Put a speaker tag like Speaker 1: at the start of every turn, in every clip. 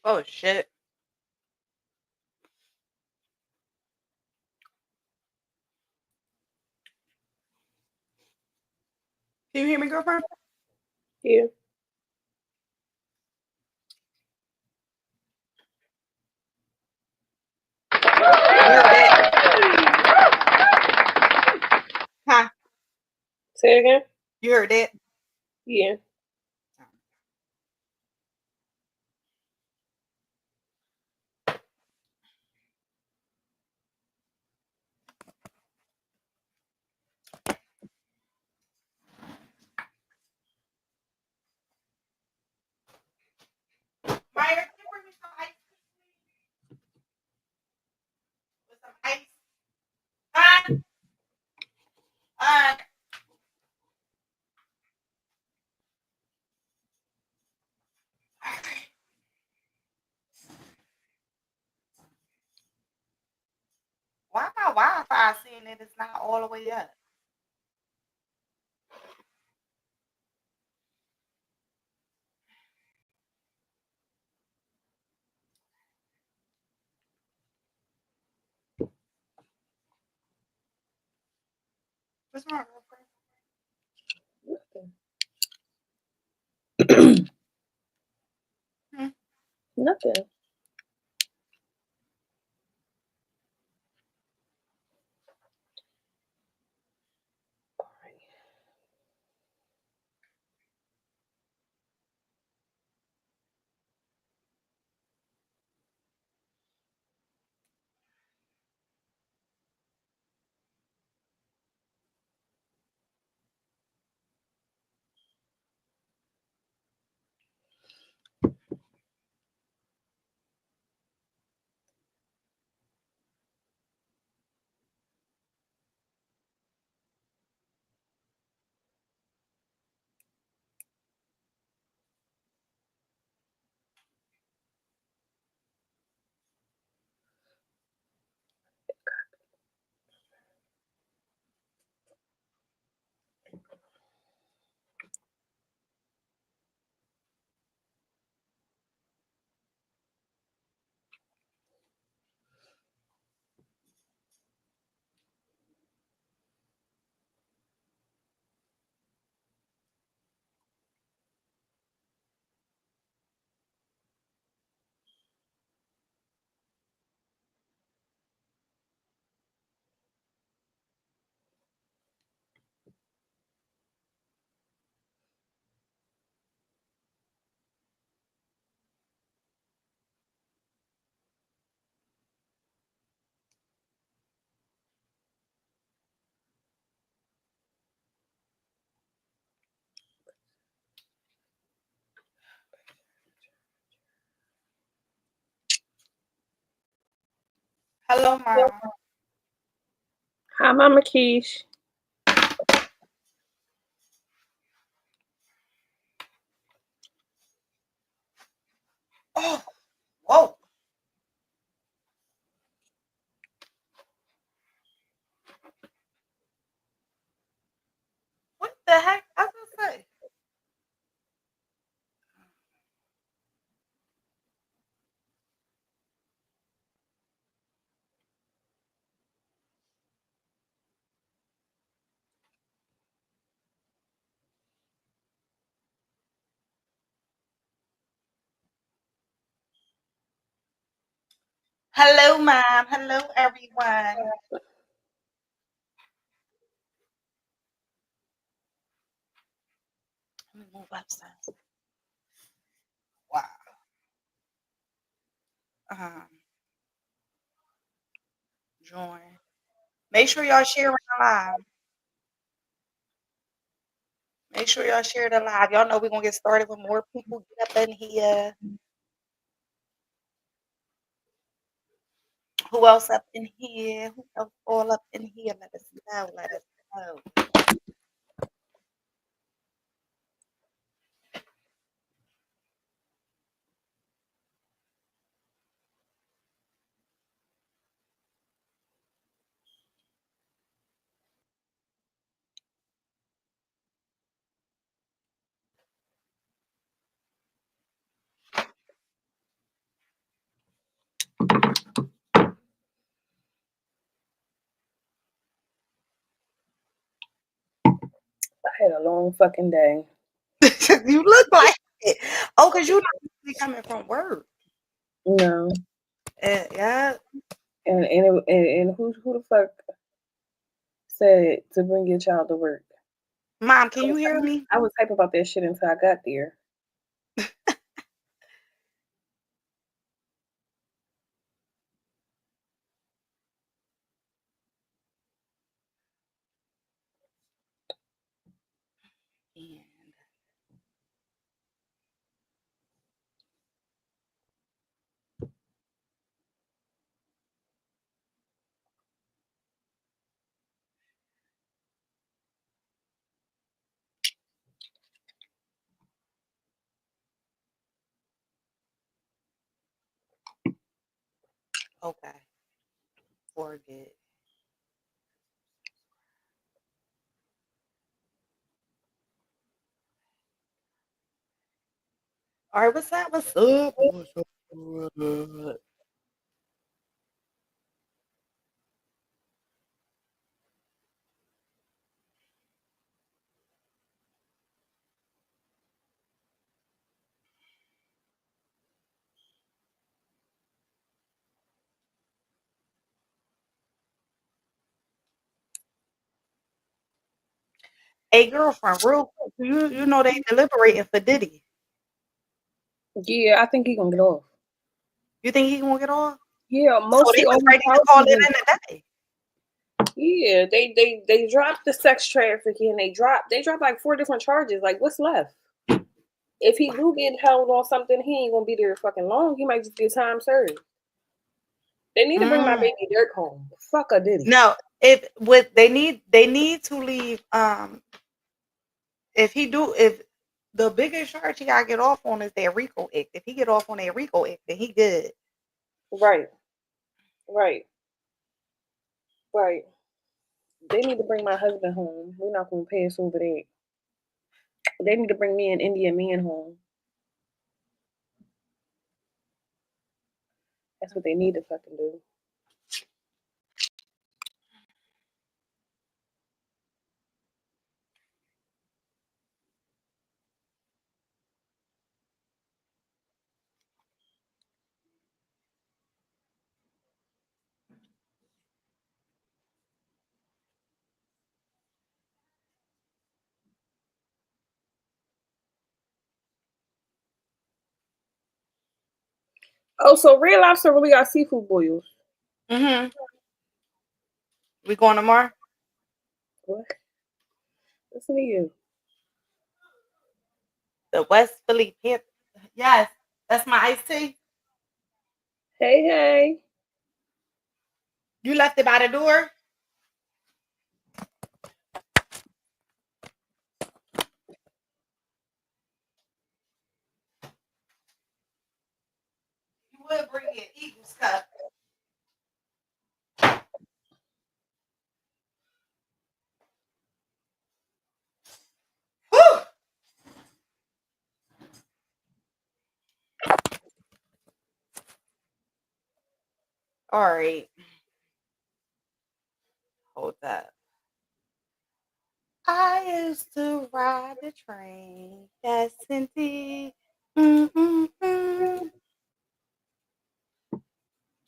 Speaker 1: Oh, shit. Can you hear me, girlfriend?
Speaker 2: Yeah.
Speaker 1: You heard it? Huh?
Speaker 2: Say it again?
Speaker 1: You heard it?
Speaker 2: Yeah.
Speaker 1: Maya, can you bring me some ice cream? With some ice? Huh? Uh, why my Wi-Fi saying that it's not all the way up? What's wrong, girlfriend? Hmm?
Speaker 2: Nothing.
Speaker 1: Hello, Mom.
Speaker 2: Hi, Mama Keish.
Speaker 1: Oh, whoa. What the heck? I was gonna say. Hello, Mom. Hello, everyone. Let me move upstairs. Wow. Join. Make sure y'all share it live. Make sure y'all share it live. Y'all know we're gonna get started with more people get up in here. Who else up in here? Who else all up in here? Let us know. Let us know.
Speaker 2: had a long fucking day.
Speaker 1: You look like it. Oh, because you're not usually coming from work.
Speaker 2: No.
Speaker 1: Yeah.
Speaker 2: And who the fuck said to bring your child to work?
Speaker 1: Mom, can you hear me?
Speaker 2: I was hype about that shit until I got there.
Speaker 1: And okay. Forget. All right, what's up? What's up? What's up? Hey, girlfriend, real quick, you know they deliberating for Diddy.
Speaker 2: Yeah, I think he gonna get off.
Speaker 1: You think he gonna get off?
Speaker 2: Yeah,
Speaker 1: So they
Speaker 2: mostly
Speaker 1: was
Speaker 2: all these
Speaker 1: ready to call
Speaker 2: houses
Speaker 1: it
Speaker 2: is
Speaker 1: in a day.
Speaker 2: yeah, they dropped the sex trafficking. They dropped like 4 different charges. Like, what's left? If he do get held on something, he ain't gonna be there fucking long. He might just get time served. They need to bring my
Speaker 1: Mm.
Speaker 2: baby Dirk home. Fuck a Diddy.
Speaker 1: No, if with they need to leave. If the biggest charge he gotta get off on is that RICO act. If he get off on that RICO act, then he good.
Speaker 2: Right, right, right. They need to bring my husband home. We're not gonna pass over that. They need to bring me an Indian man home. That's what they need to fucking do. Oh, so Red Lobster really got seafood boils.
Speaker 1: Mm-hmm. We going tomorrow?
Speaker 2: What? Listen to you.
Speaker 1: The West Philly Panther. Yes, that's my iced tea.
Speaker 2: Hey, hey.
Speaker 1: You left it by the door. You would bring me an Eagles cup. Whew! All right. Hold up. I used to ride the train. Yes, indeed. Mm-mm-mm.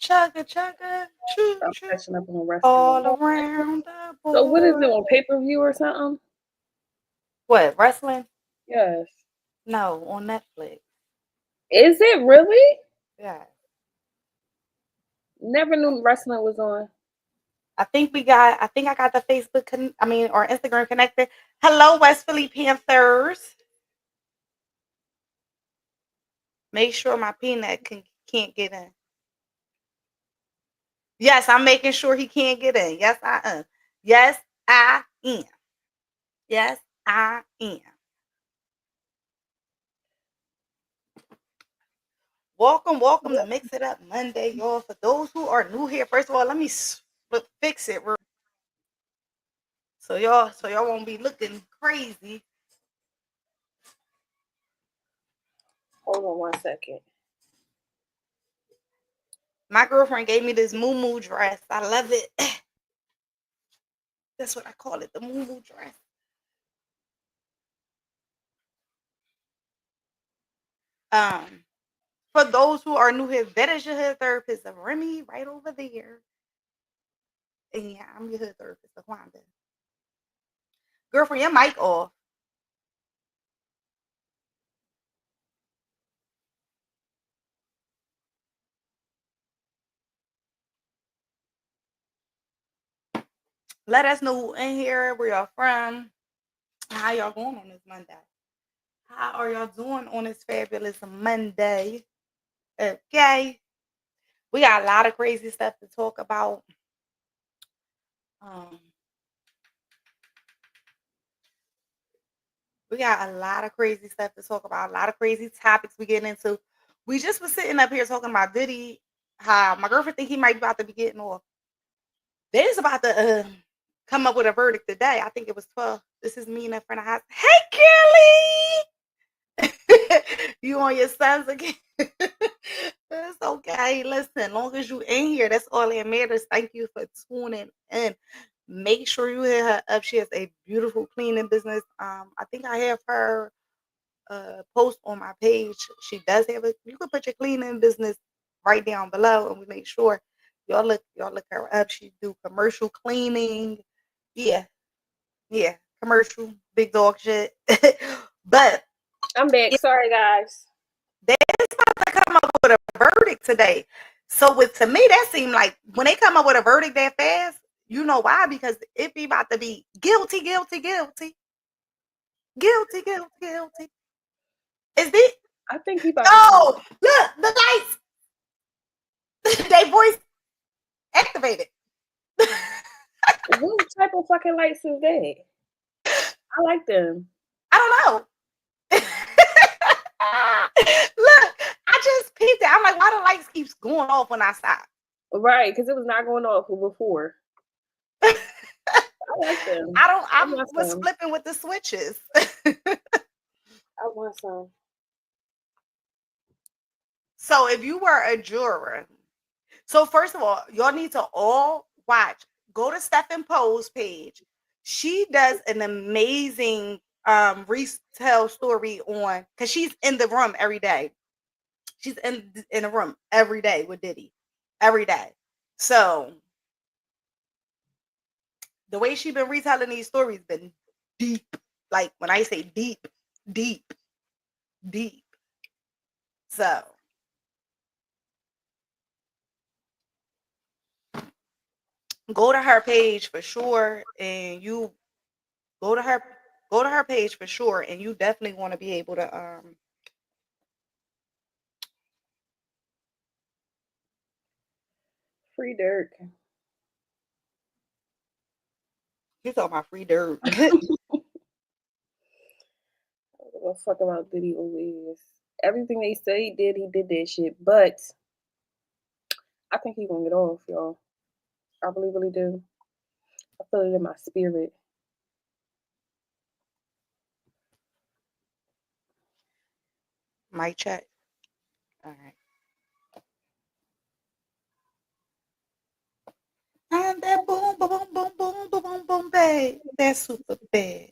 Speaker 1: Chugga, chugga, choo,
Speaker 2: I'm
Speaker 1: choo.
Speaker 2: catching up on wrestling.
Speaker 1: All around the
Speaker 2: So what is it
Speaker 1: board.
Speaker 2: on pay per view or something?
Speaker 1: What, wrestling?
Speaker 2: Yes.
Speaker 1: No, on Netflix.
Speaker 2: Is it really?
Speaker 1: Yeah.
Speaker 2: Never knew wrestling was on.
Speaker 1: I think I got the Facebook, or Instagram connected. Hello, West Philly Panthers. Make sure my peanut can't get in. Yes, I'm making sure he can't get in. Yes, I am. Yes, I am. Yes, I am. Welcome to Mix It Up Monday, y'all. For those who are new here, first of all, let me fix it so y'all won't be looking crazy.
Speaker 2: Hold on 1 second.
Speaker 1: My girlfriend gave me this moo dress. I love it. That's what I call it, the moo dress. For those who are new here, that is your hood therapist, Remy, right over there. And yeah, I'm your hood therapist, Wanda. Girlfriend, your mic off. Let us know who in here, where y'all from, how y'all going on this Monday. How are y'all doing on this fabulous Monday? Okay. We got a lot of crazy stuff to talk about. We got a lot of crazy stuff to talk about, a lot of crazy topics we get into. We just was sitting up here talking about Diddy, how my girlfriend think he might be about to be getting off. They just about to come up with a verdict today. I think it was 12. This is me and a friend of ours. Hey, Kelly! You on your sons again? It's okay. Listen, long as you in here, that's all that matters. Thank you for tuning in. Make sure you hit her up. She has a beautiful cleaning business. I think I have her post on my page. She does have it. You can put your cleaning business right down below, and we make sure y'all look her up. She do commercial cleaning. Yeah, commercial big dog shit. But
Speaker 2: I'm back. Sorry, guys.
Speaker 1: they're about to come up with a verdict today. So to me, that seemed like when they come up with a verdict that fast, you know why? Because it be about to be guilty, guilty, guilty, guilty, guilty, guilty. Is it?
Speaker 2: I think he about
Speaker 1: Oh, look, the lights. They voice activated.
Speaker 2: What type of fucking lights is that? I like them.
Speaker 1: I don't know. Look, I just peeped it. I'm like, why the lights keeps going off when I stop?
Speaker 2: Right, because it was not going off before. I like them.
Speaker 1: I was flipping with the switches.
Speaker 2: I want some.
Speaker 1: So if you were a juror, so first of all, y'all need to all watch. Go to Stephen Poe's page. She does an amazing retell story on, because she's in the room every day. She's in the room every day with Diddy, every day. So the way she's been retelling these stories been deep. Like when I say deep, deep, deep. So go to her page for sure, and you go to her page for sure, and you definitely want to be able to
Speaker 2: Free Dirk.
Speaker 1: You talking about free dirt.
Speaker 2: I don't give a fuck about Diddy always. Everything they say he did that shit. But I think he's gonna get off, y'all. I really do. I feel it in my spirit.
Speaker 1: Mic check. All right. And that boom, boom, boom, boom, boom, boom, boom, boom, bad. That's super bad.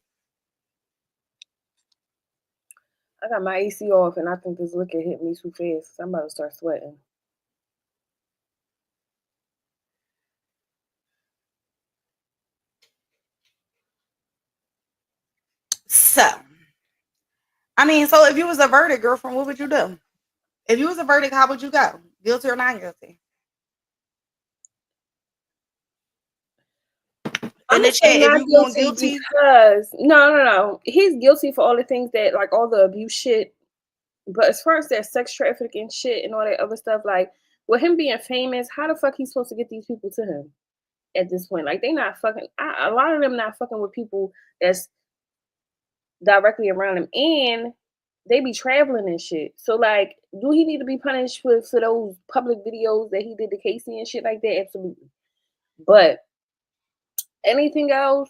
Speaker 2: I got my AC off, and I think this liquor hit me too fast. I'm about to start sweating.
Speaker 1: So, I mean, so if you was a verdict, girlfriend, what would you do? If you was a verdict, how would you go? Guilty or not guilty?
Speaker 2: I'm gonna say not guilty because no. He's guilty for all the things that, like, all the abuse shit. But as far as that sex trafficking shit and all that other stuff, like with him being famous, how the fuck he's supposed to get these people to him at this point? Like they not fucking. A lot of them not fucking with people that's directly around him, and they be traveling and shit. So like, do he need to be punished for those public videos that he did to Casey and shit like that? Absolutely. But anything else,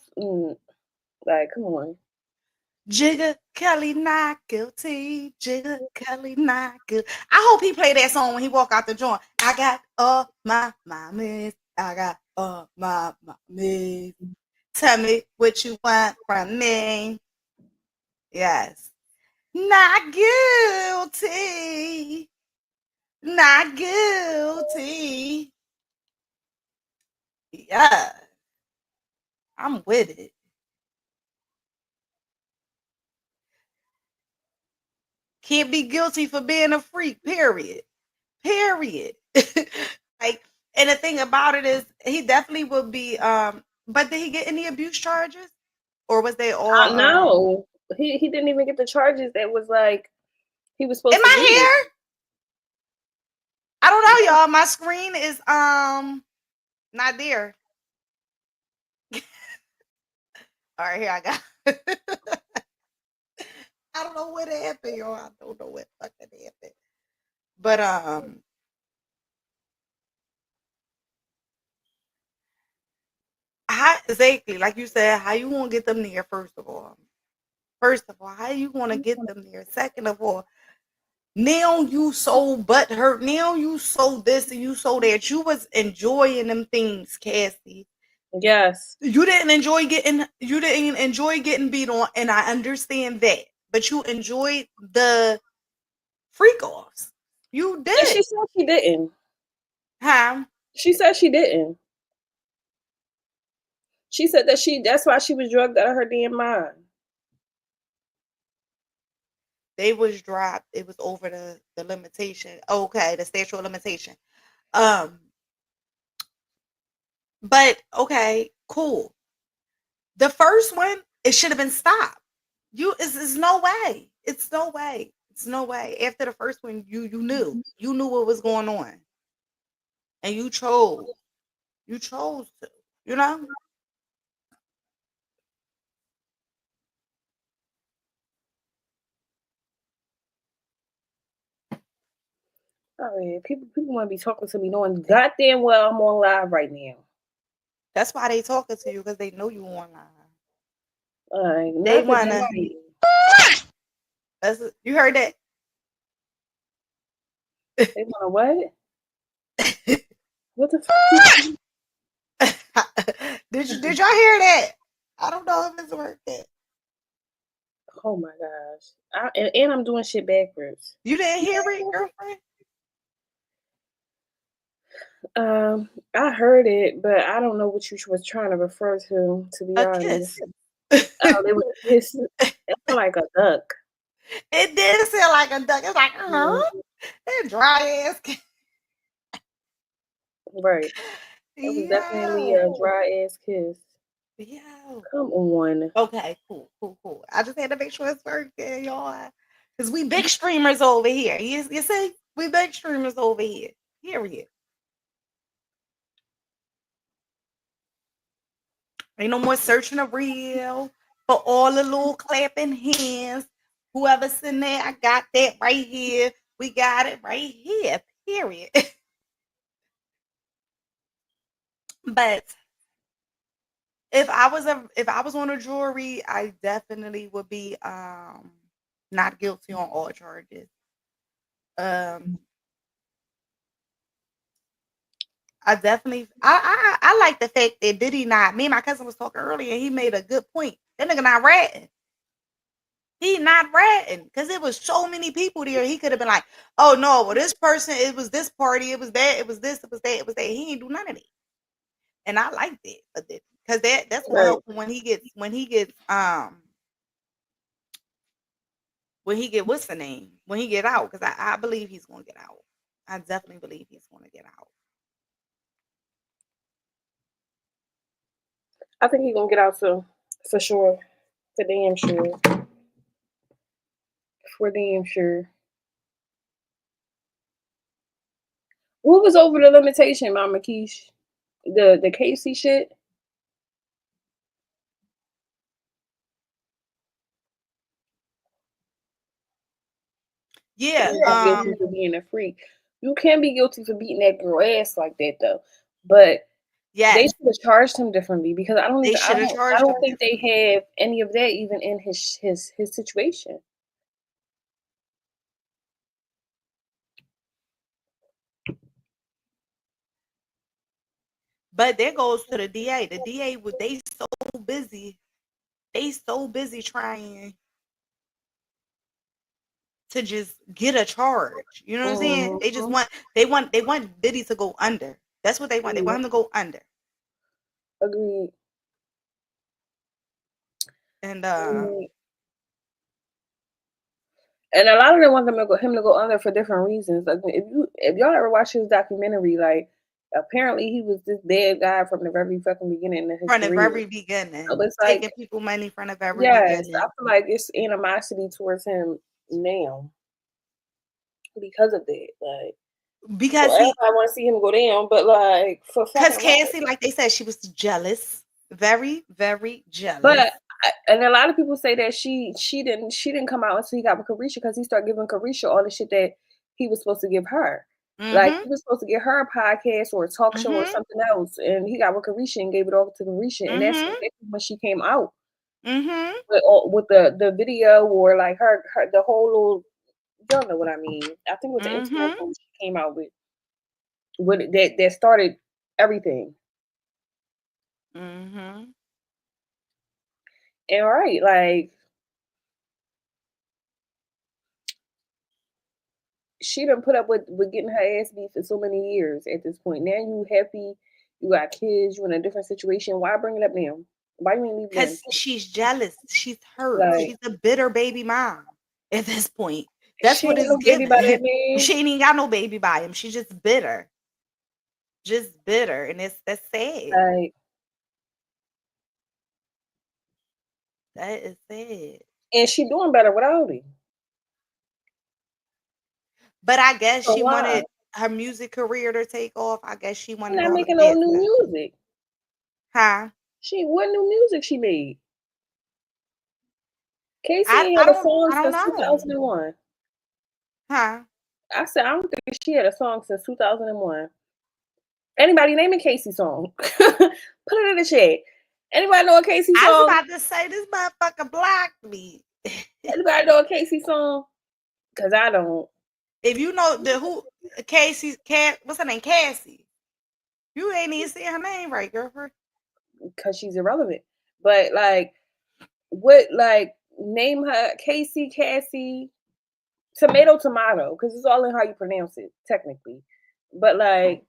Speaker 2: like, come on.
Speaker 1: Jigga Kelly not guilty. Jigga Kelly not guilty. I hope he play that song when he walk out the joint. I got all my mommies. I got all my mommies. Tell me what you want from me. Yes. Not guilty. Not guilty. Yeah, I'm with it. Can't be guilty for being a freak, period. Period. Like, and the thing about it is he definitely would be but did he get any abuse charges? Or was they all
Speaker 2: No, he didn't even get the charges that was like he was
Speaker 1: am
Speaker 2: supposed to
Speaker 1: I
Speaker 2: get.
Speaker 1: here? I don't know, y'all. My screen is not there. All right, here I got. I don't know what happened, y'all. I don't know what fucking happened. But how exactly, like you said, how you gonna get them there, first of all? First of all, how you gonna get them there? Second of all, now you so butthurt. Now you so this and you so that. You was enjoying them things, Cassie.
Speaker 2: Yes.
Speaker 1: You didn't enjoy getting beat on, and I understand that. But you enjoyed the freak offs. You
Speaker 2: And
Speaker 1: did.
Speaker 2: she said she didn't.
Speaker 1: Huh?
Speaker 2: She said she didn't. She said that that's why she was drugged out of her damn mind.
Speaker 1: They was dropped. It was over the limitation. Okay, the statute of limitation. Um, but okay, cool. The first one, it should have been stopped. It's no way. It's no way. It's no way. After the first one, you knew what was going on, and you chose to, you know.
Speaker 2: Oh yeah, people want to be talking to me knowing goddamn well I'm on live right now.
Speaker 1: That's why they talking to you, because they know you online. They
Speaker 2: Not the
Speaker 1: wanna.
Speaker 2: DP.
Speaker 1: You heard that?
Speaker 2: They want to what? What the fuck?
Speaker 1: Did y'all hear that? I don't know if it's working.
Speaker 2: Oh my gosh! And I'm doing shit backwards.
Speaker 1: You didn't hear it, girlfriend?
Speaker 2: I heard it, but I don't know what you was trying to refer to be
Speaker 1: A
Speaker 2: honest.
Speaker 1: kiss.
Speaker 2: Oh, they were kissing. It sounded like a duck.
Speaker 1: It did sound like a duck. It's like,
Speaker 2: Mhm.
Speaker 1: that dry ass kiss.
Speaker 2: Right. It was definitely a
Speaker 1: Yo.
Speaker 2: dry ass kiss.
Speaker 1: Yo.
Speaker 2: Come on.
Speaker 1: Okay, cool. I just had to make sure it's working, y'all. Because we big streamers over here. You see? We big streamers over here. Period. Ain't no more searching a reel for all the little clapping hands. Whoever's sitting there, I got that right here. We got it right here. Period. But if I was on a jury, I definitely would be not guilty on all charges. Um I like the fact that Diddy not, me and my cousin was talking earlier, and he made a good point. That nigga not ratting. He not ratting, because it was so many people there. He could have been like, oh no, well, this person, it was this party, it was that, it was this, it was that, it was that. He ain't do none of that. And I liked it. Because that's gonna
Speaker 2: Right.
Speaker 1: help him when he get what's the name? When he get out. Because I believe he's gonna get out. I definitely believe he's gonna get out.
Speaker 2: I think he's gonna get out soon. For sure. For damn sure. For damn sure. What was over the limitation, Mama Keish? The Casey shit?
Speaker 1: Yeah.
Speaker 2: Guilty for being a freak. You can't be guilty for beating that girl ass like that though. But they
Speaker 1: Yes.
Speaker 2: should have charged him differently because
Speaker 1: They should have
Speaker 2: I
Speaker 1: charged
Speaker 2: don't
Speaker 1: him
Speaker 2: think they
Speaker 1: differently.
Speaker 2: have any of that even in his situation.
Speaker 1: But there goes to the DA. The DA would they so busy. They so busy trying to just get a charge. You know what I'm saying? They just want Diddy to go under. That's what they want. They want him to go under.
Speaker 2: Agreed.
Speaker 1: And
Speaker 2: And a lot of them want him to go under for different reasons. Like if y'all ever watch his documentary, like apparently he was this bad guy from the very fucking beginning of his
Speaker 1: from the
Speaker 2: career.
Speaker 1: very beginning.
Speaker 2: So it's
Speaker 1: taking
Speaker 2: like
Speaker 1: people money from the very
Speaker 2: yes,
Speaker 1: beginning.
Speaker 2: I feel like it's animosity towards him now because of that. Like
Speaker 1: because
Speaker 2: I want to see him go down, but like for
Speaker 1: because
Speaker 2: fucking
Speaker 1: Cassie, like they said, she was jealous, very, very jealous.
Speaker 2: But and a lot of people say that she didn't come out until he got with Carisha because he started giving Carisha all the shit that he was supposed to give her. Like he was supposed to get her a podcast or a talk show or something else, and he got with Carisha and gave it all to Carisha, and that's when she came out with the video or like her the whole little, you don't know what I mean. I think with the internet she came out with that started everything. And right, like she done put up with getting her ass beat for so many years at this point. Now you happy, you got kids, you in a different situation. Why bring it up now? Why you ain't leave?
Speaker 1: Because she's jealous. She's hurt.
Speaker 2: Like,
Speaker 1: she's a bitter baby mom at this point. That's what it's
Speaker 2: no
Speaker 1: giving.
Speaker 2: Baby by that man.
Speaker 1: She ain't even got no baby by him. She's just bitter. Just bitter. And that's sad.
Speaker 2: Like,
Speaker 1: that is sad.
Speaker 2: And she doing better without him.
Speaker 1: But I guess she wanted her music career to take off. I guess she wanted
Speaker 2: not making no new music.
Speaker 1: Huh?
Speaker 2: What new music she made? Casey ain't had a song since 2001.
Speaker 1: Huh?
Speaker 2: I said, I don't think she had a song since 2001. Anybody name a Casey song? Put it in the chat. Anybody know a Casey song?
Speaker 1: I was about to say, this motherfucker blocked me.
Speaker 2: Anybody know a Casey song? Because I don't.
Speaker 1: If you know what's her name? Cassie. You ain't even saying her name right, girlfriend.
Speaker 2: Because she's irrelevant. But like, name her Cassie, tomato, because it's all in how you pronounce it, technically. But like,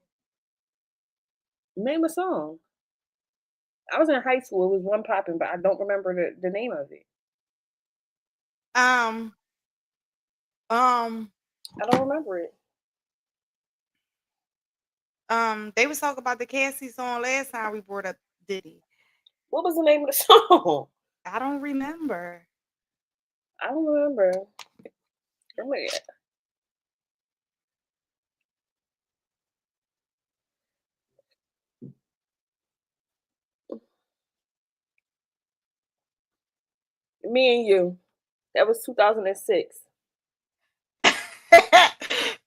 Speaker 2: name a song. I was in high school. It was one popping, but I don't remember the name of it.
Speaker 1: I
Speaker 2: don't remember it.
Speaker 1: They was talking about the Cassie song last time we brought up Diddy.
Speaker 2: What was the name of the song?
Speaker 1: I don't remember.
Speaker 2: Oh my God. Me and You. That was 2006.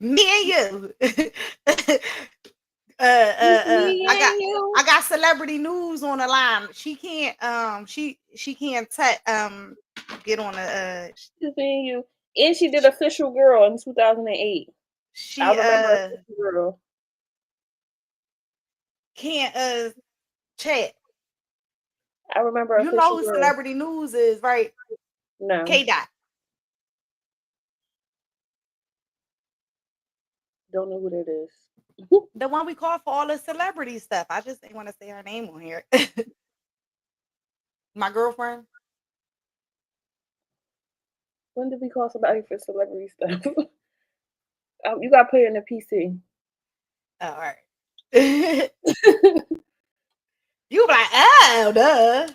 Speaker 1: Me and You. I got celebrity news on the line. She can't she can't get on the
Speaker 2: Me and You. And she did Official Girl in 2008. I remember Official Girl.
Speaker 1: Can't chat.
Speaker 2: I remember
Speaker 1: you know who Girl. Celebrity news is, right?
Speaker 2: No.
Speaker 1: K-Dot.
Speaker 2: Don't know who that is.
Speaker 1: The one we call for all the celebrity stuff. I just didn't want to say her name on here. My girlfriend.
Speaker 2: When did we call somebody for celebrity stuff? You got to put it in the PC.
Speaker 1: All right. You be like, oh, duh.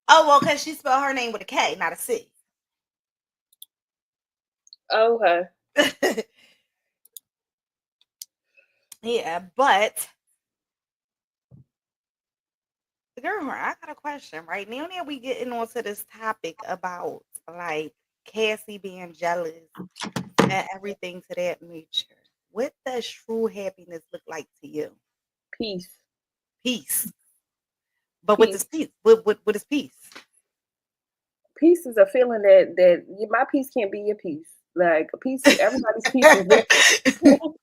Speaker 1: Oh, well, because she spelled her name with a K, not a C.
Speaker 2: Okay.
Speaker 1: Yeah, but girl, I got a question right now. Now we getting onto this topic about like Cassie being jealous and everything to that nature. What does true happiness look like to you?
Speaker 2: Peace.
Speaker 1: But what is peace? What is peace?
Speaker 2: Peace is a feeling that my peace can't be your peace. Like peace, everybody's peace is different.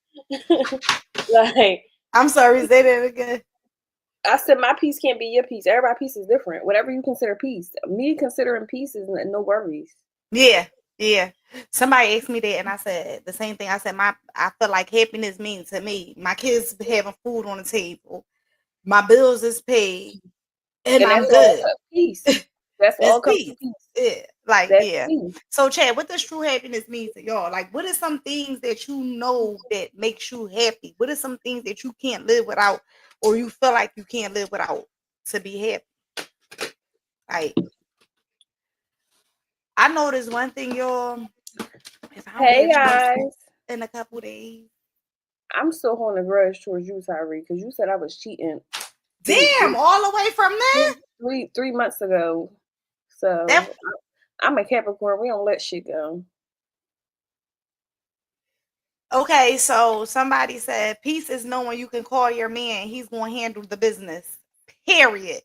Speaker 2: Like,
Speaker 1: I'm sorry, say that again.
Speaker 2: I said my peace can't be your peace. Everybody's peace is different. Whatever you consider peace, me considering peace is no worries.
Speaker 1: Yeah. Somebody asked me that, and I said the same thing. I said I feel like happiness means to me, my kids having food on the table, my bills is paid, and
Speaker 2: And
Speaker 1: I'm
Speaker 2: that's all
Speaker 1: good.
Speaker 2: peace. That's
Speaker 1: That's
Speaker 2: all comes to
Speaker 1: peace.
Speaker 2: peace.
Speaker 1: Yeah, like
Speaker 2: That's
Speaker 1: yeah.
Speaker 2: peace.
Speaker 1: So, Chad, what does true happiness mean to y'all? Like, what are some things that you know that makes you happy? What are some things that you can't live without, or you feel like you can't live without to be happy? Like, I know there's one thing, y'all. If I don't
Speaker 2: Hey
Speaker 1: have checks
Speaker 2: guys.
Speaker 1: in a couple days,
Speaker 2: I'm still holding a grudge towards you, Tyree, because you said I was cheating.
Speaker 1: damn, all the way from there.
Speaker 2: 3 months ago. So I'm a Capricorn. We don't let shit go.
Speaker 1: Okay, so somebody said peace is knowing you can call your man. He's going to handle the business. Period.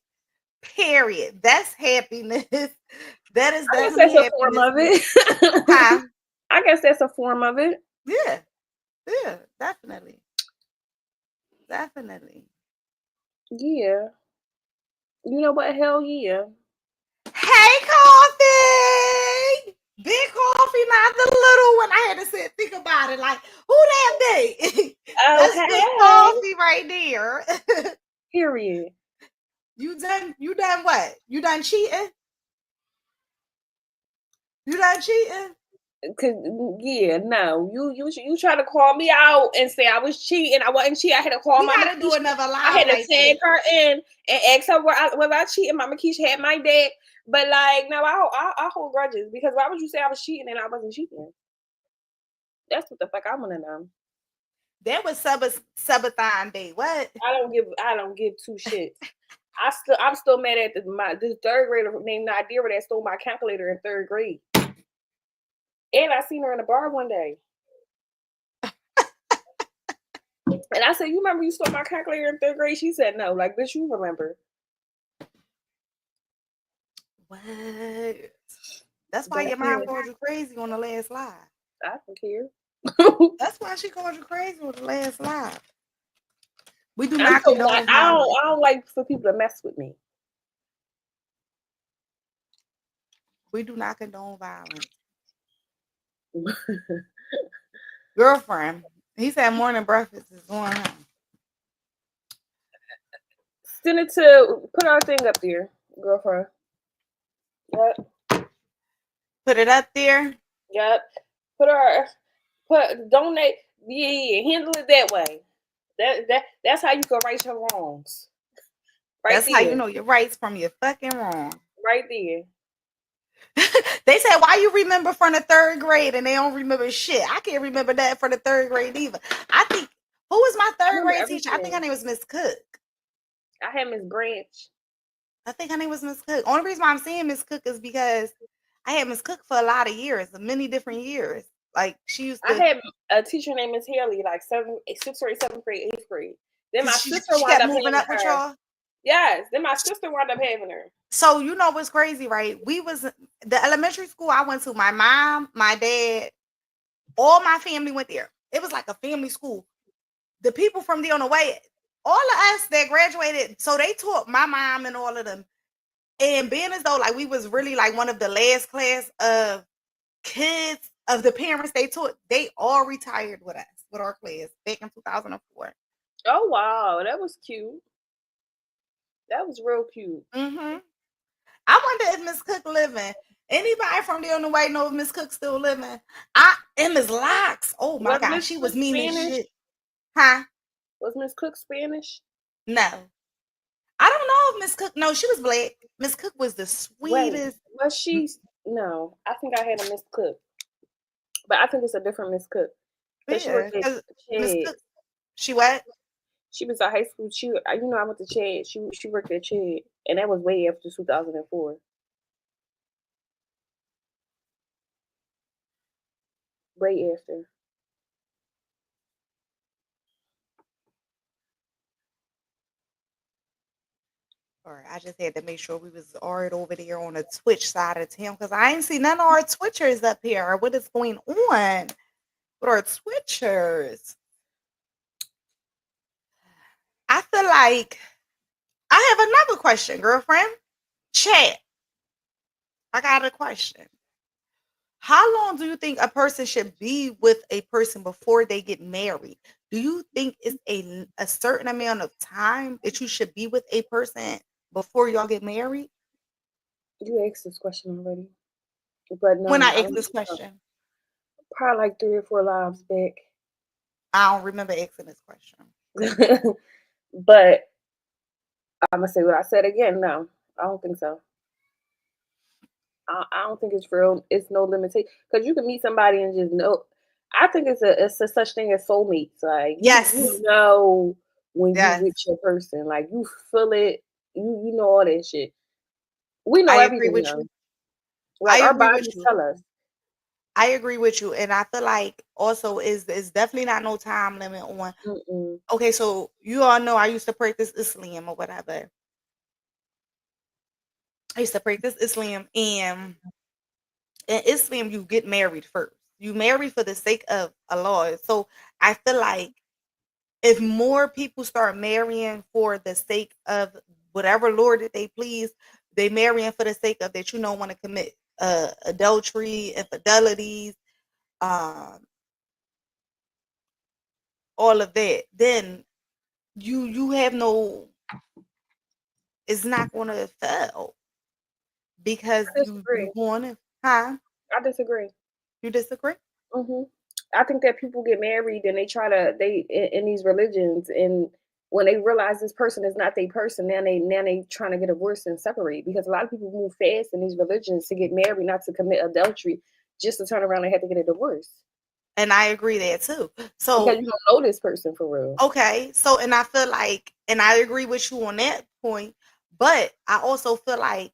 Speaker 1: That's happiness. That is
Speaker 2: I guess
Speaker 1: definitely
Speaker 2: that's a form
Speaker 1: happiness.
Speaker 2: of it.
Speaker 1: Huh?
Speaker 2: I guess that's a form of it.
Speaker 1: Yeah, definitely.
Speaker 2: Yeah. You know what? Hell yeah.
Speaker 1: Hey, Coffee! Big Coffee, not the little one. I had to sit think about it. Like, who that be? That's Big
Speaker 2: Okay.
Speaker 1: Coffee right there.
Speaker 2: Period.
Speaker 1: You done what? You done cheating?
Speaker 2: Cause yeah, no, you try to call me out and say I was cheating. I wasn't cheating. I had to call
Speaker 1: We
Speaker 2: Mama
Speaker 1: gotta do
Speaker 2: Keisha.
Speaker 1: another live.
Speaker 2: I had to
Speaker 1: like
Speaker 2: tag
Speaker 1: this.
Speaker 2: her in and ask her whether I cheated. Mama Keisha had my dad, but like no, I hold grudges because why would you say I was cheating and I wasn't cheating? That's what the fuck I want to know.
Speaker 1: That was subathon day. What?
Speaker 2: I don't give two shits. I'm still mad at this third grader named Nadira that stole my calculator in third grade. And I seen her in a bar one day. And I said, "You remember you stole my calculator in third grade?" She said, "No." Like, bitch, you remember?
Speaker 1: What? That's why your mom called you crazy on the last live.
Speaker 2: I don't care.
Speaker 1: That's why she called you crazy on the last live. We do not condone violence.
Speaker 2: I don't like for people to mess with me.
Speaker 1: We do not condone violence. Girlfriend, he said morning breakfast is on him.
Speaker 2: Send it to put our thing up there, girlfriend. Yep.
Speaker 1: Put it up there.
Speaker 2: Yep. Donate. Yeah. Handle it that way. That's how you can right your wrongs. Right
Speaker 1: That's
Speaker 2: there.
Speaker 1: how you know your rights from your fucking wrong.
Speaker 2: Right there.
Speaker 1: They said, why you remember from the third grade and they don't remember shit? I can't remember that for the third grade either. I think, who was my third grade teacher? I think her name was Miss Cook.
Speaker 2: I had Miss Branch.
Speaker 1: I think her name was Miss Cook. Only reason why I'm saying Miss Cook is because I had Miss Cook for a lot of years, many different years. Like she used to.
Speaker 2: I had a teacher named Miss Haley, like 6th grade, 7th grade, 8th grade. Then my sister
Speaker 1: she
Speaker 2: wound
Speaker 1: kept
Speaker 2: up
Speaker 1: moving up with y'all.
Speaker 2: Yes. Then my sister wound up having her.
Speaker 1: So you know what's crazy, right? We was the elementary school I went to. My mom, my dad, all my family went there. It was like a family school. The people from there on the way, all of us that graduated, so they taught my mom and all of them. And being as though like we was really like one of the last class of kids of the parents they taught, they all retired with us, with our class back in 2004.
Speaker 2: Oh wow, that was cute. That was real cute.
Speaker 1: Mm-hmm. I wonder if Miss Cook living. Anybody from there on the way know if Miss Cook still living? And Miss Locks. Oh my God, she was mean as shit. Huh?
Speaker 2: Was Miss Cook Spanish?
Speaker 1: No. I don't know if Miss Cook. No, she was black. Miss Cook was the sweetest.
Speaker 2: Wait, was she? No, I think I had a Miss Cook, but I think it's a different Miss Cook.
Speaker 1: Yeah,
Speaker 2: she worked at
Speaker 1: Miss Cook. She what?
Speaker 2: She was a high school. I went to Chad. She worked at Chad, and that was way after 2004. Way after.
Speaker 1: Or I just had to make sure we was already over there on the Twitch side of town because I ain't see none of our Twitchers up here. What is going on with our Twitchers? I feel like I have another question, girlfriend. Chat. I got a question. How long do you think a person should be with a person before they get married? Do you think it's a certain amount of time that you should be with a person before y'all get married?
Speaker 2: You asked this question already, but
Speaker 1: When
Speaker 2: no,
Speaker 1: I
Speaker 2: I
Speaker 1: asked
Speaker 2: don't
Speaker 1: this
Speaker 2: think so.
Speaker 1: question,
Speaker 2: Probably like 3 or 4 lives back.
Speaker 1: I don't remember asking this question.
Speaker 2: But I'm gonna say what I said again. No, I don't think so. I don't think it's real. It's no limitation because you can meet somebody and just know. I think it's a such thing as soulmates. Like you
Speaker 1: Yes,
Speaker 2: know when you
Speaker 1: yes,
Speaker 2: with your person, like you feel it. You know all that shit. We know
Speaker 1: I agree
Speaker 2: everything
Speaker 1: with
Speaker 2: now.
Speaker 1: you. I
Speaker 2: Like our
Speaker 1: agree with
Speaker 2: bodies
Speaker 1: you.
Speaker 2: tell us.
Speaker 1: I agree with you, and I feel like also is definitely not no time limit on.
Speaker 2: Mm-mm.
Speaker 1: Okay, so you all know I used to practice Islam or whatever. I used to practice Islam, and in Islam you get married first. You marry for the sake of Allah. So I feel like if more people start marrying for the sake of whatever Lord that they please, they marrying for the sake of that you don't want to commit adultery, infidelities, um, all of that, then you have no, it's not going to fail because
Speaker 2: I
Speaker 1: you
Speaker 2: disagree.
Speaker 1: going to, huh?
Speaker 2: I disagree.
Speaker 1: You disagree?
Speaker 2: Hmm. I think that people get married and they try to they in these religions, and when they realize this person is not their person, now they trying to get divorced and separate because a lot of people move fast in these religions to get married, not to commit adultery, just to turn around and have to get a divorce
Speaker 1: And I agree there too.
Speaker 2: because
Speaker 1: So
Speaker 2: you don't know this person for real.
Speaker 1: okay, so and I feel like, and I agree with you on that point, but I also feel like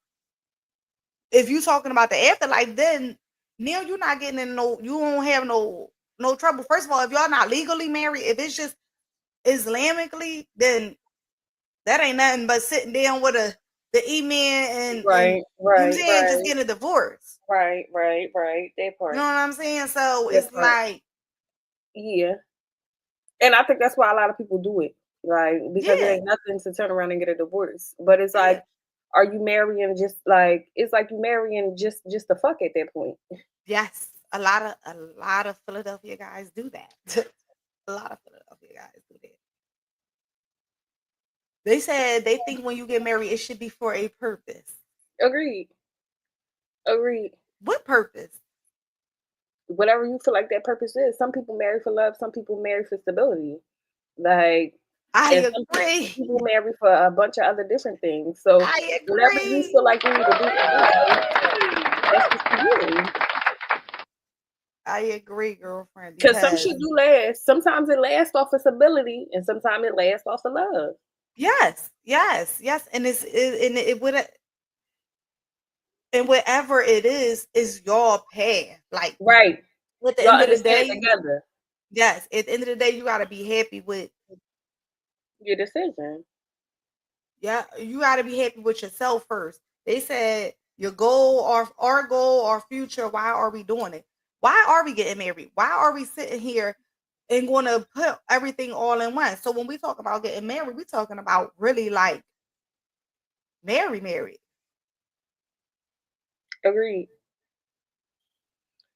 Speaker 1: if you talking about the afterlife, then now you're not getting in no, you won't have no trouble. First of all, if y'all not legally married, if it's just Islamically, then that ain't nothing but sitting down with the e-man and
Speaker 2: Right,
Speaker 1: you know what I'm
Speaker 2: right,
Speaker 1: saying, just
Speaker 2: right,
Speaker 1: getting a divorce.
Speaker 2: right, right, right. That
Speaker 1: You know
Speaker 2: part,
Speaker 1: what I'm saying? So
Speaker 2: that
Speaker 1: it's
Speaker 2: part.
Speaker 1: like,
Speaker 2: Yeah, and I think that's why a lot of people do it, like because it
Speaker 1: yeah,
Speaker 2: ain't nothing to turn around and get a divorce. But it's
Speaker 1: yeah.
Speaker 2: like, are you marrying just like it's like you marrying just to fuck at that point?
Speaker 1: Yes. A lot of Philadelphia guys do that. A lot of Philadelphia guys do that. They said they think when you get married, it should be for a purpose.
Speaker 2: Agreed, agreed.
Speaker 1: What purpose?
Speaker 2: Whatever you feel like that purpose is. Some people marry for love. Some people marry for stability. Like, and
Speaker 1: I
Speaker 2: some
Speaker 1: agree.
Speaker 2: people marry for a bunch of other different things. So
Speaker 1: I
Speaker 2: whatever you
Speaker 1: agree.
Speaker 2: feel like you need to do in life, that's just for you.
Speaker 1: I agree, girlfriend,
Speaker 2: Because some
Speaker 1: because
Speaker 2: shit do last. Sometimes it lasts off of stability, and sometimes it lasts off of love.
Speaker 1: yes, yes, yes, and it would, and whatever it is your path. Like
Speaker 2: Right.
Speaker 1: at the
Speaker 2: Y'all
Speaker 1: end of the
Speaker 2: understand
Speaker 1: day,
Speaker 2: together
Speaker 1: yes, at the end of the day, you gotta be happy with,
Speaker 2: your decision.
Speaker 1: yeah, you gotta be happy with yourself first. They said your goal or our goal or future, why are we doing it? Why are we getting married? Why are we sitting here and gonna put everything all in one? So when we talk about getting married, we talking about really like married.
Speaker 2: Agreed.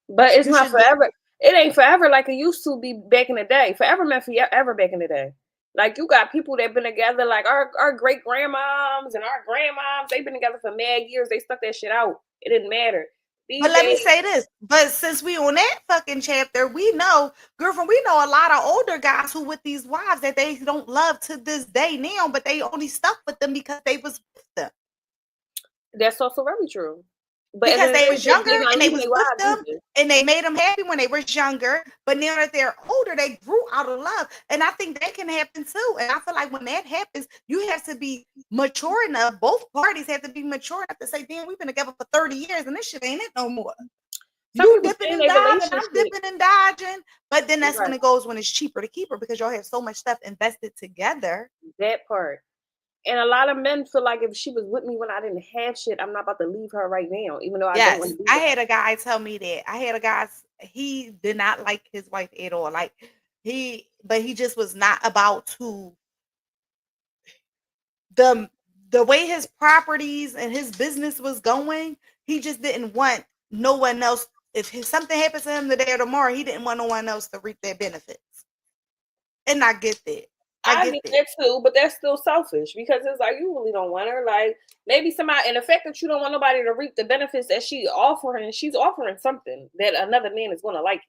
Speaker 2: But it's
Speaker 1: You
Speaker 2: not
Speaker 1: should be,
Speaker 2: forever. It ain't forever like it used to be back in the day. Forever meant forever back in the day. Like you got people that been together, like our great grandmoms and our grandmoms. They've been together for mad years. They stuck that shit out. It didn't matter.
Speaker 1: but
Speaker 2: These
Speaker 1: let me
Speaker 2: days,
Speaker 1: say this. But since we on that fucking chapter, we know, girlfriend, we know a lot of older guys who with these wives that they don't love to this day now, but they only stuck with them because they was with them.
Speaker 2: that's also very true. But at the
Speaker 1: Because
Speaker 2: end of
Speaker 1: they
Speaker 2: the
Speaker 1: was
Speaker 2: day,
Speaker 1: younger
Speaker 2: they not
Speaker 1: and they
Speaker 2: leaving
Speaker 1: was
Speaker 2: their
Speaker 1: with
Speaker 2: wives
Speaker 1: them
Speaker 2: either.
Speaker 1: and they made them happy when they was younger. But now that they're older, they grew out of love. And I think that can happen too. And I feel like when that happens, you have to be mature enough. Both parties have to be mature enough to say, damn, we've been together for 30 years and this shit ain't it no more.
Speaker 2: Some
Speaker 1: You
Speaker 2: people
Speaker 1: dipping
Speaker 2: stay in
Speaker 1: and
Speaker 2: their
Speaker 1: diving, I'm
Speaker 2: relationship.
Speaker 1: dipping and dodging. But then that's when
Speaker 2: Right.
Speaker 1: it goes when it's cheaper to keep her because y'all have so much stuff invested together.
Speaker 2: That part. And a lot of men feel like if she was with me when I didn't have shit, I'm not about to leave her right now, even though I don't want
Speaker 1: Yes.
Speaker 2: to be
Speaker 1: I
Speaker 2: with her.
Speaker 1: had a guy tell me that. I had a guy, he did not like his wife at all. Like but he just was not about to the the way his properties and his business was going, he just didn't want no one else If something happens to him today or tomorrow, he didn't want no one else to reap their benefits. And I get that.
Speaker 2: I get that too, but that's still selfish because it's like you really don't want her. Like maybe somebody, and the fact that you don't want nobody to reap the benefits that she's offering something that another man is going to like,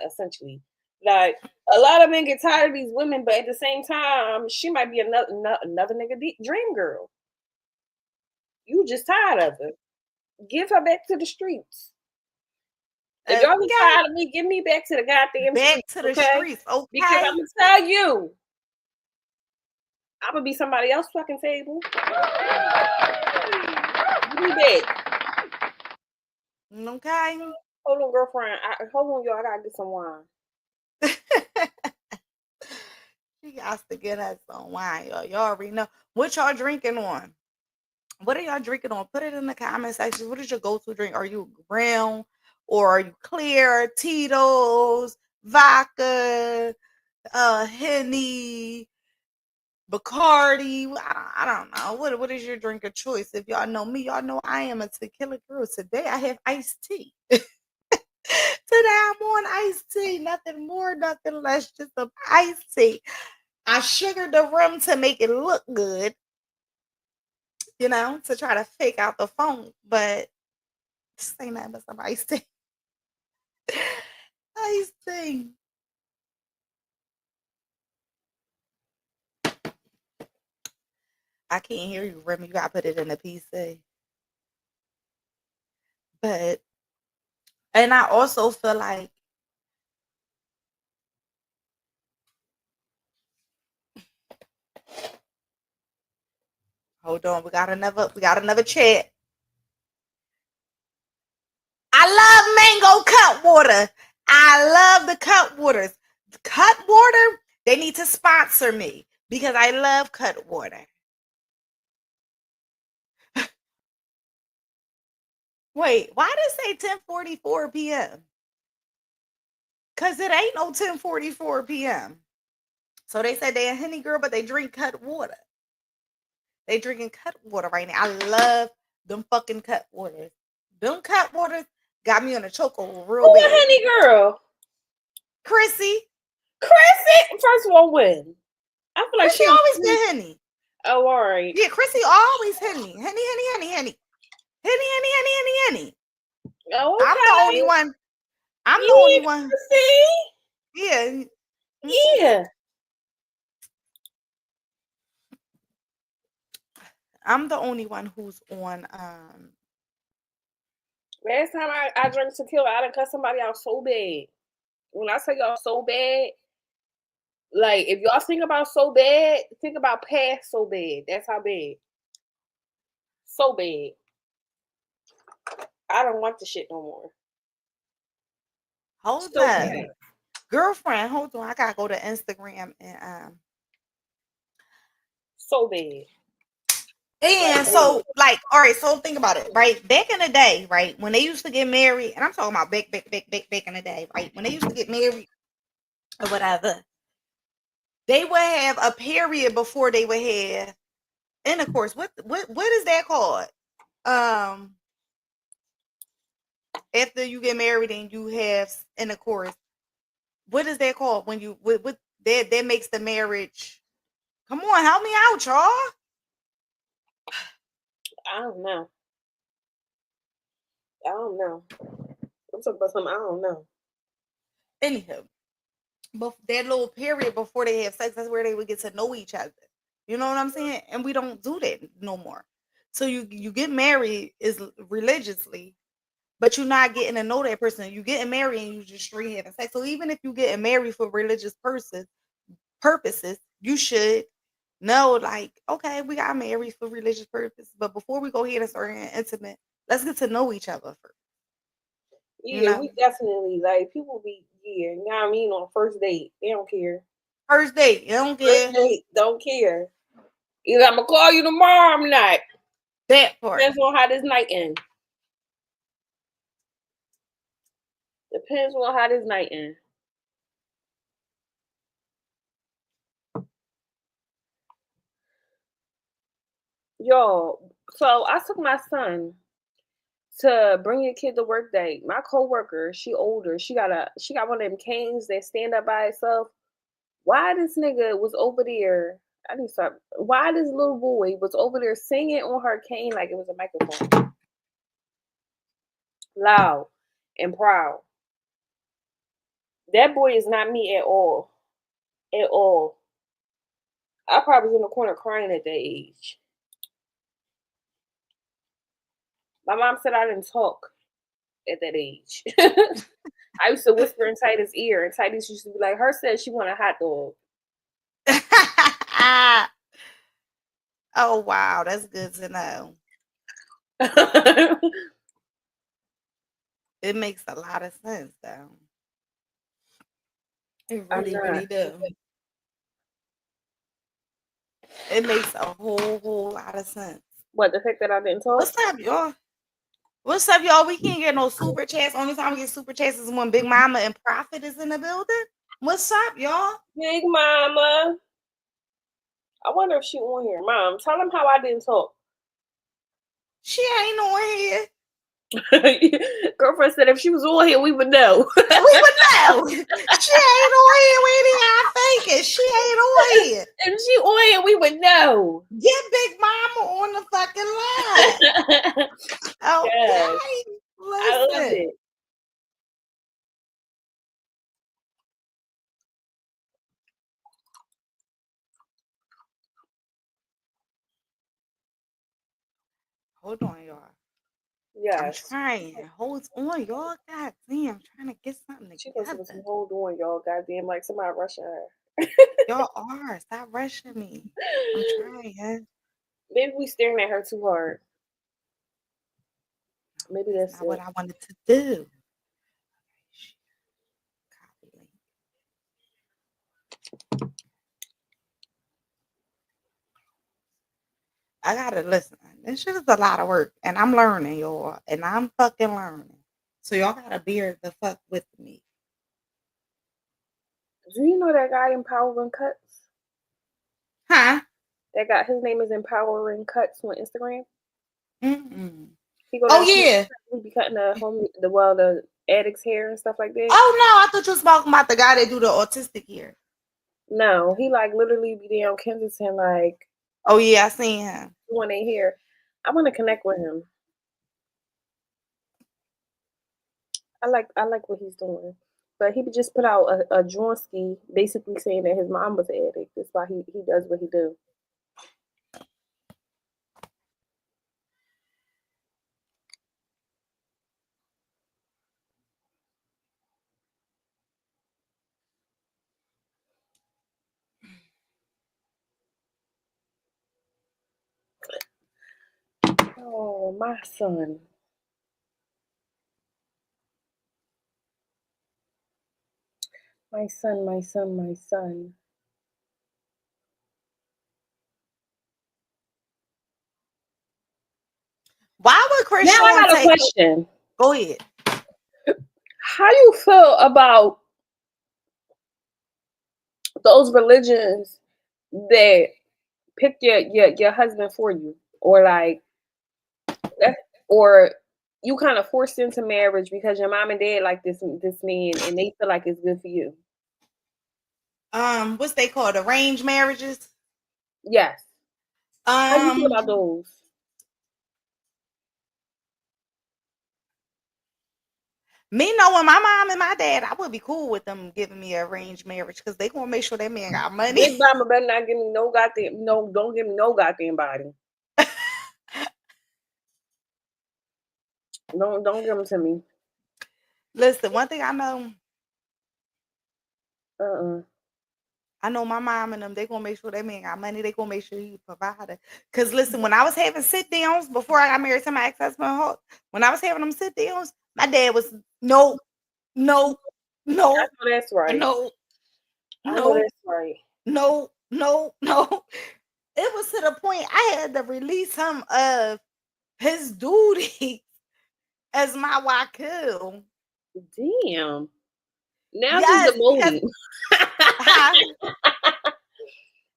Speaker 2: essentially. Like a lot of men get tired of these women, but at the same time, she might be another nigga dream girl. You just tired of her. Give her back to the streets. If y'all be tired of me, give me back to the goddamn streets.
Speaker 1: To the streets, okay?
Speaker 2: Because I'm gonna tell you, I'm gonna be somebody else's fucking table. Give me back.
Speaker 1: Okay.
Speaker 2: Hold on, girlfriend. Hold on, y'all. I gotta get some wine.
Speaker 1: She got to get us some wine, y'all. Y'all already know what y'all drinking on. What are y'all drinking on? Put it in the comment section. What is your go-to drink? Are you brown or are you clear? Tito's, vodka, Henny, Bacardi. I don't know. What is your drink of choice? If y'all know me, y'all know I am a tequila girl. Today I have iced tea. Today I'm on iced tea. Nothing more, nothing less, just some iced tea. I sugared the rum to make it look good, to try to fake out the funk, but this ain't nothing but some iced tea. Iced tea. I can't hear you, Remy. You gotta put it in the PC. And I also feel like hold on, we got another chat. I love mango cut water. I love the cut waters. Cut water, they need to sponsor me because I love cut water. Wait, why did it say 10:44 p.m.? Because it ain't no 10:44 p.m. So they said they a Henny girl, but they drink cut water. They drinking cut water right now. I love them fucking cut waters. Them cut waters got me on a chokehold real bad.
Speaker 2: Who a Henny girl?
Speaker 1: Chrissy.
Speaker 2: First of all, when? I feel like
Speaker 1: she always been Henny.
Speaker 2: Oh, all right.
Speaker 1: Yeah, Chrissy always Henny. Henny. Oh, okay. I'm the only one. I'm the only one.
Speaker 2: See?
Speaker 1: Yeah.
Speaker 2: Yeah.
Speaker 1: I'm the only one who's on.
Speaker 2: Last time I drank tequila, I done cut somebody out so bad. When I say y'all so bad, like if y'all think about so bad, think about past so bad. That's how bad. So bad. I don't want the shit no more.
Speaker 1: Hold so up. Bad. Girlfriend, hold on. I gotta go to Instagram and
Speaker 2: so bad.
Speaker 1: And so, like, all right, so think about it, right? Back in the day, right, when they used to get married, and I'm talking about back in the day, right? When they used to get married or whatever, they would have a period before they would have intercourse. What is that called? After you get married and you have intercourse, what is that called? When you what that makes the marriage? Come on, help me out, y'all.
Speaker 2: I don't know. I'm talking about something I don't know.
Speaker 1: Anywho, but that little period before they have sex, that's where they would get to know each other. You know what I'm saying? And we don't do that no more. So you get married is religiously, but you're not getting to know that person. You getting married and you just straight having sex. So even if you getting married for religious purposes, you should know, like, okay, we got married for religious purposes, but before we go ahead and start getting intimate, let's get to know each other first.
Speaker 2: Yeah, we definitely, like, people be, you know what I mean, on first date, they don't care.
Speaker 1: First date, you don't care.
Speaker 2: First date, don't care. Either I'm gonna call you tomorrow or I'm not.
Speaker 1: That part.
Speaker 2: Depends on how this night ends. Depends on how this night ends. Yo, so I took my son to bring your kid to work day. My coworker, she older. She got one of them canes that stand up by itself. Why this nigga was over there? I need to stop. Why this little boy was over there singing on her cane like it was a microphone, loud and proud. That boy is not me at all, at all. I probably was in the corner crying at that age. My mom said I didn't talk at that age. I used to whisper in Titus' ear, and Titus used to be like, "Her said she want a hot dog."
Speaker 1: Oh wow, that's good to know. It makes a lot of sense, though. It really, really do. It makes a whole lot of sense.
Speaker 2: What, the fact that I didn't talk?
Speaker 1: What's up, y'all? What's up, y'all? We can't get no super chats. Only time we get super chats is when Big Mama and Prophet is in the building. What's up, y'all?
Speaker 2: Big Mama. I wonder if she on here. Mom, tell them how I didn't talk.
Speaker 1: She ain't on here.
Speaker 2: Girlfriend said if she was on here, we would know.
Speaker 1: We would know. She ain't on here. We ain't thinking. She ain't on here.
Speaker 2: If she on here, we would know.
Speaker 1: Get Big Mama on the fucking line. Okay.
Speaker 2: Yes.
Speaker 1: Listen.
Speaker 2: I love it.
Speaker 1: Hold on, y'all.
Speaker 2: Yes.
Speaker 1: I'm trying. Hold on, y'all. God damn, I'm trying to get something together.
Speaker 2: She goes to some hold on, y'all. Goddamn, like somebody rushing her.
Speaker 1: Y'all are. Stop rushing me. I'm trying.
Speaker 2: Maybe we staring at her too hard. Maybe that's
Speaker 1: not what I wanted to do. Copy link. I gotta listen. This shit is a lot of work, and I'm learning, y'all, and I'm fucking learning. So y'all gotta bear the fuck with me.
Speaker 2: Do you know that guy Empowering Cuts?
Speaker 1: Huh?
Speaker 2: That guy, his name is Empowering Cuts on Instagram.
Speaker 1: Mm-mm.
Speaker 2: He go
Speaker 1: yeah.
Speaker 2: He be cutting the addicts' hair and stuff like that.
Speaker 1: Oh no, I thought you was talking about the guy that do the autistic hair.
Speaker 2: No, he like literally be down Kensington like.
Speaker 1: Oh yeah, I seen him
Speaker 2: doing their hair. I want to connect with him. I like what he's doing, but he just put out a Dronski basically saying that his mom was an addict. That's why he does what he do. Oh, my son. My son, my son, my son.
Speaker 1: Why would Chris?
Speaker 2: Now I got a question.
Speaker 1: Go ahead.
Speaker 2: How you feel about those religions that pick your husband for you, or like, or you kind of forced into marriage because your mom and dad like this man and they feel like it's good for you?
Speaker 1: What's they called? Arranged marriages?
Speaker 2: Yes. How do you feel about those?
Speaker 1: Me knowing my mom and my dad, I would be cool with them giving me an arranged marriage because they gonna make sure that man got money.
Speaker 2: Big Mama better not give me no goddamn don't give me no goddamn body. Don't give them to me.
Speaker 1: Listen, one thing I know. I know my mom and them, they gonna make sure that man got money. They gonna make sure he provided. Cause listen, when I was having sit downs before I got married to my ex-husband, when I was having them sit downs, my dad was no.
Speaker 2: I know that's right.
Speaker 1: No.
Speaker 2: I know that's right.
Speaker 1: No. It was to the point I had to release him of his duty as my wakil.
Speaker 2: Damn. Now just demoting.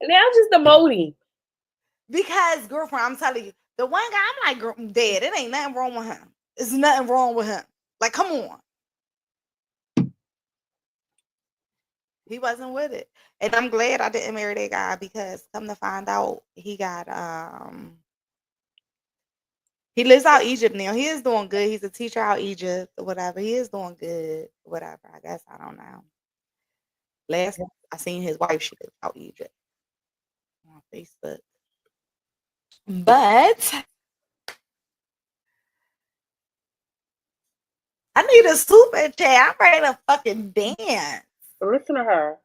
Speaker 2: Now just demoting.
Speaker 1: Because girlfriend, I'm telling you, the one guy, I'm like, Dad, it ain't nothing wrong with him. There's nothing wrong with him. Like, come on. He wasn't with it. And I'm glad I didn't marry that guy because come to find out he got he lives out Egypt now. He is doing good. He's a teacher out Egypt or whatever. He is doing good. Whatever. I guess I don't know. Last I seen his wife, she lives out Egypt on Facebook. But I need a super chat. I'm ready to fucking dance.
Speaker 2: Listen to her.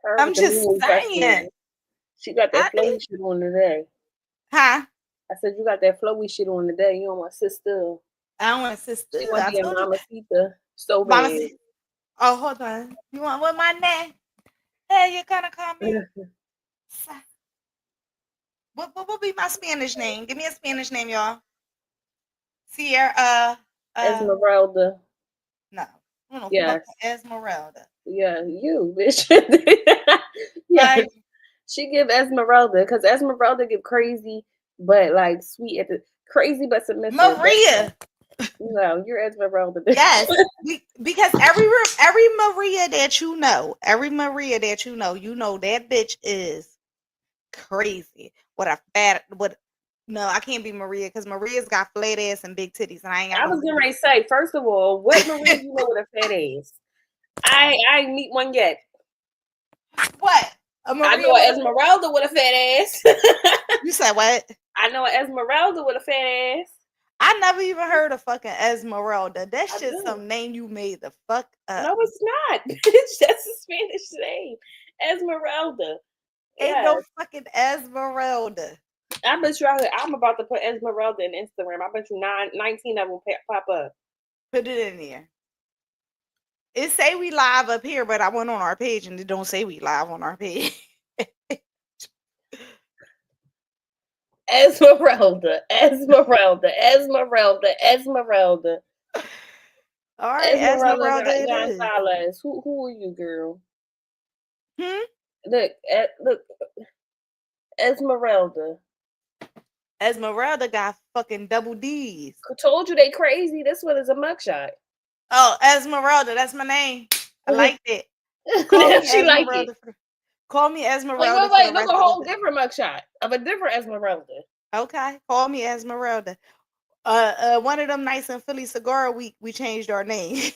Speaker 2: Her
Speaker 1: I'm
Speaker 2: with the
Speaker 1: just
Speaker 2: moves
Speaker 1: saying.
Speaker 2: She got that
Speaker 1: I
Speaker 2: flowy
Speaker 1: need,
Speaker 2: shit on today.
Speaker 1: huh?
Speaker 2: I said you got that flowy shit on today. You don't want sister.
Speaker 1: I don't want to sit
Speaker 2: She
Speaker 1: still.
Speaker 2: want to
Speaker 1: I
Speaker 2: be a
Speaker 1: told you.
Speaker 2: mamacita so
Speaker 1: Mama
Speaker 2: bad.
Speaker 1: said, oh, hold on. You want what my name? Hey, you gonna call me? What be my Spanish name? Give me a Spanish name, y'all. Sierra,
Speaker 2: Esmeralda.
Speaker 1: no. I don't know who
Speaker 2: Yes.
Speaker 1: Esmeralda.
Speaker 2: Yeah, you, bitch. Yeah.
Speaker 1: Like,
Speaker 2: She give Esmeralda, because Esmeralda give crazy, but like sweet at the crazy but submissive.
Speaker 1: Maria.
Speaker 2: No, you're Esmeralda, bitch.
Speaker 1: Yes, because every Maria that you know, you know that bitch is crazy. No, I can't be Maria because Maria's got flat ass and big titties, and I ain't got
Speaker 2: I was getting ready to say, first of all, what Maria you know with a fat ass? I ain't meet one yet.
Speaker 1: What?
Speaker 2: I know an Esmeralda with a fat ass.
Speaker 1: You said what?
Speaker 2: I know an Esmeralda with a fat ass.
Speaker 1: I never even heard of fucking Esmeralda. That's just some name you made the fuck up.
Speaker 2: No, it's not. It's just a Spanish name. Esmeralda.
Speaker 1: Ain't no fucking Esmeralda.
Speaker 2: I bet you I'm about to put Esmeralda in Instagram. I bet you 19 of them pop up.
Speaker 1: Put it in there. It say we live up here, but I went on our page and it don't say we live on our page.
Speaker 2: Esmeralda.
Speaker 1: All right, Esmeralda
Speaker 2: Gonzalez. Who are you, girl? Look, Esmeralda.
Speaker 1: Esmeralda got fucking double D's.
Speaker 2: I told you they crazy. This one is a mugshot.
Speaker 1: Oh, Esmeralda, that's my name. I like it.
Speaker 2: She like it.
Speaker 1: Call me Esmeralda.
Speaker 2: Wait, look a whole different mugshot of a different Esmeralda.
Speaker 1: Okay, call me Esmeralda. One of them nights in Philly Cigar Week, we changed our name.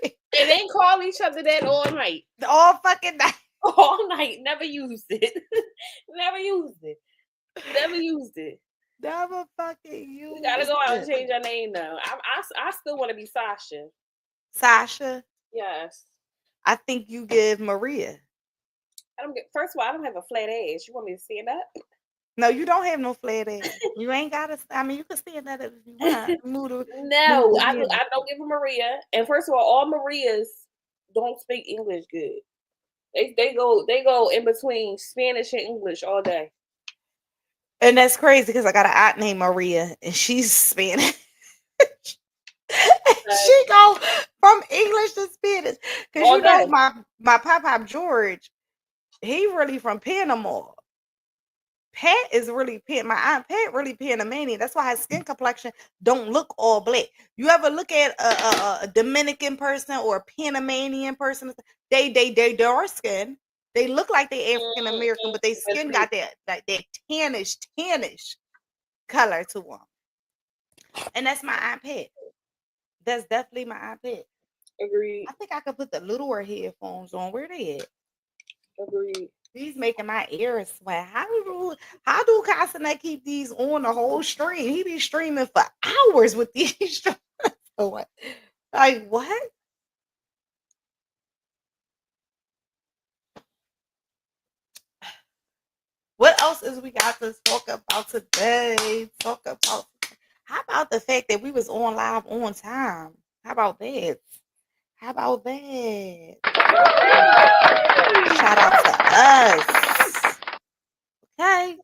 Speaker 2: And then call each other that all night.
Speaker 1: All fucking night.
Speaker 2: All night. Never used it. Never fucking used it. We gotta go out and change our name now. I still want to be Sasha.
Speaker 1: Sasha?
Speaker 2: Yes.
Speaker 1: I think you give Maria.
Speaker 2: First of all, I don't have a flat ass. You want me to stand up?
Speaker 1: No, you don't have no flat ass. You ain't gotta. I mean, you can stand that if you want.
Speaker 2: No, I don't give a Maria. And first of all Marias don't speak English good. They go in between Spanish and English all day.
Speaker 1: And that's crazy because I got an aunt named Maria and she's Spanish. She go from English to Spanish. Because you know my Pop George, he really from Panama. Pat is really my aunt Pat really Panamanian. That's why his skin complexion don't look all black. You ever look at a Dominican person or a Panamanian person? They dark skin. They look like they African American, but their skin got that tannish color to them. And that's my aunt Pat. That's definitely my aunt Pat.
Speaker 2: Agreed.
Speaker 1: I think I could put the littler headphones on. Where they at?
Speaker 2: Agreed.
Speaker 1: These making my ears sweat. How do Castanet keep these on the whole stream? He be streaming for hours with these. Like what? What else is we got to talk about today? How about the fact that we was on live on time? How about that? Shout out to us. Okay.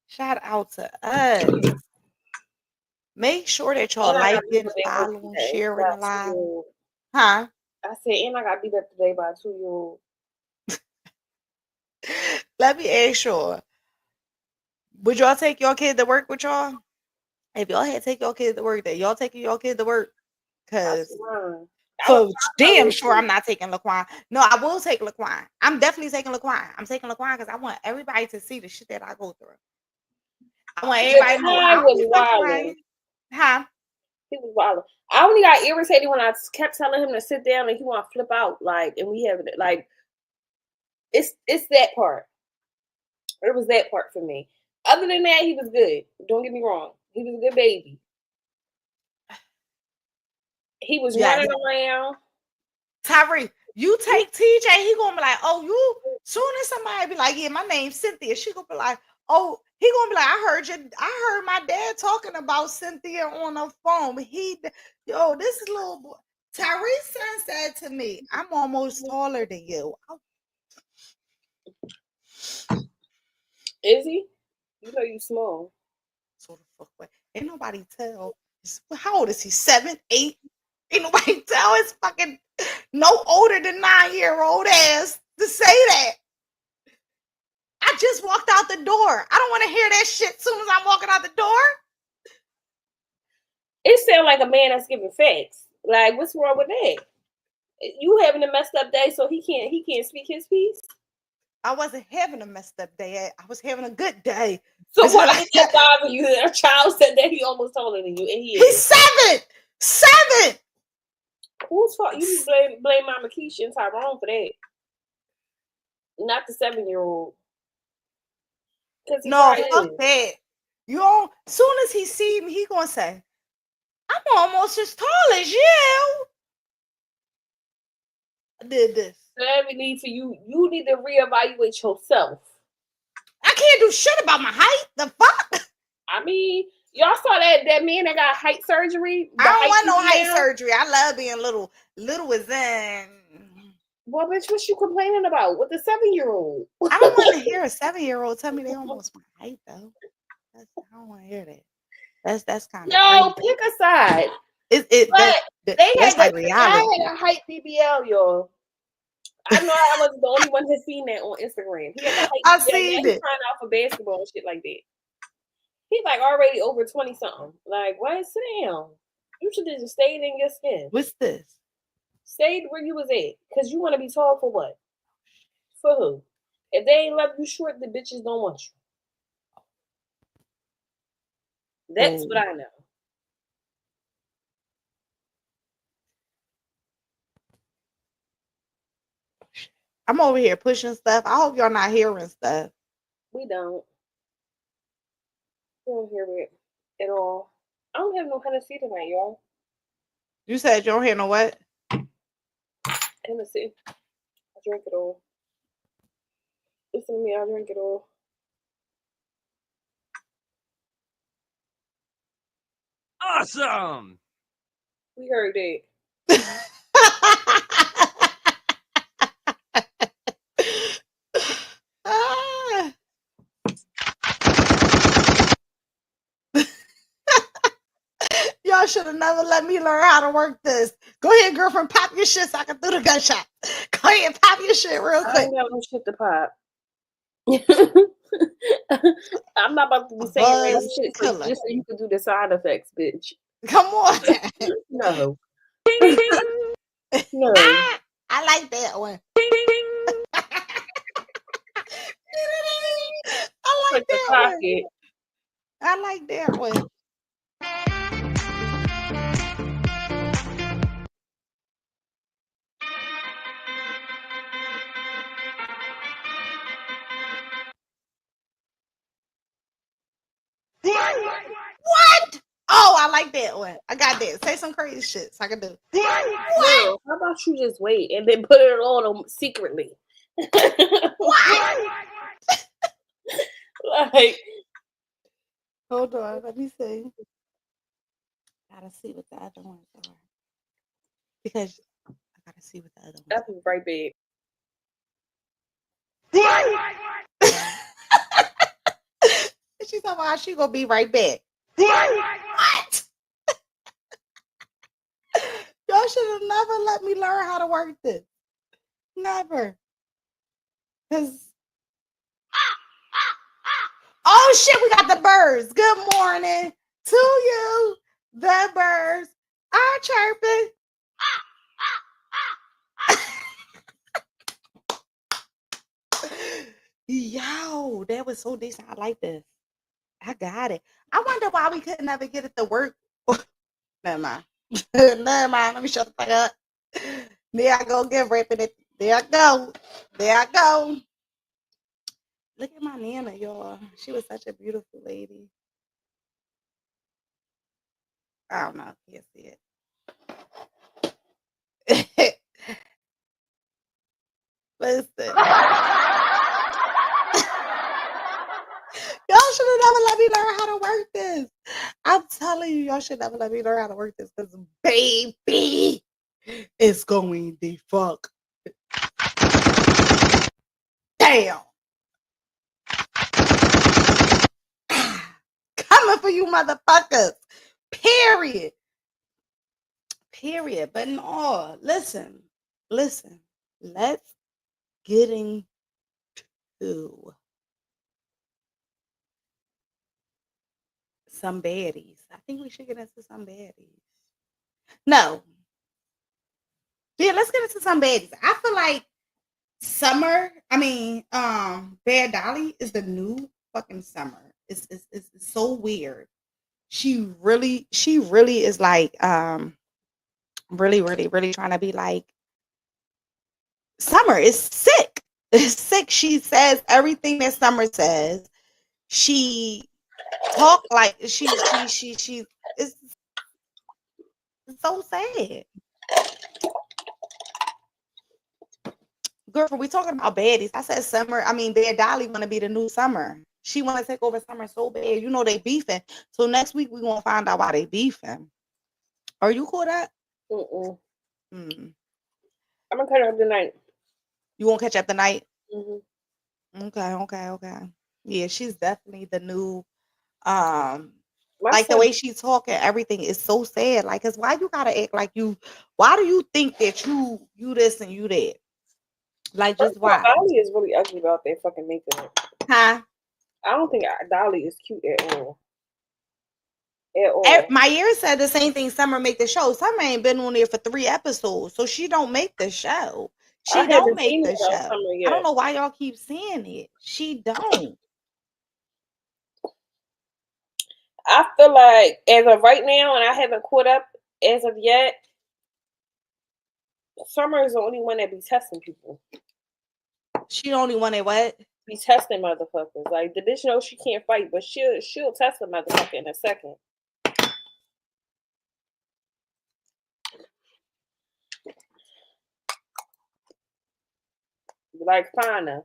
Speaker 1: Shout out to us. Make sure that y'all liking, following, sharing the live. Huh?
Speaker 2: I said, and I got beat up today by a 2-year-old.
Speaker 1: Let me ask y'all. Would y'all take your kid to work with y'all? If y'all had to take your kids to work, that y'all taking your kids to work, because
Speaker 2: I was
Speaker 1: for damn
Speaker 2: talking
Speaker 1: sure I'm not taking Laquan. No, I will take Laquan. I'm definitely taking Laquan. I'm taking Laquan because I want everybody to see the shit that I go through. I want everybody to know I don't be fucking right. Huh?
Speaker 2: He was wild. I only got irritated when I kept telling him to sit down and he want to flip out. Like, and we have it. Like, it's that part. It was that part for me. Other than that, he was good. Don't get me wrong. He was a good baby. He was running around.
Speaker 1: Tyree, you take TJ, he gonna be like, oh, you soon as somebody be like, yeah, my name's Cynthia, she gonna be like, oh, he gonna be like, I heard my dad talking about Cynthia on the phone. This is little boy. Tyree's son said to me, I'm almost taller than you.
Speaker 2: Is he? You know you small.
Speaker 1: So the fuck way. Ain't nobody tell. How old is he? 7, 8? Ain't nobody tell his fucking no older than 9-year-old ass to say that. I just walked out the door. I don't want to hear that shit as soon as I'm walking out the door.
Speaker 2: It sounds like a man that's giving facts. Like, what's wrong with that? You having a messed up day, so he can't speak his piece.
Speaker 1: I wasn't having a messed up day. I was having a good day.
Speaker 2: So what did that bother you? A child said that he almost taller than you, and he's
Speaker 1: 7. 7.
Speaker 2: Whose fault? You blame Mama Keisha and Tyrone for that, not the 7-year-old.
Speaker 1: No, fuck that. You all, soon as he see me, he gonna say, I'm almost as tall as you. I did this.
Speaker 2: Every need for you. You need to reevaluate yourself.
Speaker 1: I can't do shit about my height. The fuck?
Speaker 2: I mean, y'all saw that man that got height surgery.
Speaker 1: I don't want no height surgery. I love being little. Little is in.
Speaker 2: Well, bitch, what you complaining about with the 7-year-old?
Speaker 1: I don't want to hear a 7-year-old tell me they almost my height though. I don't want to hear that. That's kind of.
Speaker 2: No, pick a side.
Speaker 1: That's my reality.
Speaker 2: I had a height BBL, y'all. I know I wasn't the only one who's seen that on Instagram. He had a height
Speaker 1: I seen it.
Speaker 2: trying out for basketball and shit like that. He's like already over 20 something. Like, why sit down? You should have just stayed in your skin.
Speaker 1: What's this?
Speaker 2: Stayed where you was at. Because you want to be tall for what? For who? If they ain't left you short, the bitches don't want you. That's what I know.
Speaker 1: I'm over here pushing stuff. I hope y'all not hearing stuff.
Speaker 2: We don't. We don't hear it at all. I don't have no Hennessy tonight, y'all.
Speaker 1: You said you don't hear no what?
Speaker 2: Hennessy. I drink it all. Listen to me, I drink it all.
Speaker 3: Awesome!
Speaker 2: We heard it.
Speaker 1: Y'all should have never let me learn how to work this. Go ahead, girlfriend, pop your shit so I can do the gunshot. Go ahead, pop your shit real quick.
Speaker 2: I ain't got no shit to pop. I'm not about to be saying random shit just so you can do the side effects, bitch.
Speaker 1: Come on.
Speaker 2: No. No.
Speaker 1: I like that one. I like that one. I like that one. What? Oh, I like that one. I got that. Say some crazy shit so I can do.
Speaker 2: What? Girl, how about you just wait and then put it on them secretly?
Speaker 1: What?
Speaker 2: Like,
Speaker 1: hold on, let me see. Gotta see what the other ones are. Because I gotta see what the other ones
Speaker 2: are. That was right big.
Speaker 1: She's talking about she gonna be right back. What? Y'all should have never let me learn how to work this. Never. Cause oh shit, we got the birds. Good morning. To you, the birds are chirping. Yo, that was so decent. I like this. I got it. I wonder why we could never get it to work. Never mind. Never mind. Let me shut the fuck up. There I go, get ripping it. There I go. There I go. Look at my Nana, y'all. She was such a beautiful lady. I don't know. Can't see it. Listen. Y'all should have never let me learn how to work this. I'm telling you, y'all should never let me learn how to work this because, baby, it's going the fuck down. Coming for you, motherfuckers. Period. Period. But no, listen. Let's get into some baddies. I think we should get into some baddies. No. Yeah, let's get into some baddies. I feel like Bad Dolly is the new fucking Summer. It's so weird. She really is like really trying to be like Summer is sick. It's sick. She says everything that Summer says. She talk like she's it's so sad. Girl, we talking about baddies. I said Bad Dolly want to be the new Summer. She want to take over Summer so bad. You know they beefing. So next week we gonna find out why they beefing. Are you caught up?
Speaker 2: I'm gonna catch up tonight.
Speaker 1: You won't catch up tonight?
Speaker 2: Mm-hmm.
Speaker 1: Okay. Yeah, she's definitely the new
Speaker 2: The
Speaker 1: way she's talking, everything is so sad. Like, cause why you gotta act like you? Why do you think that you this and you that? Like, just why?
Speaker 2: Dolly is really ugly about that fucking makeup.
Speaker 1: Huh?
Speaker 2: I don't think Dolly is cute at all.
Speaker 1: My ear said the same thing. Summer make the show. Summer ain't been on there for 3 episodes, so she don't make the show. She don't make the show. I don't know why y'all keep saying it. She don't.
Speaker 2: I feel like as of right now, and I haven't caught up as of yet, Summer is the only one that be testing people.
Speaker 1: She the only one that what?
Speaker 2: Be testing motherfuckers. Like the bitch knows she can't fight, but she'll test a motherfucker in a second. Like Fana.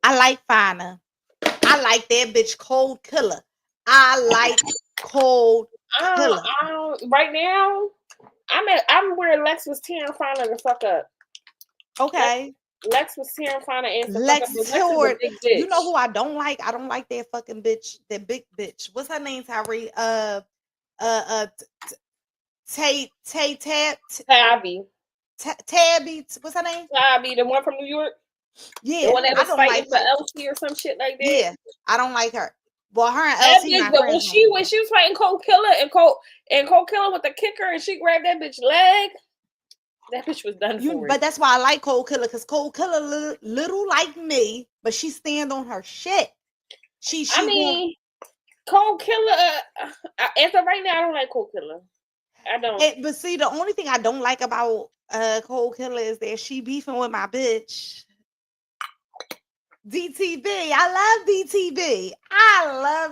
Speaker 1: I like Fana. I like that bitch Cold Killer. I like Cold Killer.
Speaker 2: Right now, I'm where Lex was tearing Fana the fuck up.
Speaker 1: Okay.
Speaker 2: Lex was tearing Fana and
Speaker 1: Lex is a big bitch. You know who I don't like? I don't like that fucking bitch, that big bitch. What's her name, Tyree?
Speaker 2: Tabby.
Speaker 1: Tabby. What's her name?
Speaker 2: Tabby, the one from New York.
Speaker 1: Yeah,
Speaker 2: the one that was fighting for LC or some shit like that.
Speaker 1: Yeah, I don't like her. Well, her and LC not
Speaker 2: but when she was fighting Cold Killer and Cold Killer with the kicker and she grabbed that bitch leg, that bitch was done for.
Speaker 1: But that's why I like Cold Killer, because Cold Killer little like me, but she stand on her shit.
Speaker 2: Cold Killer. As of right now, I don't like Cold Killer. I don't.
Speaker 1: But see, the only thing I don't like about Cold Killer is that she beefing with my bitch. DTB. I love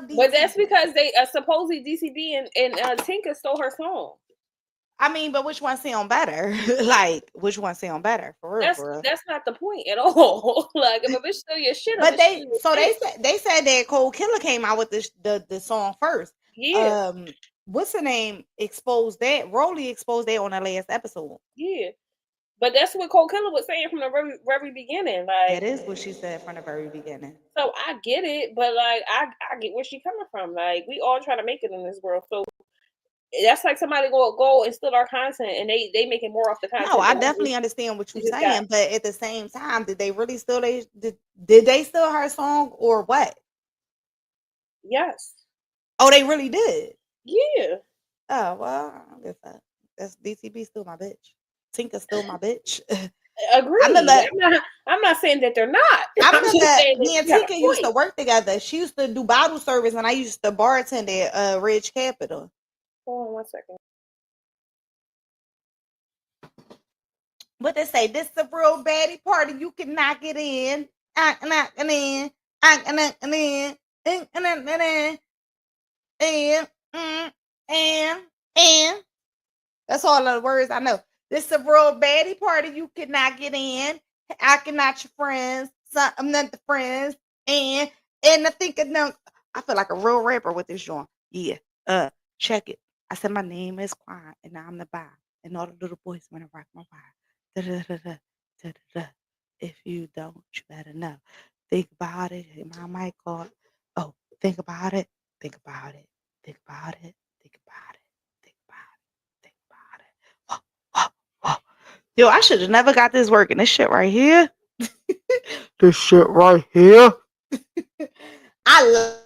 Speaker 1: DTB.
Speaker 2: But that's because they supposedly DTB and Tinker stole her song.
Speaker 1: I mean, but which one sound better? Like, which one sound better? For real.
Speaker 2: That's not the point at all. Like, if a bitch steal your shit,
Speaker 1: but they said that Cold Killer came out with the song first.
Speaker 2: Yeah.
Speaker 1: What's the name? Exposed that. Rolly exposed that on the last episode.
Speaker 2: Yeah. But that's what Cold Killer was saying from the very, very beginning. Like,
Speaker 1: that is what she said from the very beginning.
Speaker 2: So I get it, but like I get where she's coming from. Like, we all try to make it in this world. So that's like somebody go and steal our content and they making more off the content.
Speaker 1: No, I definitely understand what you're saying, but at the same time, did they really steal did they steal her song or what?
Speaker 2: Yes.
Speaker 1: Oh, they really did.
Speaker 2: Yeah.
Speaker 1: Oh, well, I don't give a fuck. That's DTB still my bitch. Tinker still my bitch. I
Speaker 2: Agreed.
Speaker 1: remember
Speaker 2: I'm not saying that they're not.
Speaker 1: I
Speaker 2: I'm just
Speaker 1: remember
Speaker 2: saying that
Speaker 1: me and
Speaker 2: you got a
Speaker 1: Tinker used to
Speaker 2: point.
Speaker 1: work together. She used to do bottle service and I used to bartend at Ridge Capital.
Speaker 2: Hold on 1 second.
Speaker 1: What they say, this is a real baddie party. You cannot get in. Not get in. Not get in. And, and, and. That's all the words I know. This is a real baddie party. You cannot get in. I cannot your friends. I'm not the friends. And I think I feel like a real rapper with this joint. Yeah. Check it. I said my name is Quan and I'm the bar. And all the little boys wanna rock my bar. Da, da, da, da, da, da, da. If you don't, you better know. Think about it. My mic called. Oh, think about it. Think about it. Think about it. Think about it. Think about it. Think about it. Yo, I should have never got this working. This shit right here. This shit right here. I love.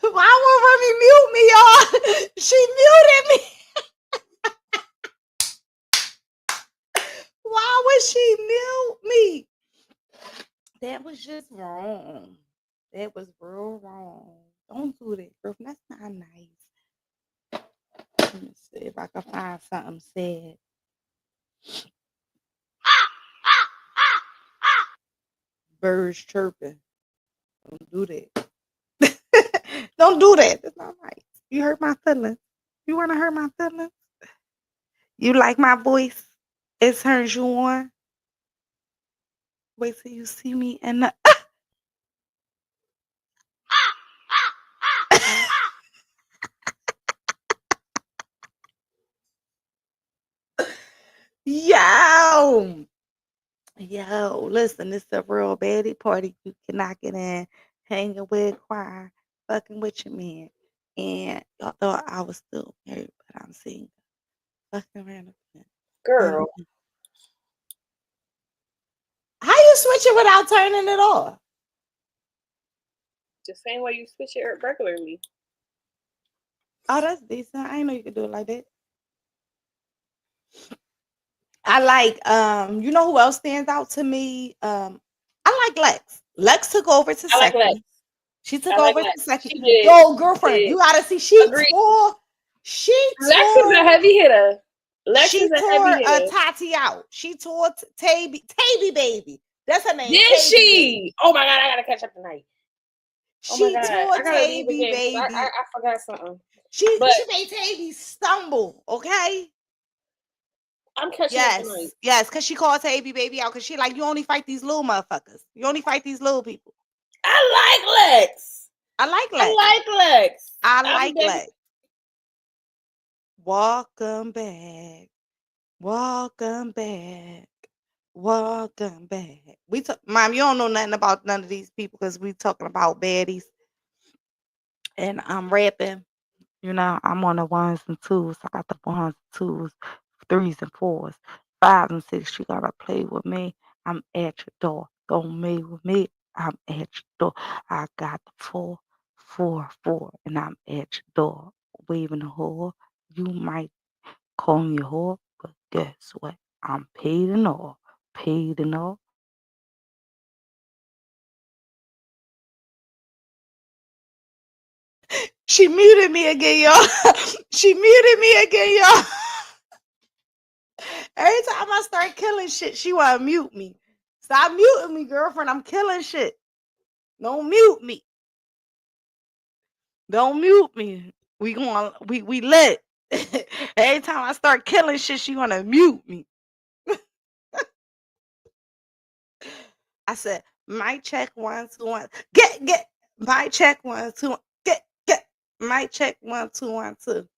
Speaker 1: Why won't Remy mute me, y'all? She muted me. Why would she mute me? That was just wrong. That was real wrong. Don't do that, girl. That's not nice. Let me see if I can find something said. Birds chirping. Don't do that. Don't do that. That's not right. You hurt my feelings. You want to hurt my feelings? You like my voice? It turns you on. Wait till you see me and the. Yo, yo, listen, it's a real baddie party. You cannot get in, hanging with, crying, fucking with your man. And y'all thought I was still married, but I'm single. Fucking random. Um,
Speaker 2: Girl,
Speaker 1: how you switch it without turning it off?
Speaker 2: the same way you switch it regularly.
Speaker 1: Oh, that's decent. I didn't know you could do it like that. I like you know who else stands out to me? I like Lex. Lex took over to
Speaker 2: I like Lex.
Speaker 1: second. She took
Speaker 2: I like
Speaker 1: over
Speaker 2: Lex.
Speaker 1: to second.
Speaker 2: She did.
Speaker 1: Yo,
Speaker 2: She
Speaker 1: girlfriend,
Speaker 2: did.
Speaker 1: you gotta see.
Speaker 2: Agreed.
Speaker 1: She
Speaker 2: Lex is a
Speaker 1: tore,
Speaker 2: heavy hitter. Lex
Speaker 1: she
Speaker 2: is a heavy
Speaker 1: tore
Speaker 2: hitter.
Speaker 1: Tati out. She tore Taby baby. That's her name,
Speaker 2: Did
Speaker 1: Taby baby.
Speaker 2: she? Oh my god, I gotta catch up tonight. Oh my
Speaker 1: She
Speaker 2: god,
Speaker 1: tore
Speaker 2: I gotta leave
Speaker 1: Taby
Speaker 2: again because
Speaker 1: baby.
Speaker 2: I forgot something.
Speaker 1: She
Speaker 2: But
Speaker 1: made Taby stumble. Okay.
Speaker 2: I'm catching up tonight.
Speaker 1: Yes, because she called Taby baby out because she like you only fight these little motherfuckers. You only fight these little people.
Speaker 2: I like Lex.
Speaker 1: I like
Speaker 2: I
Speaker 1: Lex.
Speaker 2: like Lex.
Speaker 1: I
Speaker 2: I'm
Speaker 1: like
Speaker 2: dead.
Speaker 1: Lex. Welcome back. Welcome back. Welcome back. We talk, Mom, you don't know nothing about none of these people because we talking about baddies. And I'm rapping. You know, I'm on the ones and twos. I got the ones, twos, threes and fours, fives and six. You gotta play with me. I'm at your door. Don't mess with me. I'm at your door. I got the 4, 4, 4, and I'm at your door. Waving the whore. You might call me a whore, but guess what? I'm paid and all. Paid and all. She muted me again, y'all. She muted me again, y'all. Every time I start killing shit, she wanna mute me. Stop muting me, girlfriend. I'm killing shit. Don't mute me. Don't mute me. We lit. Every time I start killing shit, she wanna mute me. I said, my check 1, 2, 1. Get my check 1, 2, 1. Get my check 1, 2, 1, 2.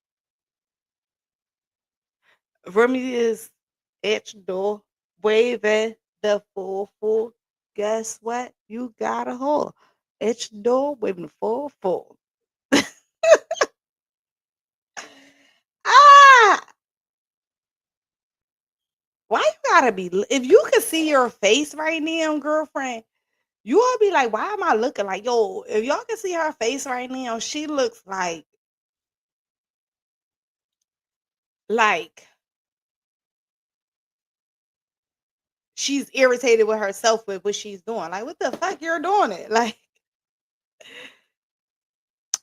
Speaker 1: Remy is at your door, waving the 4, 4. Guess what? You got a whore at your door, waving the 4, 4. Ah, why you gotta be, if you could see your face right now, girlfriend, you will be like, why am I looking like, yo, if y'all can see her face right now, she looks like she's irritated with herself with what she's doing. Like, what the fuck you're doing it? Like,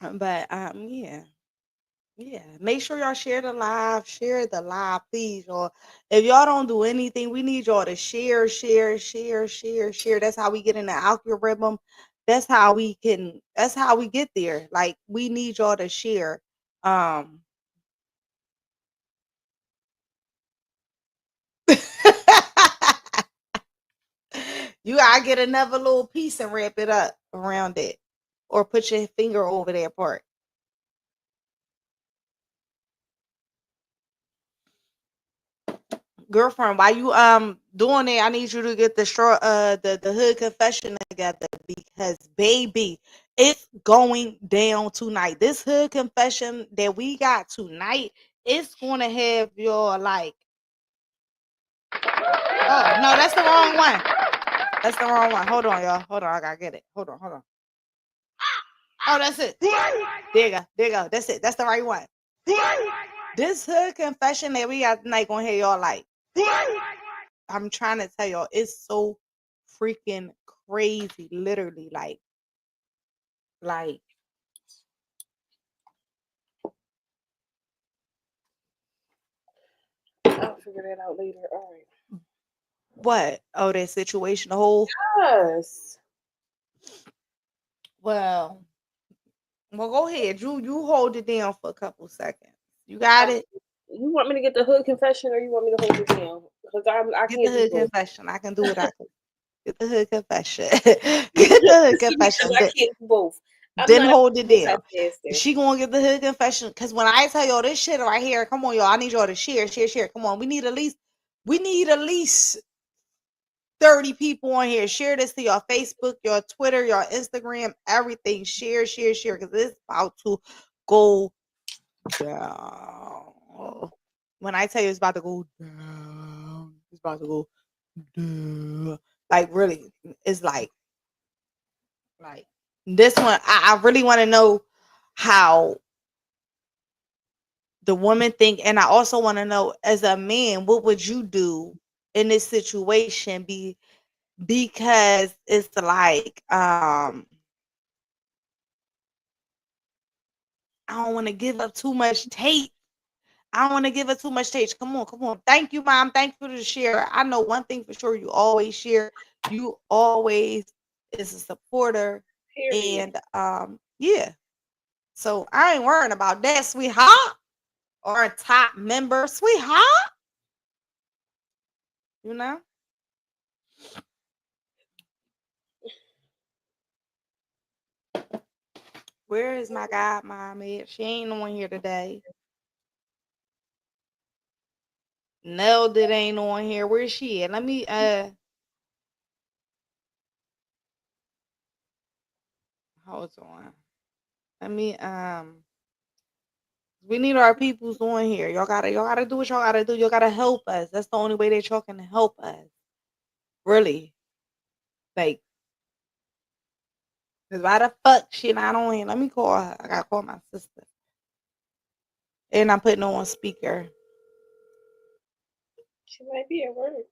Speaker 1: but yeah. Yeah, make sure y'all share the live, please, y'all. If y'all don't do anything, we need y'all to share. That's how we get in the algorithm. That's how we get there. Like, we need y'all to share. You gotta get another little piece and wrap it up around it. Or put your finger over that part. Girlfriend, while you doing it, I need you to get the hood confession together, because baby, it's going down tonight. This hood confession that we got tonight, it's gonna have your like, oh no, that's the wrong one. That's the wrong one. Hold on, y'all. Hold on, I gotta get it. Hold on. Oh, that's it. There you go. That's it. That's the right one. This hood confession that we got tonight gonna have y'all like, I'm trying to tell y'all, it's so freaking crazy. Literally, like
Speaker 2: I'll figure that out later. All right.
Speaker 1: what? Oh, that situation, the whole.
Speaker 2: Yes.
Speaker 1: Well, go ahead. You hold it down for a couple seconds. You got it.
Speaker 2: You want me to get the hood confession, or you want me to hold it down? Because I
Speaker 1: Get
Speaker 2: can't
Speaker 1: the
Speaker 2: do
Speaker 1: hood
Speaker 2: both.
Speaker 1: confession. I can do what I can. Get the hood confession. Get the hood confession.
Speaker 2: I can't do both.
Speaker 1: Then hold it down.
Speaker 2: Multitasking.
Speaker 1: She gonna get the hood confession, because when I tell y'all this shit right here, come on, y'all. I need y'all to share. Come on, we need at least 30 people on here. Share this to your Facebook, your Twitter, your Instagram, everything. Share, because it's about to go down. When I tell you it's about to go down, it's about to go down. Like, really, it's like this one. I really want to know how the woman think, and I also want to know, as a man, what would you do in this situation? Because it's like, I don't want to give up too much tape. Come on. Thank you, Mom. Thank you for the share. I know one thing for sure: you always share. You always is a supporter.
Speaker 2: Period.
Speaker 1: And yeah. So I ain't worrying about that, sweetheart, or a top member, sweetheart. You know. Where is my godmom at? She ain't on here today. Nelda ain't on here. Where's she at? Let me hold on. Let me we need our peoples on here. Y'all gotta do what y'all gotta do. Y'all gotta help us. That's the only way that y'all can help us. Really. Like, cause why the fuck she not on here? Let me call her. I gotta call my sister. And I'm putting her on speaker.
Speaker 2: She might be at work.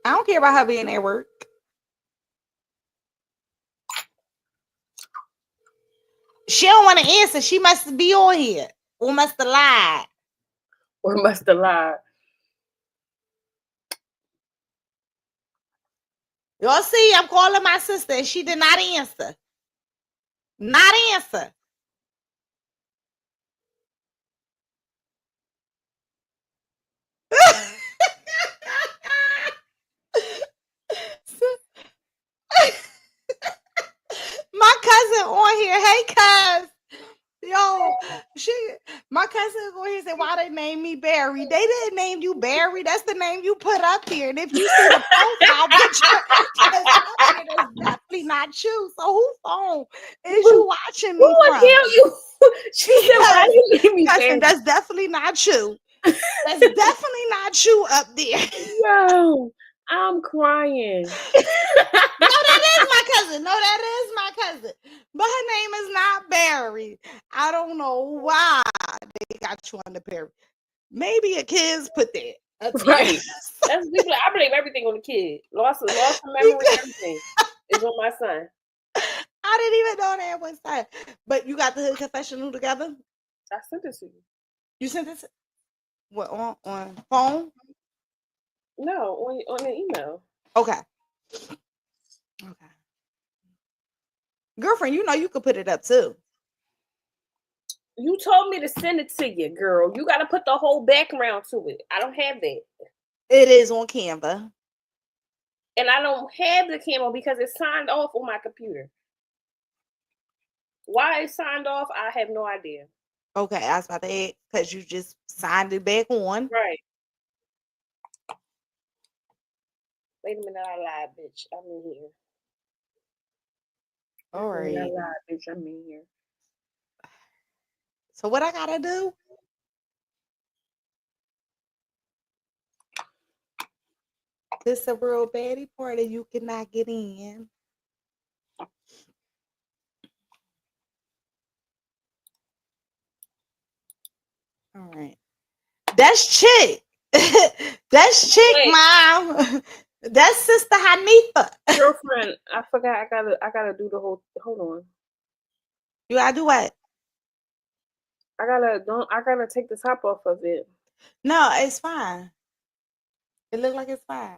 Speaker 1: I don't care about her being at work. She don't want to answer. She must be on here. Or must have lied. Y'all see, I'm calling my sister and she did not answer. Not answer. My cousin on here. Hey, cuz. Yo, my cousin on here said, why they named me Barry? They didn't name you Barry. That's the name you put up here. And if you see the profile picture, that's definitely not you. So whose phone is you watching me
Speaker 2: Who would
Speaker 1: from?
Speaker 2: tell you? She said, why do you name me
Speaker 1: cousin,
Speaker 2: Barry?
Speaker 1: that's definitely not you. That's definitely not you up there.
Speaker 2: Yo, I'm crying.
Speaker 1: No, that is my cousin. No, that is my cousin. But her name is not Barry. I don't know why they got you under Barry. Maybe a kids put that up there.
Speaker 2: Right. That's people. I blame everything on the kid. Lost of memory, everything is on my son.
Speaker 1: I didn't even know that was that. But you got the hood confessional together?
Speaker 2: I sent it to you.
Speaker 1: You sent this what on phone?
Speaker 2: No, on the email.
Speaker 1: Okay. Okay. Girlfriend, you know you could put it up too.
Speaker 2: You told me to send it to you, girl. You got to put the whole background to it. I don't have that.
Speaker 1: It is on Canva.
Speaker 2: And I don't have the Canva because it's signed off on my computer. Why it's signed off, I have no idea.
Speaker 1: Okay, I was about to ask because you just signed it back on.
Speaker 2: Right. Wait a minute, I lied, bitch. I'm in here.
Speaker 1: All right.
Speaker 2: I lied, bitch. I'm in here.
Speaker 1: So what I gotta do? This a real baddie party. You cannot get in. All right. That's Chick. That's Chick,
Speaker 2: Wait.
Speaker 1: Mom. That's Sister Hanifa.
Speaker 2: Girlfriend, I forgot. I gotta do the whole. Hold on.
Speaker 1: You gotta do what?
Speaker 2: I gotta take the top off of it.
Speaker 1: No, it's fine. It look like it's fine.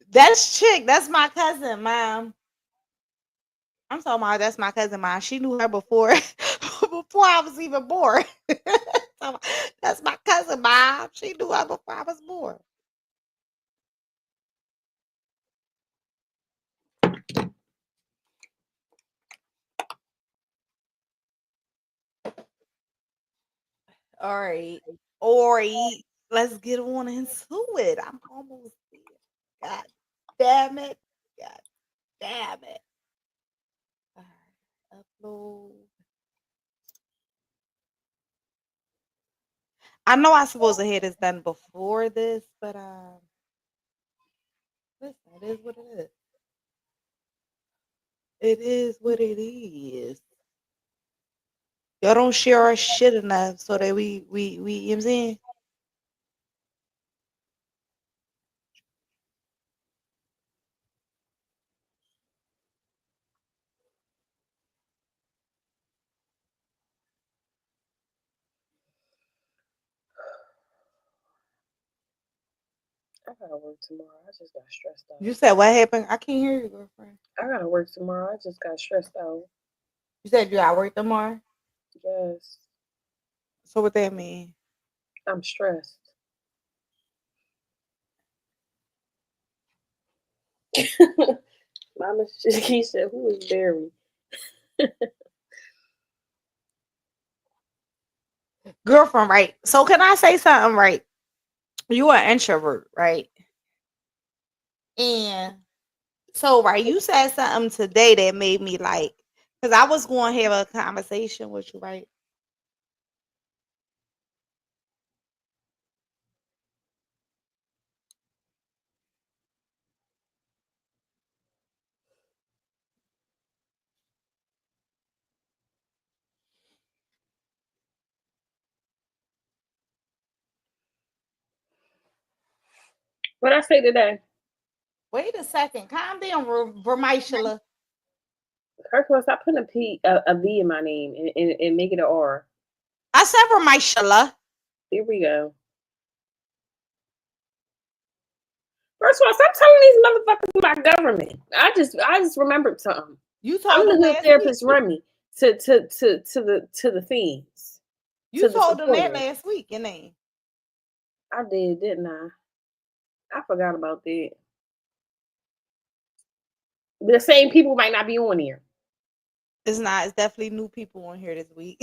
Speaker 1: That's Chick. That's my cousin, Mom. I'm talking about that's my cousin, Mom. She knew her before before I was even born. That's my cousin, Mom. She knew her before I was born. All right. Let's get on into it. I'm almost there. God damn it. God damn it. All right. Upload. I know I supposed to have this done before this, but listen, it is what it is. It is what it is. Y'all don't share our shit enough so that we you know what I'm saying?
Speaker 2: I gotta work tomorrow. I just got stressed out.
Speaker 1: You said what happened? I can't hear you, girlfriend.
Speaker 2: I gotta work tomorrow. I just got stressed out.
Speaker 1: You said you got work tomorrow?
Speaker 2: Yes.
Speaker 1: So what that mean?
Speaker 2: I'm stressed. Mama she said, "Who is Barry?"
Speaker 1: Girlfriend, right? So can I say something, right? You are an introvert, right? And so, right, you said something today that made me like, because I was going to have a conversation with you, right?
Speaker 2: What I say today?
Speaker 1: Wait a second. Calm down, Vermishela.
Speaker 2: First of all, stop putting a V in my name and make it an R.
Speaker 1: I said Vermishela.
Speaker 2: Here we go. First of all, stop telling these motherfuckers about government. I just remembered something.
Speaker 1: You
Speaker 2: I'm
Speaker 1: told
Speaker 2: the
Speaker 1: them
Speaker 2: hood
Speaker 1: last
Speaker 2: therapist
Speaker 1: week.
Speaker 2: Remy to the fiends.
Speaker 1: You told them that last week, your name.
Speaker 2: I did, didn't I? I forgot about that. The same people might not be on here.
Speaker 1: It's not. It's definitely new people on here this week.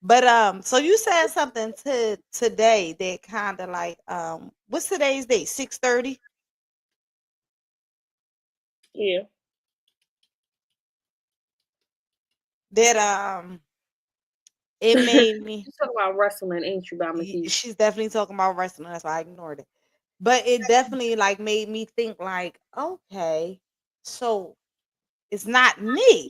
Speaker 1: But so you said something today that kind of like what's today's date? 6:30.
Speaker 2: Yeah.
Speaker 1: That It made me.
Speaker 2: You talking about wrestling, ain't you, by McKee?
Speaker 1: She's definitely talking about wrestling. That's why I ignored it. But it definitely like made me think like, okay, so it's not me.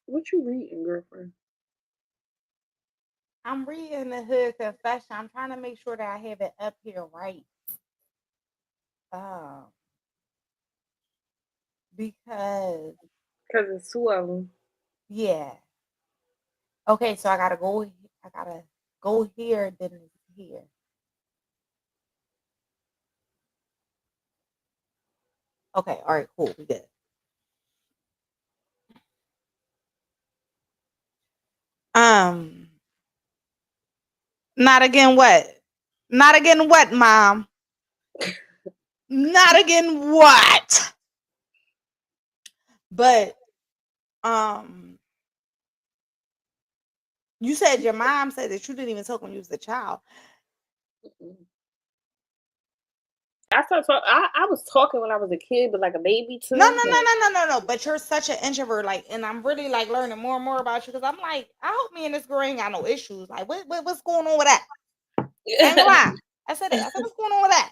Speaker 2: What you reading, girlfriend?
Speaker 1: I'm reading the Hood Confession. I'm trying to make sure that I have it up here right. Um, because
Speaker 2: Because it's two of them.
Speaker 1: yeah. Okay, so I gotta go. I gotta go here. Then it's here. Okay. All right. Cool. We good. Um. Not again. What? Not again. What, Mom? Not again. What? But you said your mom said that you didn't even talk when you was a child.
Speaker 2: I was talking when I was a kid, but like a baby too.
Speaker 1: No. But you're such an introvert, like, and I'm really like learning more and more about you because I'm like, I hope me and this girl ain't got no issues. Like, what's going on with that? I ain't gonna lie. I said it. I said, what's going on with that?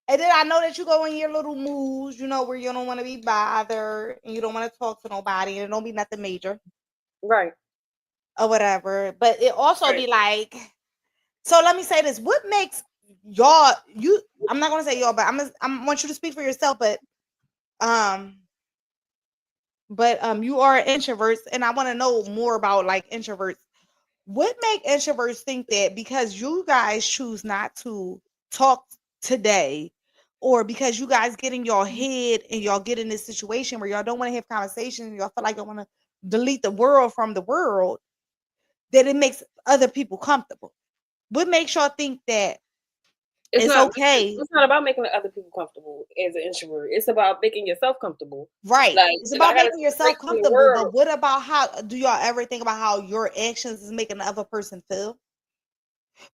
Speaker 1: And then I know that you go in your little moods, you know, where you don't want to be bothered and you don't want to talk to nobody and it don't be nothing major.
Speaker 2: Right.
Speaker 1: Or whatever. But it also be like, so let me say this. What makes y'all I'm not gonna say y'all, but I want you to speak for yourself, um you are introverts and I want to know more about like introverts. What make introverts think that because you guys choose not to talk today or because you guys get in your head and y'all get in this situation where y'all don't want to have conversations, y'all feel like y'all want to delete the world from the world, that it makes other people comfortable? What makes y'all think that it's okay?
Speaker 2: It's not about making other people comfortable as an introvert. It's about making yourself comfortable.
Speaker 1: Right.
Speaker 2: Like,
Speaker 1: It's
Speaker 2: if I
Speaker 1: about
Speaker 2: gotta
Speaker 1: making
Speaker 2: take a
Speaker 1: yourself
Speaker 2: break from the
Speaker 1: comfortable, but
Speaker 2: world,
Speaker 1: what about how do y'all ever think about how your actions is making the other person feel?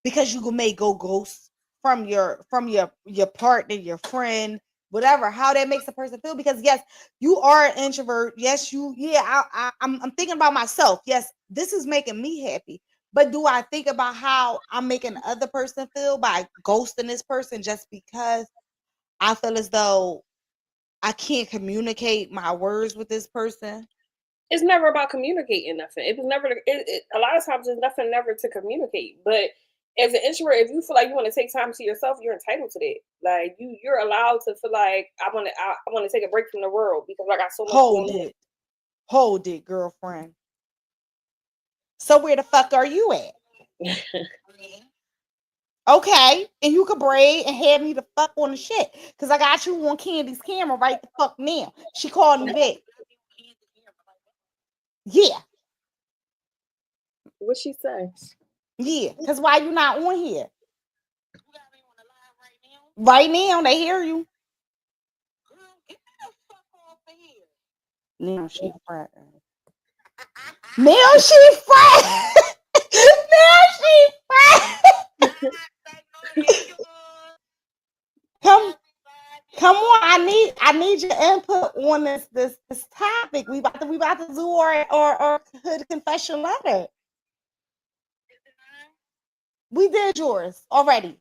Speaker 1: Because you may go ghost from your partner, your friend, whatever, how that makes a person feel. Because yes, you are an introvert. Yes, I'm thinking about myself. Yes, this is making me happy. But do I think about how I'm making the other person feel by ghosting this person just because I feel as though I can't communicate my words with this person?
Speaker 2: it's never about communicating nothing. It was never. A lot of times, it's nothing never to communicate. But as an introvert, if you feel like you want to take time to yourself, you're entitled to that. Like, you're allowed to feel like I want to take a break from the world because I got so much
Speaker 1: Hold
Speaker 2: going on.
Speaker 1: it. Hold it, girlfriend. So where the fuck are you at? Okay, and you could braid and have me the fuck on the shit. Cause I got you on Candy's camera right the fuck now. She called me back. Yeah,
Speaker 2: What she say?
Speaker 1: yeah. Cause why you not on here? Right now, they hear you. Now she fretting. Now she fretting. Now she fretting. Come Come on, I need your input on this topic. We about to do our hood confession letter. We did yours already.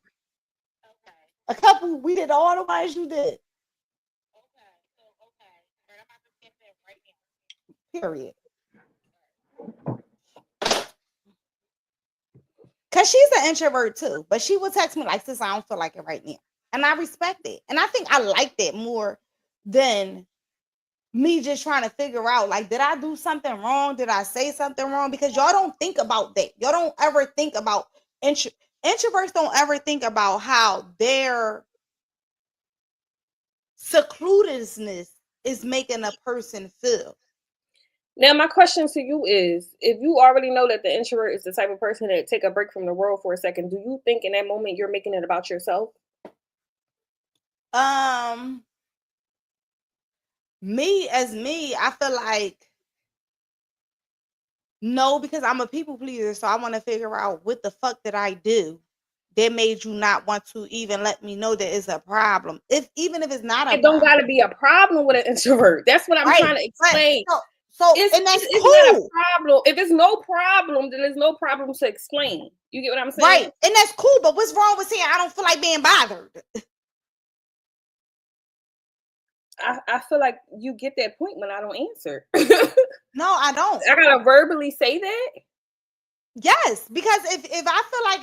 Speaker 1: A couple. We did all the ones you did. Period. Cause she's an introvert too, but she would text me like, "Sis, I don't feel like it right now," and I respect it, and I think I like that more than me just trying to figure out like, did I do something wrong? Did I say something wrong? Because y'all don't think about that. Y'all don't ever think about intro- introverts don't ever think about how their secludedness is making a person feel.
Speaker 2: Now, my question to you is: if you already know that the introvert is the type of person that take a break from the world for a second, do you think in that moment you're making it about yourself?
Speaker 1: Me as me, I feel like no, because I'm a people pleaser, so I want to figure out what the fuck did I do that made you not want to even let me know that it's a problem. Even if it's not a
Speaker 2: It don't
Speaker 1: problem.
Speaker 2: gotta be a problem with an introvert. That's what I'm
Speaker 1: Right.
Speaker 2: trying to explain.
Speaker 1: And that's
Speaker 2: It's not a
Speaker 1: cool.
Speaker 2: problem. If it's no problem, then there's no problem to explain. You get what I'm saying?
Speaker 1: Right. And that's cool, but what's wrong with saying I don't feel like being bothered?
Speaker 2: I feel like you get that point when I don't answer.
Speaker 1: No, I don't.
Speaker 2: I gotta verbally say that.
Speaker 1: Yes, because if I feel like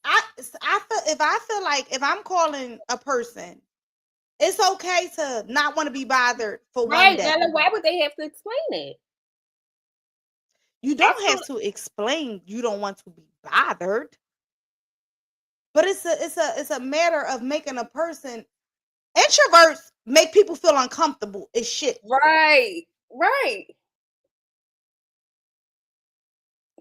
Speaker 1: I feel like if I'm calling a person, it's okay to not want to be bothered for one day.
Speaker 2: Now, why would they have to explain it?
Speaker 1: You don't have to explain you don't want to be bothered, but it's a matter of making a person. Introverts make people feel uncomfortable as shit.
Speaker 2: Right.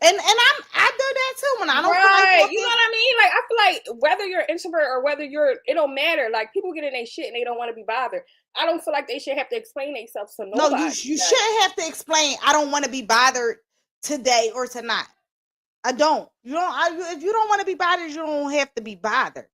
Speaker 1: And I do that too when I don't feel like talking.
Speaker 2: You know what I mean? Like I feel like whether you're an introvert or whether it don't matter. Like people get in their shit and they don't want to be bothered. I don't feel like they should have to explain themselves to nobody.
Speaker 1: No, you shouldn't have to explain. I don't want to be bothered today or tonight. I don't. If you don't want to be bothered, you don't have to be bothered.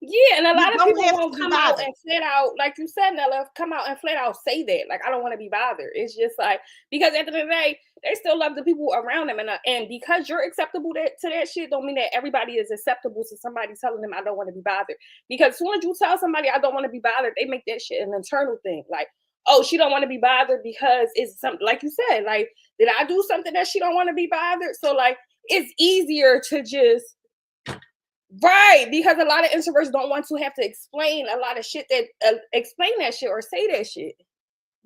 Speaker 2: Yeah, and a lot of people won't come out and flat out, like you said, Nella, come out and flat out say that. Like, I don't want to be bothered. It's just like, because at the end of the day, they still love the people around them. And because you're acceptable to that shit, don't mean that everybody is acceptable to somebody telling them I don't want to be bothered. Because as soon as you tell somebody I don't want to be bothered, they make that shit an internal thing. Like, oh, she don't want to be bothered because it's something, like you said, like, did I do something that she don't want to be bothered? So, like, it's easier to just, right, because a lot of introverts don't want to have to explain a lot of shit explain that shit or say that shit.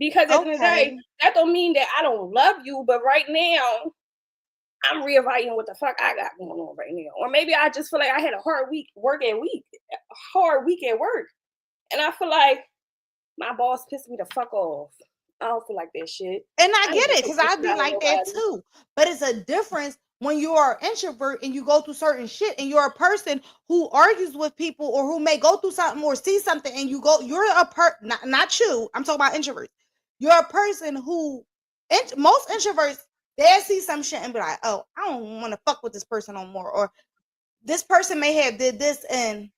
Speaker 2: Because at the end of the day, that don't mean that I don't love you, but right now, I'm reevaluating what the fuck I got going on right now. Or maybe I just feel like I had a hard week at work. And I feel like my boss pissed me the fuck off. I don't feel like that shit.
Speaker 1: And I get it, because I'd be like that too. But it's a difference when you are an introvert and you go through certain shit and you're a person who argues with people or who may go through something or see something and you're not you, I'm talking about introverts. You're a person who, most introverts, they'll see some shit and be like, oh, I don't want to fuck with this person no more. Or this person may have did this and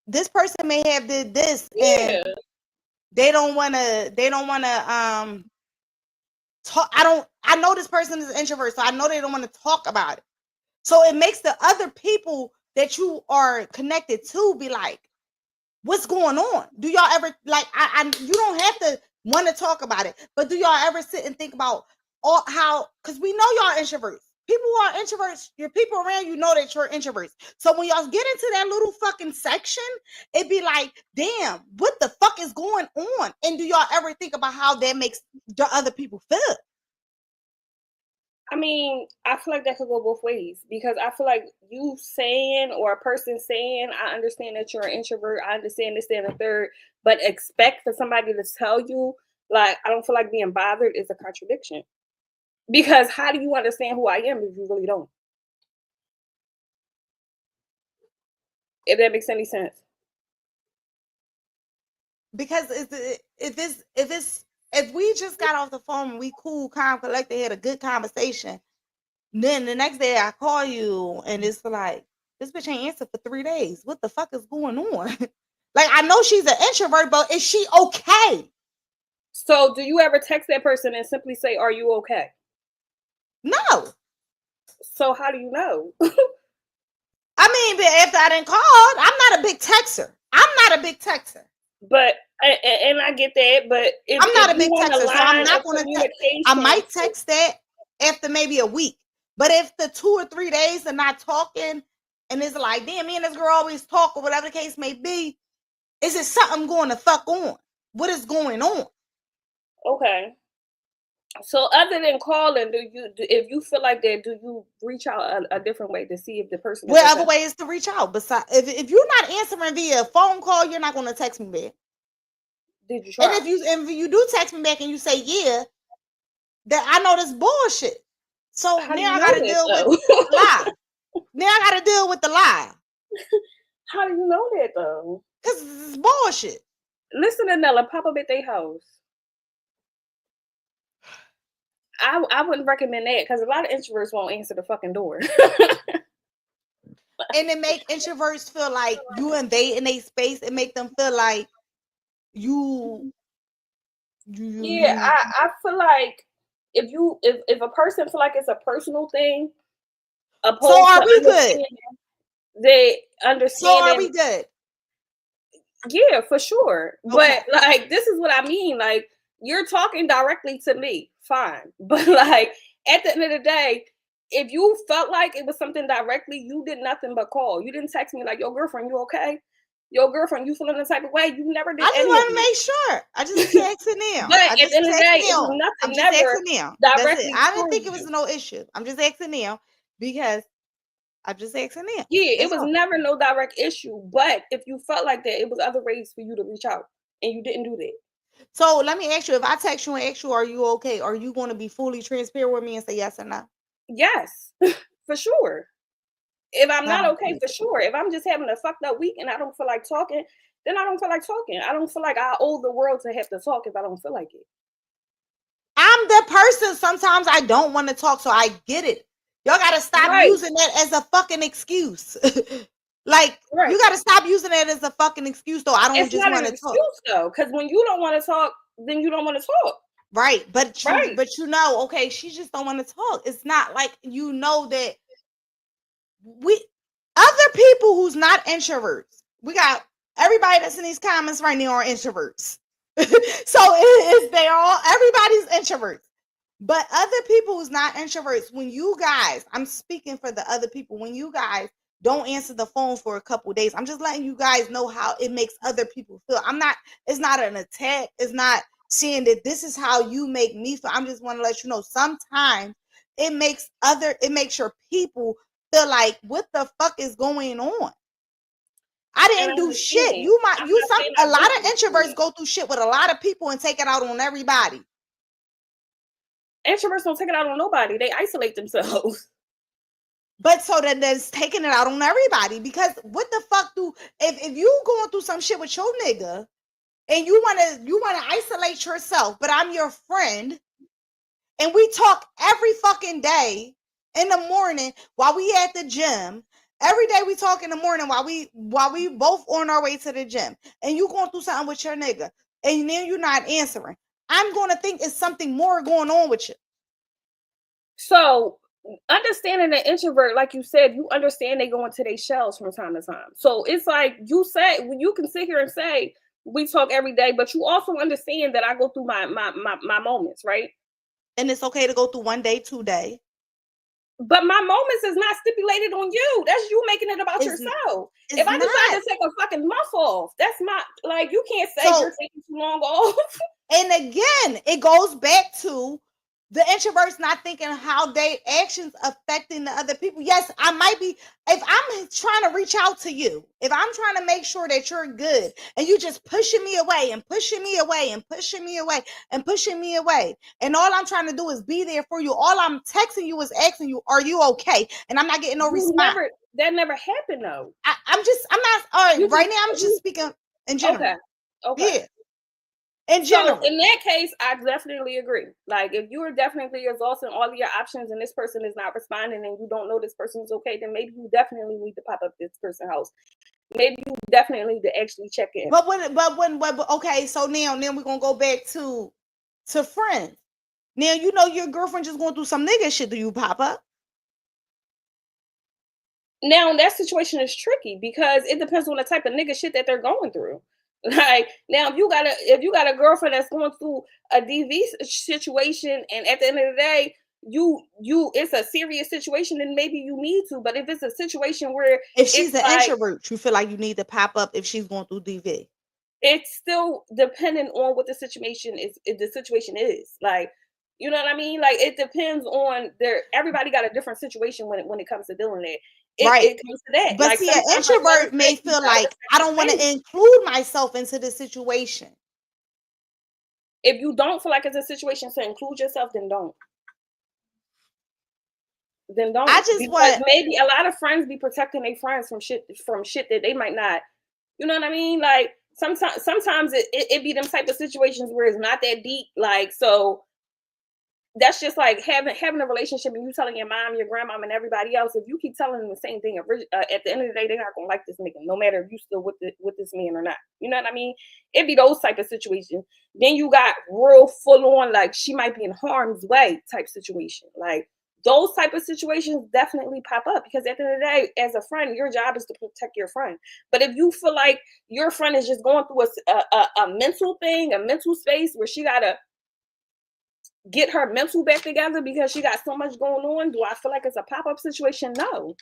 Speaker 1: this person may have did this and they don't want to talk. I know this person is an introvert, so I know they don't want to talk about it. So it makes the other people that you are connected to be like, what's going on? Do y'all ever, like, you don't have to want to talk about it, but do y'all ever sit and think about because we know y'all introverts. People who are introverts, your people around you know that you're introverts. So when y'all get into that little fucking section, it'd be like, damn, what the fuck is going on? And do y'all ever think about how that makes the other people feel?
Speaker 2: I mean, I feel like that could go both ways, because I feel like you saying, or a person saying, I understand that you're an introvert, I understand this, that, and the third, but expect for somebody to tell you, like, I don't feel like being bothered, is a contradiction. Because how do you understand who I am if you really don't? If that makes any sense.
Speaker 1: Because if we just got off the phone and we cool, calm, collected, had a good conversation, then the next day I call you and it's like, this bitch ain't answered for 3 days. What the fuck is going on? Like, I know she's an introvert, but is she okay?
Speaker 2: So do you ever text that person and simply say, are you okay?
Speaker 1: No.
Speaker 2: So how do you know?
Speaker 1: I mean, but after I didn't call, I'm not a big texter.
Speaker 2: But, and I get that, but
Speaker 1: I'm not a big texter, so I'm not going to text. I might text that after maybe a week. But if the 2 or 3 days are not talking, and it's like, damn, me and this girl always talk, or whatever the case may be, is it something going to fuck on? What is going on?
Speaker 2: Okay. So other than calling, if you feel like that, do you reach out a different way to see if the person?
Speaker 1: What other way is to reach out? Besides, if you're not answering via phone call, you're not going to text me back.
Speaker 2: Did you try?
Speaker 1: And if you do text me back and you say yeah, then I know this bullshit. So now I got to deal with the lie. Now I got to deal with the lie.
Speaker 2: How do you know that though?
Speaker 1: Cause it's bullshit.
Speaker 2: Listen to Nella, pop up at their house. I wouldn't recommend that because a lot of introverts won't answer the fucking door.
Speaker 1: And it make introverts feel like you invading their space. It make them feel like you.
Speaker 2: I feel like if a person feel like it's a personal thing, opposed
Speaker 1: So are
Speaker 2: to
Speaker 1: we good?
Speaker 2: They
Speaker 1: So
Speaker 2: understanding.
Speaker 1: are we good?
Speaker 2: Yeah, for sure.
Speaker 1: Okay.
Speaker 2: But like, this is what I mean. Like, you're talking directly to me, fine. But like, at the end of the day, if you felt like it was something directly, you did nothing but call. You didn't text me like, "Yo, girlfriend, you okay? Yo, girlfriend, you feeling the type of way?" You never did
Speaker 1: I just
Speaker 2: any of
Speaker 1: want to
Speaker 2: it.
Speaker 1: make sure. I just texting them.
Speaker 2: But
Speaker 1: I
Speaker 2: at
Speaker 1: just
Speaker 2: the end of the day,
Speaker 1: texting
Speaker 2: it was
Speaker 1: them. I'm
Speaker 2: nothing
Speaker 1: just
Speaker 2: never
Speaker 1: asking them. That's it.
Speaker 2: directly
Speaker 1: I didn't
Speaker 2: towards
Speaker 1: think it was
Speaker 2: you.
Speaker 1: no issue. I'm just asking them because I'm just asking them.
Speaker 2: Yeah, it
Speaker 1: That's
Speaker 2: was
Speaker 1: all.
Speaker 2: never no direct issue. But if you felt like that, it was other ways for you to reach out, and you didn't do that.
Speaker 1: So let me ask you: if I text you and ask you, "Are you okay?" Are you going to be fully transparent with me and say yes or no?
Speaker 2: Yes, for sure. If I'm not
Speaker 1: No.
Speaker 2: okay, for sure. If I'm just having a fucked up week and I don't feel like talking, then I don't feel like talking. I don't feel like I owe the world to have to talk if I don't feel like it.
Speaker 1: I'm the person. Sometimes I don't want to talk, so I get it. Y'all gotta stop
Speaker 2: Right,
Speaker 1: using that as a fucking excuse. Like
Speaker 2: right.
Speaker 1: you gotta stop using that as a fucking excuse. Though I don't
Speaker 2: It's
Speaker 1: just
Speaker 2: not an
Speaker 1: want to talk.
Speaker 2: excuse though, because when you don't want to talk, then you don't want to talk.
Speaker 1: Right, but
Speaker 2: Right.
Speaker 1: you know, okay, she just don't want to talk. It's not like you know that we other people who's not introverts. We got everybody that's in these comments right now are introverts. So it is they all everybody's introverts. But other people who's not introverts, when you guys, I'm speaking for the other people, when you guys don't answer the phone for a couple days, I'm just letting you guys know how it makes other people feel. It's not an attack. It's not saying that this is how you make me feel. I'm just want to let you know sometimes it makes your people feel like what the fuck is going on. I
Speaker 2: And I
Speaker 1: didn't do shit.
Speaker 2: understand.
Speaker 1: You might
Speaker 2: I'm
Speaker 1: you
Speaker 2: not
Speaker 1: some
Speaker 2: saying
Speaker 1: a
Speaker 2: I
Speaker 1: lot
Speaker 2: don't
Speaker 1: of introverts
Speaker 2: understand.
Speaker 1: go through shit with a lot of people and take it out on everybody.
Speaker 2: Introverts don't take it out on nobody. They isolate themselves.
Speaker 1: But so then there's taking it out on everybody because what the fuck do if you going through some shit with your nigga and you wanna isolate yourself, but I'm your friend and we talk every fucking day in the morning while we at the gym. Every day we talk in the morning while we both on our way to the gym and you going through something with your nigga and then you're not answering. I'm gonna think it's something more going on with you.
Speaker 2: So understanding the introvert, like you said, you understand they go into their shells from time to time. So it's like you say, when you can sit here and say we talk every day, but you also understand that I go through my moments, right?
Speaker 1: And it's okay to go through 1 day, 2 day.
Speaker 2: But my moments is not stipulated on you. That's you making it about
Speaker 1: It's
Speaker 2: yourself. If
Speaker 1: it's
Speaker 2: I decide
Speaker 1: not.
Speaker 2: to take a fucking month off, that's my like you can't say
Speaker 1: So
Speaker 2: you're taking too long off.
Speaker 1: and again, it goes back to the introverts not thinking how their actions affecting the other people. Yes, I might be if I'm trying to reach out to you, if I'm trying to make sure that you're good and you just pushing me away and pushing me away and pushing me away and pushing me away. And all I'm trying to do is be there for you. All I'm texting you is asking you, are you okay? And I'm not getting no response.
Speaker 2: That never happened though.
Speaker 1: I'm not all
Speaker 2: You
Speaker 1: right. Right
Speaker 2: just
Speaker 1: now, I'm just speaking in general.
Speaker 2: okay. Okay.
Speaker 1: Yeah, in
Speaker 2: So
Speaker 1: general.
Speaker 2: in that case, I definitely agree. Like if you are definitely exhausting all of your options and this person is not responding and you don't know this person is okay, then maybe you definitely need to pop up this person's house. Maybe you definitely need to actually check in.
Speaker 1: But okay, so now we're gonna go back to friends. Now you know your girlfriend just going through some nigga shit. Do you pop up?
Speaker 2: Now that situation is tricky because it depends on the type of nigga shit that they're going through. Like now, if you got a girlfriend that's going through a DV situation, and at the end of the day, it's a serious situation, then maybe you need to. But if it's a situation where
Speaker 1: If
Speaker 2: it's
Speaker 1: she's an
Speaker 2: like
Speaker 1: introvert, you feel like you need to pop up if she's going through DV.
Speaker 2: it's still dependent on what the situation is. If the situation is like, you know what I mean? Like it depends on everybody got a different situation when it comes to dealing with it.
Speaker 1: Right.
Speaker 2: It comes to that.
Speaker 1: But
Speaker 2: Like
Speaker 1: see, an
Speaker 2: sometimes my brother
Speaker 1: introvert may
Speaker 2: said he
Speaker 1: feel
Speaker 2: gotta
Speaker 1: like
Speaker 2: respect
Speaker 1: I
Speaker 2: his
Speaker 1: don't want to
Speaker 2: space.
Speaker 1: include myself into the situation.
Speaker 2: If you don't feel like it's a situation to include yourself, then don't. Then don't.
Speaker 1: I just
Speaker 2: Because
Speaker 1: want
Speaker 2: maybe a lot of friends be protecting their friends from shit that they might not You know what I mean? Like sometimes it be them type of situations where it's not that deep. Like, so that's just like having a relationship and you telling your mom, your grandmom, and everybody else. If you keep telling them the same thing, at the end of the day, they're not gonna like this nigga, no matter if you still with this man or not. You know what I mean? It'd be those type of situations. Then you got real full on, like she might be in harm's way type situation. Like those type of situations definitely pop up, because at the end of the day, as a friend, your job is to protect your friend. But if you feel like your friend is just going through a mental thing, a mental space where she gotta get her mental back together because she got so much going on, do I feel like it's a pop-up situation? No.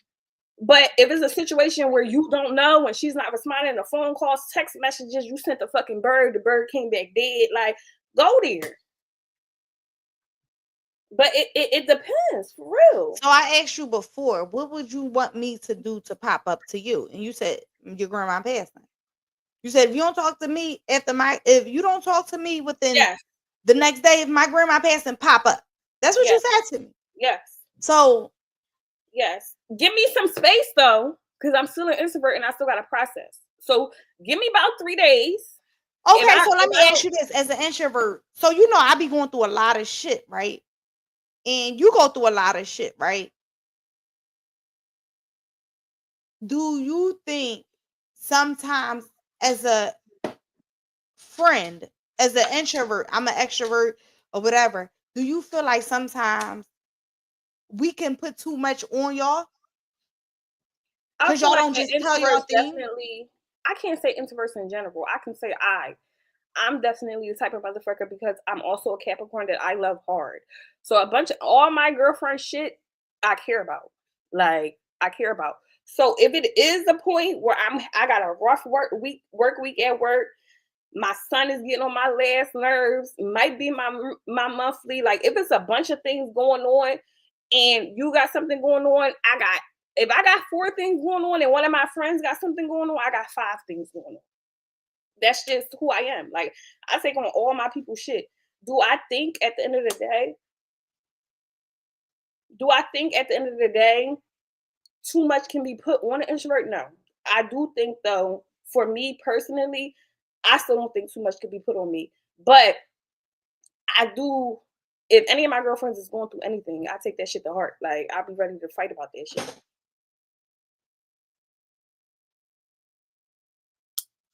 Speaker 2: But if it's a situation where you don't know and she's not responding to phone calls, text messages, you sent the fucking bird, the bird came back dead, like, go there. But it depends, for real.
Speaker 1: So I asked you before, what would you want me to do to pop up to you? And you said your grandma passing. You said if you don't talk to me if you don't talk to me within the next day, if my grandma passing, pop up. That's what you said to me.
Speaker 2: Yes.
Speaker 1: So
Speaker 2: yes, give me some space though, because I'm still an introvert and I still got to process. So give me about 3 days.
Speaker 1: Okay, so let me ask you this: as an introvert, so you know I be going through a lot of shit, right? And you go through a lot of shit, right? Do you think sometimes as a friend, as an introvert, I'm an extrovert or whatever, do you feel like sometimes we can put too much on y'all? Because y'all don't just tell y'all things?
Speaker 2: Definitely, I can't say introverts in general. I can say I'm definitely the type of motherfucker, because I'm also a Capricorn, that I love hard. So all my girlfriend shit, I care about. Like, I care about. So if it is a point where I got a rough work week at work, my son is getting on my last nerves, might be my monthly, like if it's a bunch of things going on and you got something going on, if I got 4 things going on and one of my friends got something going on, I got 5 things going on. That's just who I am. Like, I take on all my people's shit. Do I think at the end of the day, too much can be put on an introvert? No. I do think though, for me personally, I still don't think too much could be put on me. But I do, if any of my girlfriends is going through anything, I take that shit to heart. Like, I'll be ready to fight about that shit.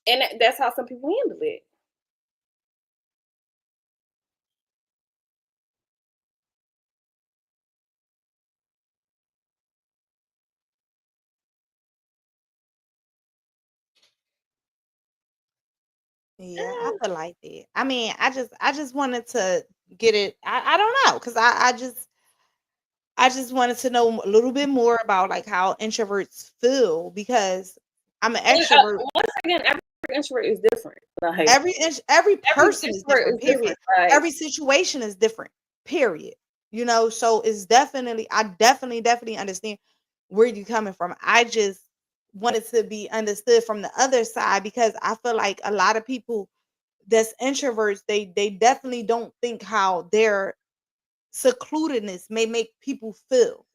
Speaker 2: And that's how some people handle it.
Speaker 1: Yeah, I feel like that. I mean, I just wanted to get it. I don't know, because I just wanted to know a little bit more about like how introverts feel, because I'm an extrovert.
Speaker 2: Once again, every introvert is different. Like,
Speaker 1: every person is different. Period.
Speaker 2: Right?
Speaker 1: Every situation is different. Period. You know, so it's I definitely understand where you're coming from. I just wanted to be understood from the other side, because I feel like a lot of people that's introverts, they definitely don't think how their secludedness may make people feel.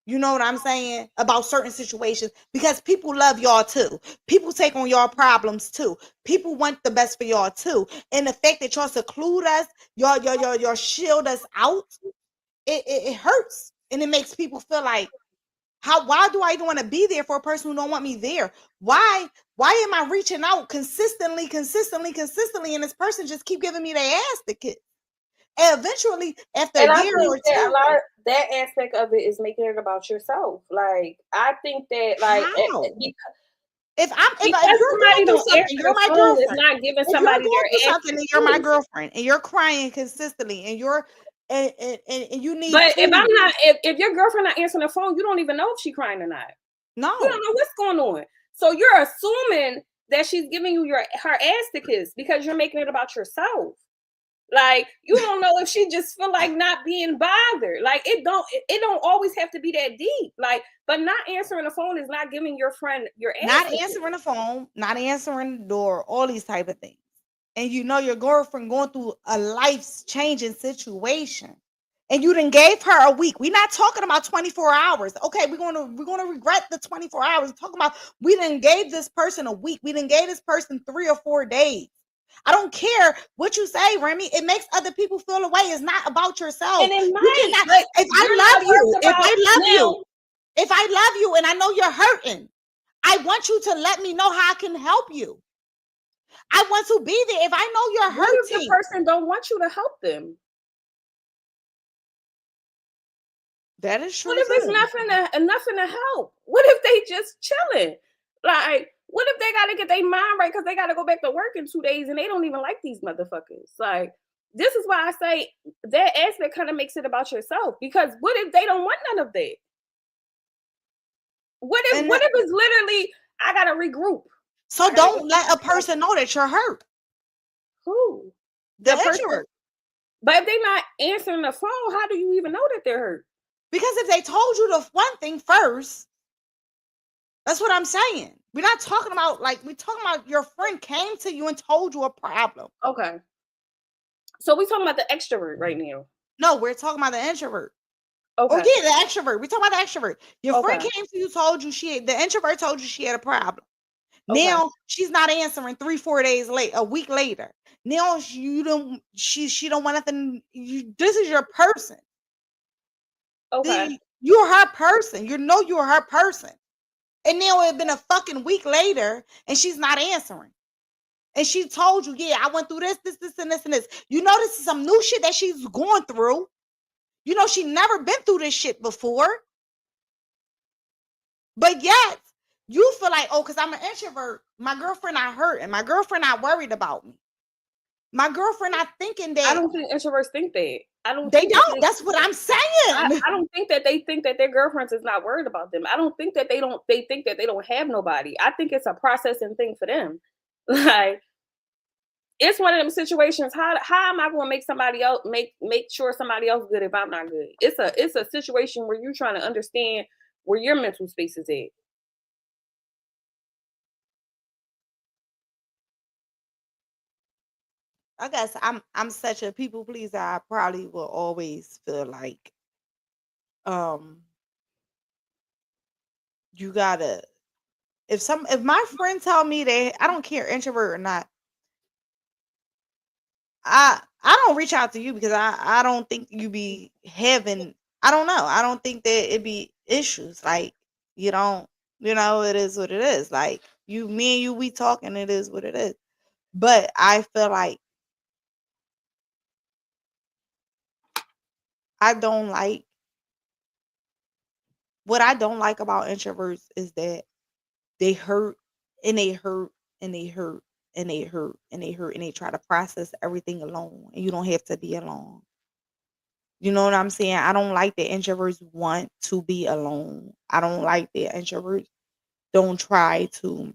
Speaker 1: You know what I'm saying? About certain situations, because people love y'all too. People take on y'all problems too. People want the best for y'all too. And the fact that y'all seclude us, y'all shield us out, it hurts. And it makes people feel like, why do I even want to be there for a person who don't want me there? Why am I reaching out consistently, and this person just keep giving me their ass to kiss? And eventually, after a year or two,
Speaker 2: that aspect of it is making it about yourself. Like, I think that, like,
Speaker 1: if you're going through something, you're my girlfriend.
Speaker 2: Not giving somebody their
Speaker 1: something, and you're my girlfriend, and you're crying consistently, and you're and you need.
Speaker 2: But food. If I'm not, if your girlfriend not answering the phone, you don't even know if she's crying or not.
Speaker 1: No,
Speaker 2: you don't know what's going on. So you're assuming that she's giving you her ass to kiss because you're making it about yourself. Like, you don't know if she just feel like not being bothered. Like, it don't always have to be that deep. Like, but not answering the phone is not giving your friend your ass.
Speaker 1: Not answering the phone, not answering the door, all these type of things. And you know your girlfriend going through a life-changing situation. and you done gave her a week. We're not talking about 24 hours. Okay, we're gonna regret the 24 hours. We're talking about we done gave this person a week. We done gave this person 3 or 4 days. I don't care what you say, Remy. It makes other people feel away. It's not about yourself.
Speaker 2: And it
Speaker 1: You
Speaker 2: might,
Speaker 1: cannot.
Speaker 2: but
Speaker 1: If I
Speaker 2: you're
Speaker 1: love
Speaker 2: not
Speaker 1: you,
Speaker 2: worried
Speaker 1: if
Speaker 2: about
Speaker 1: I love
Speaker 2: now.
Speaker 1: you, if I love you, and I know you're hurting, I want you to let me know how I can help you. I want to be there. If I know you're
Speaker 2: What if the
Speaker 1: hurting,
Speaker 2: person don't want you to help them?
Speaker 1: that is
Speaker 2: What
Speaker 1: true
Speaker 2: if it's
Speaker 1: too.
Speaker 2: nothing to help? What if they just chilling? Like, what if they gotta get their mind right because they gotta go back to work in 2 days and they don't even like these motherfuckers? Like, this is why I say that aspect kind of makes it about yourself. Because what if they don't want none of that? What
Speaker 1: And
Speaker 2: if it's literally I gotta regroup?
Speaker 1: so
Speaker 2: I gotta
Speaker 1: don't
Speaker 2: go
Speaker 1: let a person know that you're hurt.
Speaker 2: who?
Speaker 1: The
Speaker 2: The person.
Speaker 1: introvert.
Speaker 2: But if they're not answering the phone, how do you even know that they're hurt?
Speaker 1: Because if they told you the one thing first, that's what I'm saying. We're not talking about we're talking about your friend came to you and told you a problem.
Speaker 2: Okay. So we talking about the extrovert right now.
Speaker 1: No, we're talking about the introvert.
Speaker 2: Okay.
Speaker 1: Or yeah, the extrovert. We're talking about the extrovert. Your friend
Speaker 2: Okay.
Speaker 1: came to you, told you the introvert told you she had a problem.
Speaker 2: Okay.
Speaker 1: Now she's not answering 3-4 days late, a week later. Now she don't want nothing. This is your person.
Speaker 2: Okay.
Speaker 1: You're her person. You know you're her person. And now it's been a fucking week later and she's not answering. And she told you, yeah, I went through this, and this, and this. You know, this is some new shit that she's going through. You know, she never been through this shit before. But yet, you feel like, oh, because I'm an introvert, my girlfriend not hurt, and my girlfriend not worried about me. My girlfriend not thinking that.
Speaker 2: I don't think introverts think that. I don't.
Speaker 1: They don't. That's what I'm saying.
Speaker 2: I don't think that they think that their girlfriends is not worried about them. I don't think that they don't. They think that they don't have nobody. I think it's a processing thing for them. Like, it's one of them situations. How am I going to make somebody else make sure somebody else good if I'm not good? It's a situation where you're trying to understand where your mental space is at.
Speaker 1: I guess I'm such a people pleaser. I probably will always feel like you gotta if my friend tell me that I don't care introvert or not, I don't reach out to you because I don't think you be having I don't know. I don't think that it be issues. Like you don't it is what it is. Like me and you we talking, it is what it is. But I feel like I don't like what I don't like about introverts is that they hurt and they hurt and they hurt and they hurt and they hurt and they try to process everything alone and you don't have to be alone. You know what I'm saying? I don't like that introverts want to be alone. I don't like that introverts don't try to.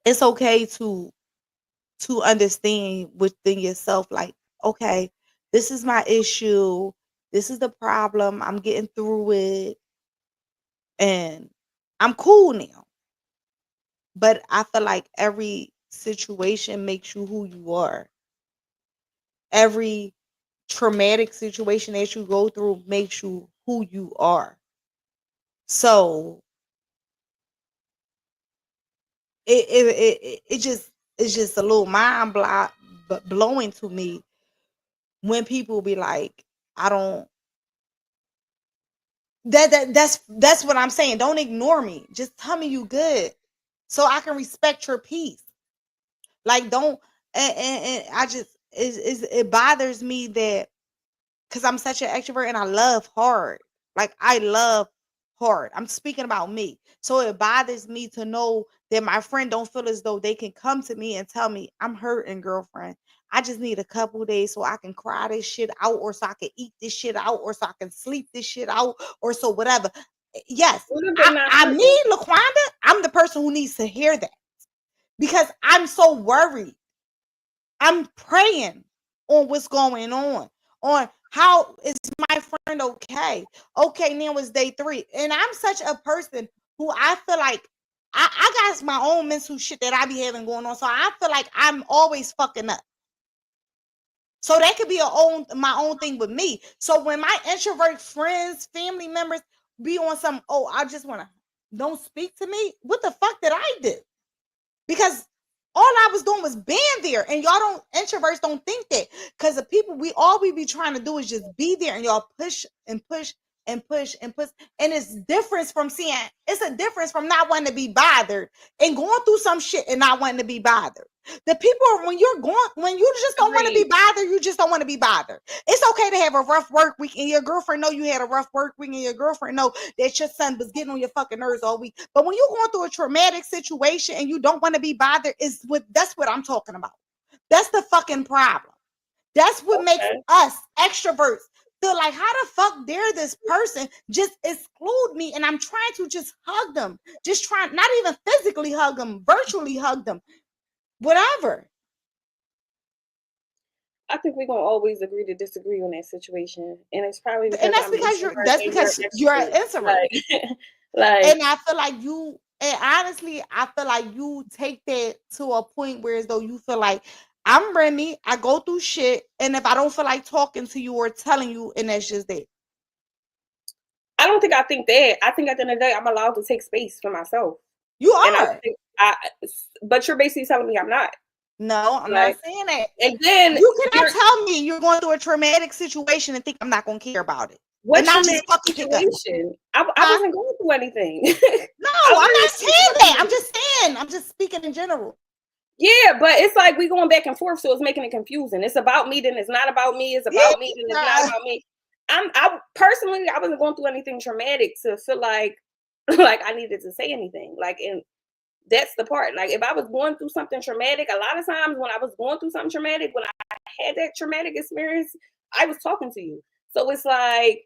Speaker 1: It's okay to understand within yourself like, okay, this is my issue. This is the problem. I'm getting through it and I'm cool now. But I feel like every situation makes you who you are. Every traumatic situation that you go through makes you who you are. So it just it's just a little blowing to me when people be like, I don't that's what I'm saying. Don't ignore me. Just tell me you good so I can respect your peace. Like don't and I just it bothers me that because I'm such an extrovert and I love hard. Like I love hard. I'm speaking about me. So it bothers me to know that my friend don't feel as though they can come to me and tell me I'm hurting, girlfriend. I just need a couple days so I can cry this shit out, or so I can eat this shit out, or so I can sleep this shit out, or so whatever. Yes,
Speaker 2: What if they're not
Speaker 1: I
Speaker 2: hurting?
Speaker 1: me, Laquanda, I'm the person who needs to hear that because I'm so worried. I'm praying on what's going on how is my friend okay? Okay, now it's day 3. And I'm such a person who I feel like I got my own mental shit that I be having going on. So I feel like I'm always fucking up. So that could be my own thing with me. So when my introvert friends, family members be on some, oh, I just want to, don't speak to me. What the fuck did I do? Because all I was doing was being there, and y'all don't, introverts don't think that, because the people, we be trying to do is just be there, and y'all push and push and push and push, and it's a difference from not wanting to be bothered and going through some shit and not wanting to be bothered. The people, when you just don't want to be
Speaker 2: Agreed.
Speaker 1: bothered, you just don't want to be bothered. It's okay to have a rough work week, and your girlfriend know you had a rough work week, and your girlfriend know that your son was getting on your fucking nerves all week. But when you're going through a traumatic situation and you don't want to be bothered, that's what I'm talking about. That's the fucking problem. That's what makes
Speaker 2: Okay.
Speaker 1: us extroverts feel like, how the fuck dare this person just exclude me, and I'm trying to just hug them, just trying, not even physically hug them, virtually hug them, whatever.
Speaker 2: I think we're gonna always agree to disagree on that situation, and it's probably
Speaker 1: And
Speaker 2: because
Speaker 1: that's
Speaker 2: I'm
Speaker 1: because
Speaker 2: introvert and you're
Speaker 1: you're an
Speaker 2: extrovert.
Speaker 1: introvert.
Speaker 2: Like, like
Speaker 1: And I feel like and honestly, I feel like you take that to a point where as though you feel like, I'm Remy, I go through shit, and if I don't feel like talking to you or telling you, and that's just it.
Speaker 2: I don't think I think that. I think at the end of the day, I'm allowed to take space for myself,
Speaker 1: You
Speaker 2: and I
Speaker 1: are.
Speaker 2: think but you're basically telling me I'm not.
Speaker 1: No, I'm not
Speaker 2: Like,
Speaker 1: saying that.
Speaker 2: and then
Speaker 1: You cannot
Speaker 2: you're
Speaker 1: tell me you're going through a traumatic situation and think I'm not going to care about it.
Speaker 2: what
Speaker 1: And not
Speaker 2: traumatic
Speaker 1: just fucking pick up.
Speaker 2: situation? I
Speaker 1: Huh?
Speaker 2: wasn't going through anything.
Speaker 1: No,
Speaker 2: I
Speaker 1: I'm
Speaker 2: literally
Speaker 1: not
Speaker 2: wasn't
Speaker 1: saying
Speaker 2: going
Speaker 1: that.
Speaker 2: through
Speaker 1: I'm
Speaker 2: anything.
Speaker 1: just saying. I'm just speaking in general.
Speaker 2: Yeah, but it's like we going back and forth, so it's making it confusing. It's about me, then it's not about me. It's about me, then it's not
Speaker 1: Yeah.
Speaker 2: about me. I personally, I wasn't going through anything traumatic to feel like like I needed to say anything. Like, and that's the part. Like, if I was going through something traumatic, a lot of times when I was going through something traumatic, when I had that traumatic experience, I was talking to you. So it's like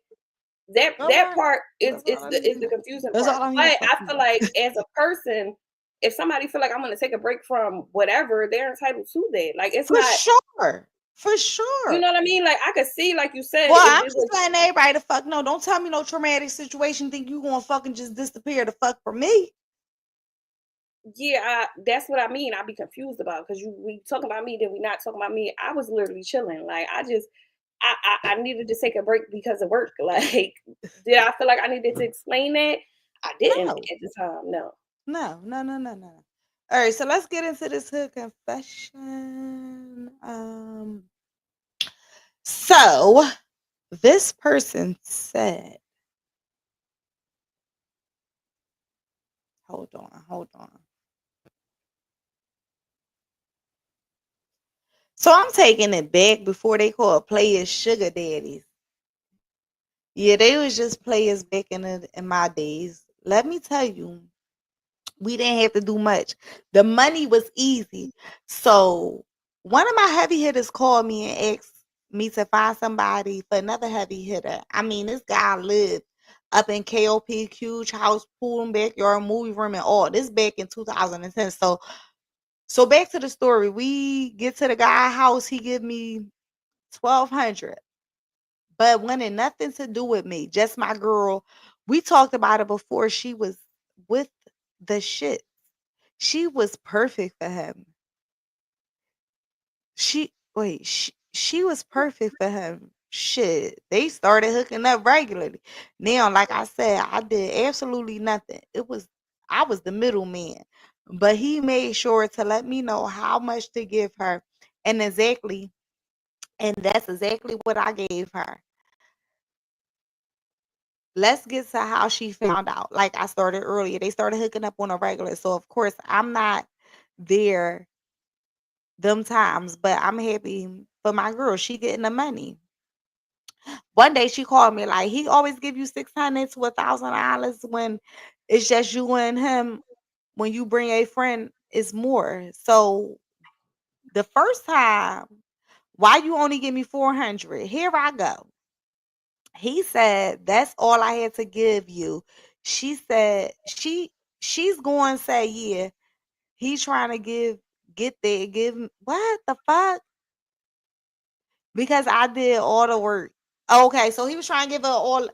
Speaker 2: that
Speaker 1: Okay.
Speaker 2: part is
Speaker 1: That's all I need
Speaker 2: is
Speaker 1: to
Speaker 2: the
Speaker 1: know.
Speaker 2: confusing
Speaker 1: That's
Speaker 2: part.
Speaker 1: all I need
Speaker 2: But
Speaker 1: to
Speaker 2: I
Speaker 1: fucking
Speaker 2: feel
Speaker 1: know.
Speaker 2: like as a person, if somebody feel like I'm gonna take a break from whatever, they're entitled to that. Like, it's
Speaker 1: For
Speaker 2: not,
Speaker 1: sure. For
Speaker 2: you
Speaker 1: sure.
Speaker 2: know what I mean? Like, I could see, like you said,
Speaker 1: Well,
Speaker 2: if
Speaker 1: I'm
Speaker 2: it
Speaker 1: just
Speaker 2: was,
Speaker 1: letting everybody the fuck know. Don't tell me no traumatic situation. Think you gonna fucking just disappear the fuck from me.
Speaker 2: yeah, that's what I mean. I'd be confused about, because we talking about me, then we not talking about me. I was literally chilling. Like, I needed to take a break because of work. Like, did I feel like I needed to explain that? I didn't
Speaker 1: No.
Speaker 2: at the time. No.
Speaker 1: No. No. No. No. No. All right, so let's get into this hood confession. So this person said, hold on. So I'm taking it back before they called players sugar daddies. Yeah, they was just players back in my days. Let me tell you, we didn't have to do much. The money was easy. So one of my heavy hitters called me and asked me to find somebody for another heavy hitter. I mean, this guy lived up in KOP, huge house, pool and backyard, movie room, and all. This back in 2010. So back to the story. We get to the guy house. He give me 1,200, but wanted nothing to do with me. Just my girl. We talked about it before. She was with the shit. She was perfect for him. She was perfect for him. Shit. They started hooking up regularly. Now, like I said, I did absolutely nothing. I was the middleman. But he made sure to let me know how much to give her. And that's exactly what I gave her. Let's get to how she found out. Like I started earlier, they started hooking up on a regular. So of course I'm not there them times, but I'm happy for my girl. She getting the money. One day she called me like, he always give you 600 to $1,000 when it's just you and him. When you bring a friend, it's more. So the first time, why you only give me 400? Here I go. He said that's all I had to give you. She said she's going to say, yeah, he's trying to get there, what the fuck? Because I did all the work. Okay, so he was trying to give her all.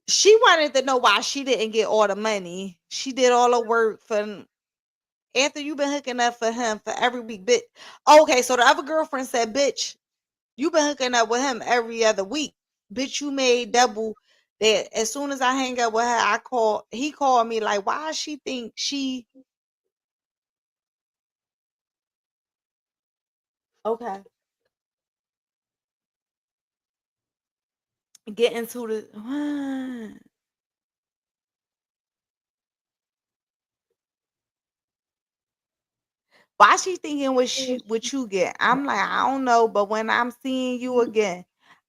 Speaker 1: She wanted to know why she didn't get all the money. She did all the work for after you've been hooking up for him for every week. Bitch. Okay, so the other girlfriend said, bitch, You been hooking up with him every other week. Bitch, you made double that. As soon as I hang up with her, he called me like, why she think she okay. Get into the why she thinking what you get? I'm like, I don't know, but when I'm seeing you again,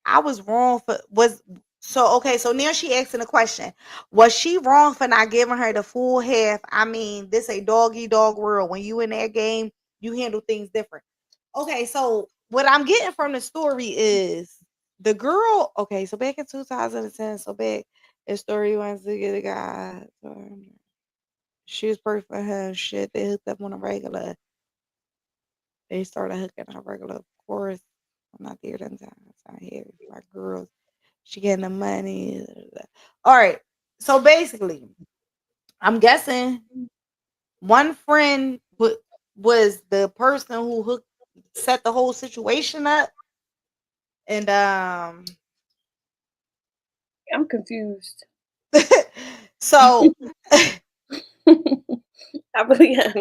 Speaker 1: I was wrong for was so okay. So now she asking a question: was she wrong for not giving her the full half? I mean, this a doggy dog world. When you in that game, you handle things different. Okay, so what I'm getting from the story is the girl. Okay, so back in 2010, so back the story wants to get a guy. She was perfect for her. Shit, they hooked up on a regular. They started hooking up regular. Of course, I'm not there them times. I hear my girls. She getting the money. All right. So basically, I'm guessing one friend was the person who set the whole situation up, and
Speaker 2: I'm confused.
Speaker 1: so
Speaker 2: I really am.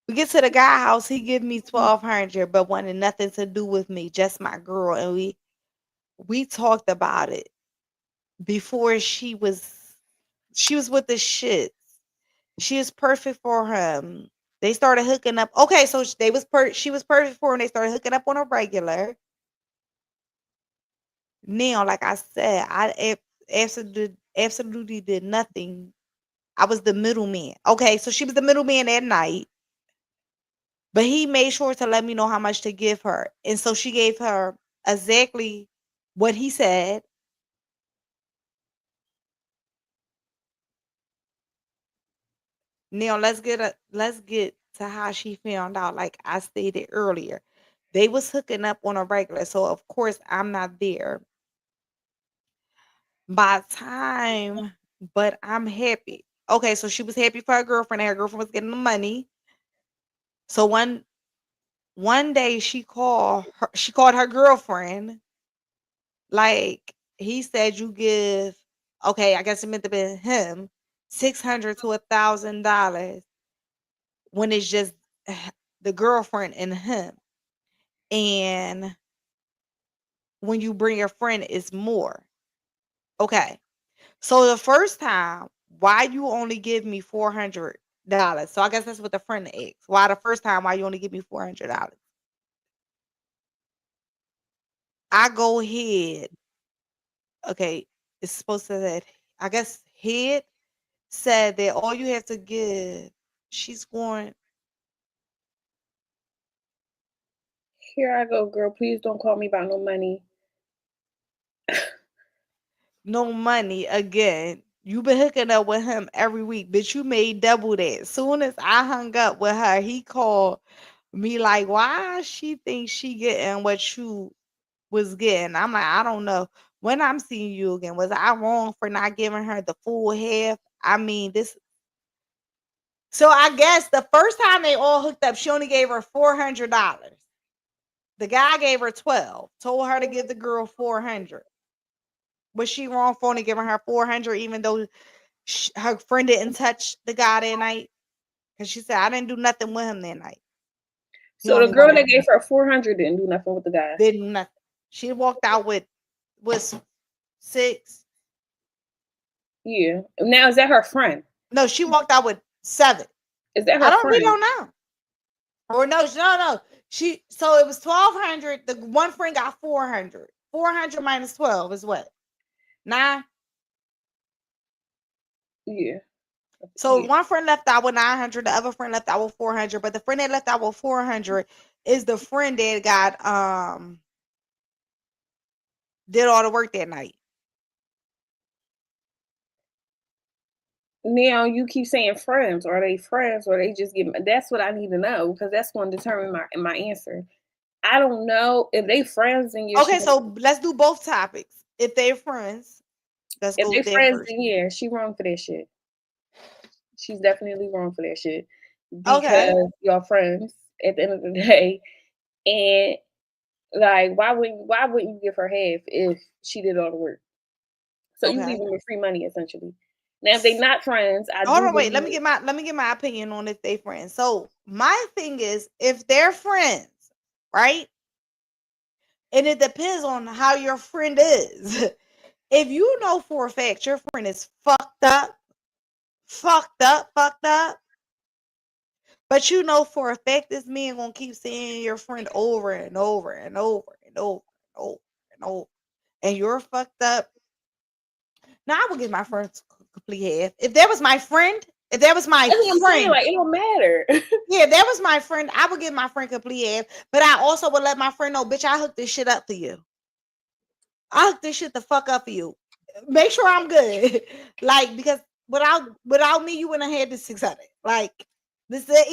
Speaker 1: we get to the guy house. He give me 1,200, but wanted nothing to do with me, just my girl, and we talked about it before she was with the shit. She is perfect for him. They started hooking up. Okay, so she was perfect for him. They started hooking up on a regular. Now, like I said, absolutely did nothing. I was the middleman. Okay, so she was the middleman that night, but he made sure to let me know how much to give her. And so she gave her exactly what he said. Now let's get to how she found out. Like I stated earlier, they was hooking up on a regular, so of course I'm not there by time, but I'm happy. Okay, so she was happy for her girlfriend, and her girlfriend was getting the money. So one day she called her girlfriend, like he said you give, okay, I guess it meant to be him, 600 to $1,000 when it's just the girlfriend and him. And when you bring a friend, it's more. Okay. So the first time, why you only give me $400? So I guess that's what the friend asked. Why the first time, why you only give me $400? I go ahead. Okay. It's supposed to that, I guess head said that all you have to give, she's going,
Speaker 2: Here I go, girl. Please don't call me about no money.
Speaker 1: no money again. You been hooking up with him every week, bitch. You made double that. Soon as I hung up with her, he called me like, why she thinks she getting what you was getting? I'm like, I don't know. When I'm seeing you again, was I wrong for not giving her the full half? I mean, this. So I guess the first time they all hooked up, she only gave her $400. The guy gave her 12. Told her to give the girl 400. Was she wrong for only giving her 400, even though her friend didn't touch the guy that night? Because she said I didn't do nothing with him that night. He
Speaker 2: So the
Speaker 1: only
Speaker 2: girl
Speaker 1: wanted
Speaker 2: that gave her 400 didn't do nothing with the guy.
Speaker 1: did nothing. She walked out with was 6.
Speaker 2: Yeah. Now is that her friend?
Speaker 1: No, she walked out with 7.
Speaker 2: Is that
Speaker 1: I
Speaker 2: her
Speaker 1: don't really
Speaker 2: friend?
Speaker 1: don't know. Or no, no. She so it was 1,200. The one friend got 400. 400 minus 12 is what? 9.
Speaker 2: Yeah.
Speaker 1: So
Speaker 2: Yeah.
Speaker 1: one friend left out with 900, the other friend left out with 400, but the friend that left out with 400 is the friend that got did all the work that night.
Speaker 2: Now you keep saying friends. Are they friends or they just get? That's what I need to know because that's going to determine my answer. I don't know if they friends. Then yeah, she.
Speaker 1: Okay, so let's do both topics. If they're friends, let's
Speaker 2: If
Speaker 1: go
Speaker 2: they
Speaker 1: with that
Speaker 2: friends,
Speaker 1: first.
Speaker 2: then yeah, she wrong for that shit. She's definitely wrong for that shit
Speaker 1: Okay.
Speaker 2: because y'all friends. At the end of the day, And like, why wouldn't you give her half if she did all the work? So you leave
Speaker 1: Okay.
Speaker 2: them with free money essentially. Now, if they not friends, I
Speaker 1: Hold
Speaker 2: do
Speaker 1: on, wait. Let me
Speaker 2: believe.
Speaker 1: get my opinion on if they friends. So my thing is, if they're friends, right? And it depends on how your friend is. If you know for a fact your friend is fucked up, but you know for a fact this man gonna keep seeing your friend over and over and over and over and over and over, and you're fucked up. Now I would give my friend complete half. If that was my friend, if that was my
Speaker 2: That's what I'm saying.
Speaker 1: friend,
Speaker 2: Like, it don't matter.
Speaker 1: yeah, if that was my friend, I would give my friend complete half. But I also would let my friend know, bitch, I hooked this shit up for you. I hooked this shit the fuck up for you. Make sure I'm good. Like, because without me, you wouldn't have had this 600. Like, this is the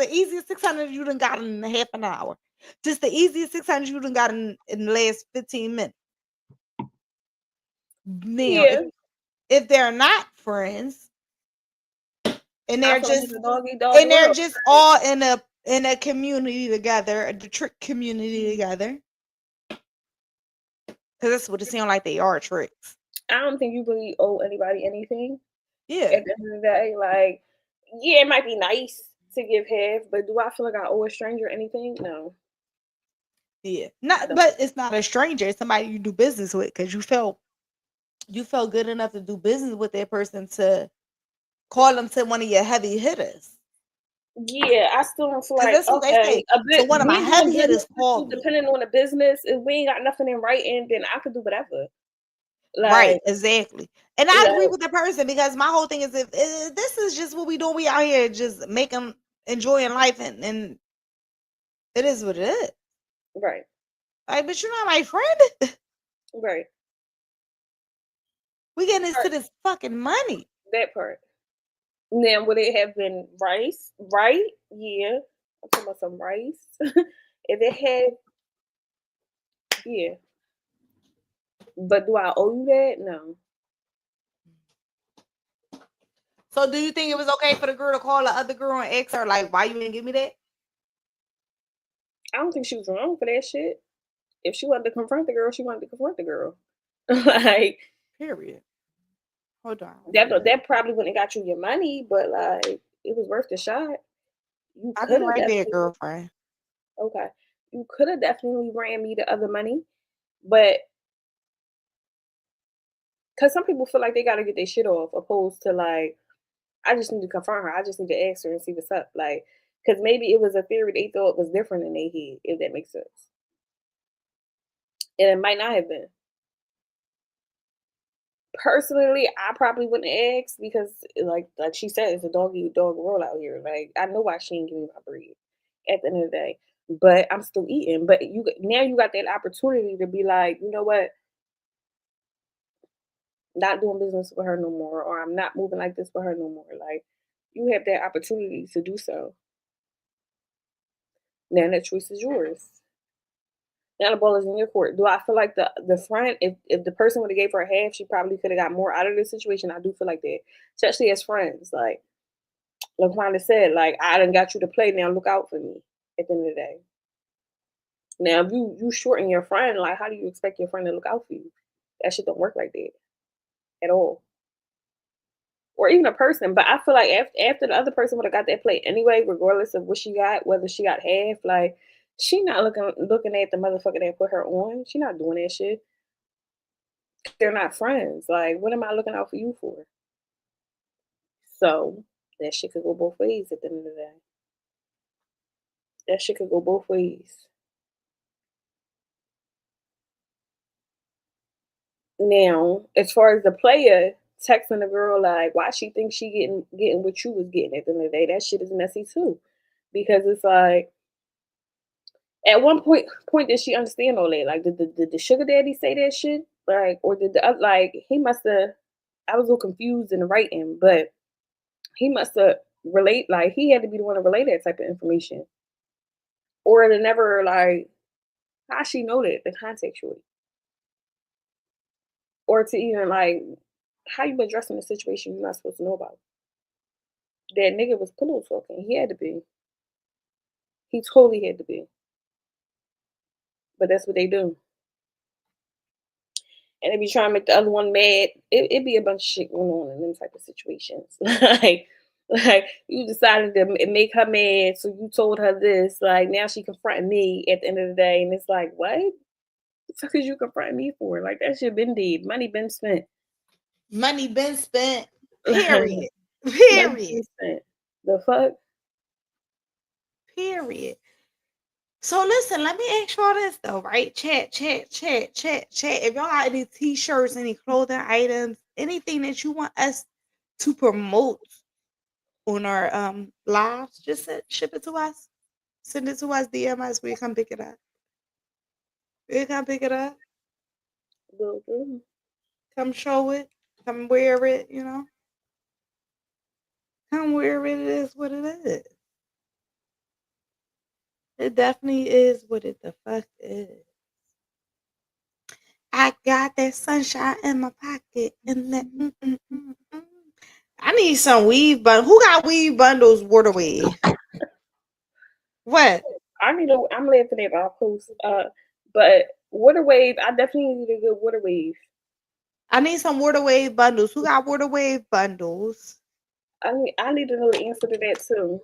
Speaker 1: easiest 600 you done got in a half an hour. Just the easiest 600 you done got in the last 15 minutes. Now,
Speaker 2: Yeah.
Speaker 1: if they're not friends and
Speaker 2: I
Speaker 1: they're
Speaker 2: feel like
Speaker 1: just
Speaker 2: it's a dog eat dog world.
Speaker 1: all in a community together, the trick community together. Because that's what it seems like they are, tricks.
Speaker 2: I don't think you really owe anybody anything.
Speaker 1: Yeah.
Speaker 2: At the end of the day, like, yeah, it might be nice to give half, but do I feel like I owe a stranger anything? No,
Speaker 1: Yeah.
Speaker 2: I
Speaker 1: Not,
Speaker 2: don't.
Speaker 1: but it's not a stranger. It's somebody you do business with because you felt good enough to do business with that person to call them to one of your heavy hitters.
Speaker 2: Yeah, I still don't feel
Speaker 1: Because
Speaker 2: like,
Speaker 1: that's what they
Speaker 2: okay,
Speaker 1: say.
Speaker 2: a
Speaker 1: So
Speaker 2: bit
Speaker 1: one of my
Speaker 2: me doing
Speaker 1: heavy
Speaker 2: business
Speaker 1: hitters
Speaker 2: with you,
Speaker 1: called me.
Speaker 2: depending on the business, if we ain't got nothing in writing, then I could do whatever.
Speaker 1: Right,
Speaker 2: Like,
Speaker 1: exactly. And I agree
Speaker 2: like
Speaker 1: with the person because my whole thing is if this is just what we do, we out here just making enjoying life and it is what it is.
Speaker 2: right,
Speaker 1: Like, but you're not my friend.
Speaker 2: right.
Speaker 1: We getting into
Speaker 2: Part,
Speaker 1: this fucking money.
Speaker 2: that part. Now, would it have been rice? Right? Yeah. I'm talking about some rice. If it had, yeah. But do I owe you that? No.
Speaker 1: So do you think it was okay for the girl to call the other girl and ask her like why you didn't give me that?
Speaker 2: I don't think she was wrong for that shit. If she wanted to confront the girl, she wanted to confront the girl. Like,
Speaker 1: Period. Hold on.
Speaker 2: that probably wouldn't have got you your money, but like it was worth the shot. You
Speaker 1: I'll be
Speaker 2: could have
Speaker 1: right there,
Speaker 2: definitely
Speaker 1: girlfriend.
Speaker 2: okay. You could have definitely ran me the other money, but because some people feel like they got to get their shit off, opposed to like I just need to confront her. I just need to ask her and see what's up. Like, because maybe it was a theory they thought was different in their head, if that makes sense, and it might not have been. Personally, I probably wouldn't ask because, like she said, it's a dog eat dog world out here. Like I know why she ain't giving me my bread at the end of the day, but I'm still eating. But you got that opportunity to be like, you know what, not doing business with her no more, or I'm not moving like this with her no more. Like you have that opportunity to do so. Now that choice is yours. Now the ball is in your court. Do I feel like the front, if the person would have gave her half, she probably could have got more out of this situation. I do feel like that, especially as friends. Like LaQuanda said, like I done got you to play. Now look out for me. At the end of the day. Now if you shorten your friend, like how do you expect your friend to look out for you? That shit don't work like that at all. Or even a person. But I feel like after the other person would have got that play anyway, regardless of what she got, whether she got half, like she not looking at the motherfucker that put her on. She not doing that shit. They're not friends. Like, what am I looking out for you for? So that shit could go both ways at the end of the day. That shit could go both ways. Now, as far as the player texting the girl like why she thinks she getting what you was getting at the end of the day, that shit is messy too. Because it's like at one point did she understand all that? Like did the sugar daddy say that shit? Like or did the like he must have I was a little confused in the writing, but he must have relate like he had to be the one to relay that type of information. Or to never like how she know that the contextually. Or to even like how you addressing the situation you're not supposed to know about. That nigga was pillow talking. He had to be. He totally had to be. but that's what they do. And they be trying to make the other one mad. It be a bunch of shit going on in them type of situations. like you decided to make her mad, so you told her this. Like now she confronting me at the end of the day, and it's like, what? The fuck is you confronting me for? Like that shit been dead. Money been spent.
Speaker 1: Money been spent. Period.
Speaker 2: Money
Speaker 1: Period.
Speaker 2: been spent. The fuck?
Speaker 1: Period. So listen, let me ask y'all this though, right? Chat. If y'all got any t-shirts, any clothing items, anything that you want us to promote on our lives, just ship it to us. Send it to us, DM us, we come pick it up. We come pick it up.
Speaker 2: Will do.
Speaker 1: Come show it. Come wear it, you know. Come wear it is what it is. It definitely is what it the fuck is. I got that sunshine in my pocket and that. I need some weave bundles. Who got weave bundles? Water wave. What?
Speaker 2: I'm laughing at our post. But water wave, I definitely need a good water wave.
Speaker 1: I need some water wave bundles. Who got water wave bundles?
Speaker 2: I need to know the answer to that too.